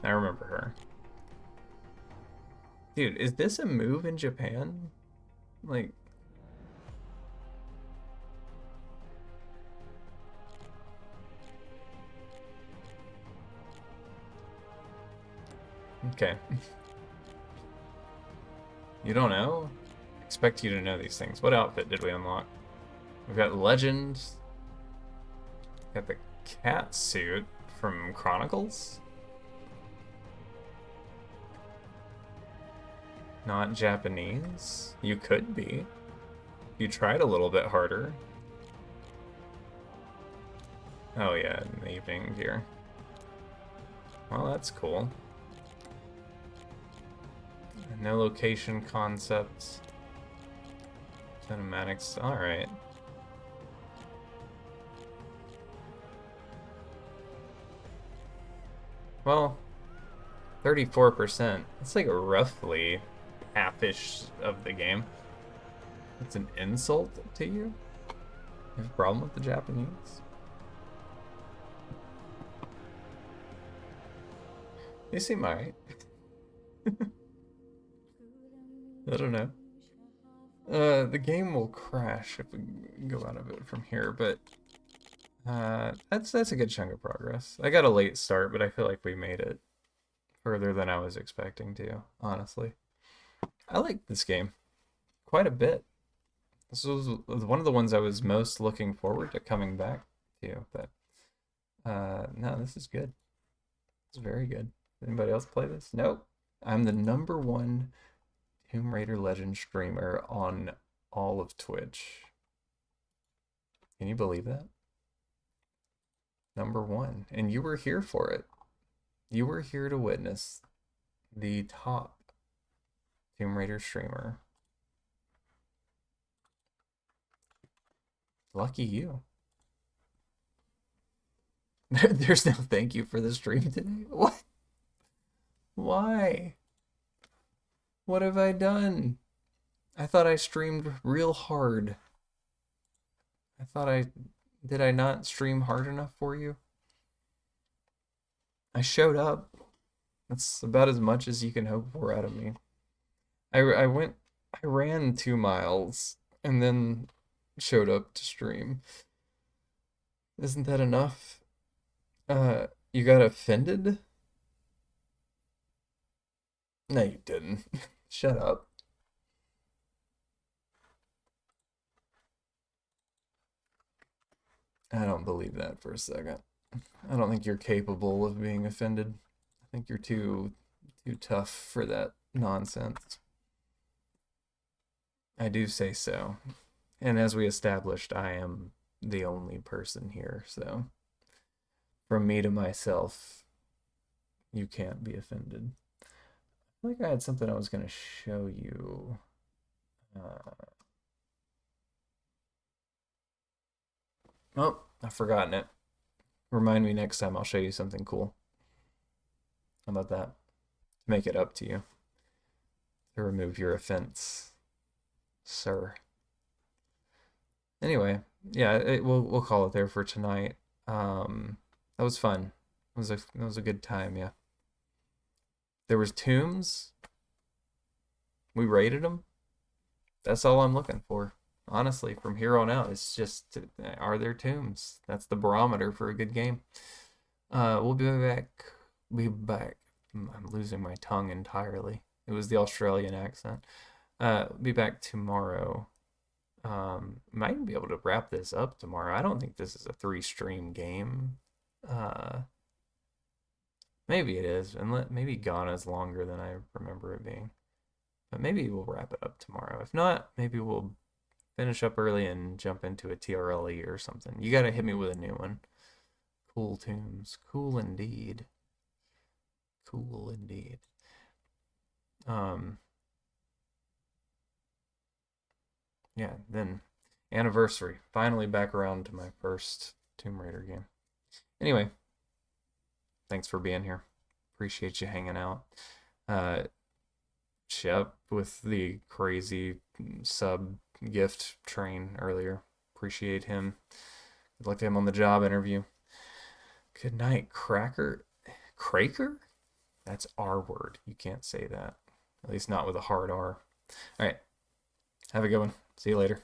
A: I remember her. Dude, is this a move in Japan? Like... Okay. You don't know? Expect you to know these things. What outfit did we unlock? We've got Legend. Got the cat suit from Chronicles. Not Japanese. You could be. You tried a little bit harder. Oh yeah, in the evening gear. Well, that's cool. No location concepts. Cinematics, alright. Well, 34%. It's like roughly half-ish of the game. It's an insult to you? You have a problem with the Japanese? They seem alright. I don't know. The game will crash if we go out of it from here, but that's a good chunk of progress. I got a late start, but I feel like we made it further than I was expecting to, honestly. I like this game quite a bit. This was one of the ones I was most looking forward to coming back to, but no, this is good. It's very good. Anybody else play this? Nope. I'm the #1 Tomb Raider Legend streamer on all of Twitch. Can you believe that? #1. And you were here for it. You were here to witness the top Tomb Raider streamer. Lucky you. There's no thank you for the stream today. What? Why? What have I done? I thought I streamed real hard. Did I not stream hard enough for you? I showed up. That's about as much as you can hope for out of me. I ran 2 miles and then showed up to stream. Isn't that enough? You got offended? No, you didn't. Shut up. I don't believe that for a second. I don't think you're capable of being offended. I think you're too tough for that nonsense. I do say so. And as we established, I am the only person here, so from me to myself, you can't be offended. I feel like I had something I was going to show you. Oh, I've forgotten it. Remind me next time, I'll show you something cool. How about that? To make it up to you. To remove your offense, sir. Anyway, yeah, we'll call it there for tonight. That was fun. It was a good time, yeah. There was tombs. We rated them. That's all I'm looking for. Honestly, from here on out, it's just, are there tombs? That's the barometer for a good game. We'll be back. I'm losing my tongue entirely. It was the Australian accent. Be back tomorrow. Might even be able to wrap this up tomorrow. I don't think this is a 3-stream game. Maybe it is, and maybe Ghana's longer than I remember it being. But maybe we'll wrap it up tomorrow. If not, maybe we'll finish up early and jump into a TRLE or something. You gotta hit me with a new one. Cool tombs. Cool indeed. Cool indeed. Yeah, then anniversary. Finally back around to my first Tomb Raider game. Anyway, thanks for being here. Appreciate you hanging out. Shep with the crazy sub gift train earlier. Appreciate him. Good luck to him on the job interview. Good night, Cracker. Cracker? That's R word. You can't say that. At least not with a hard R. All right. Have a good one. See you later.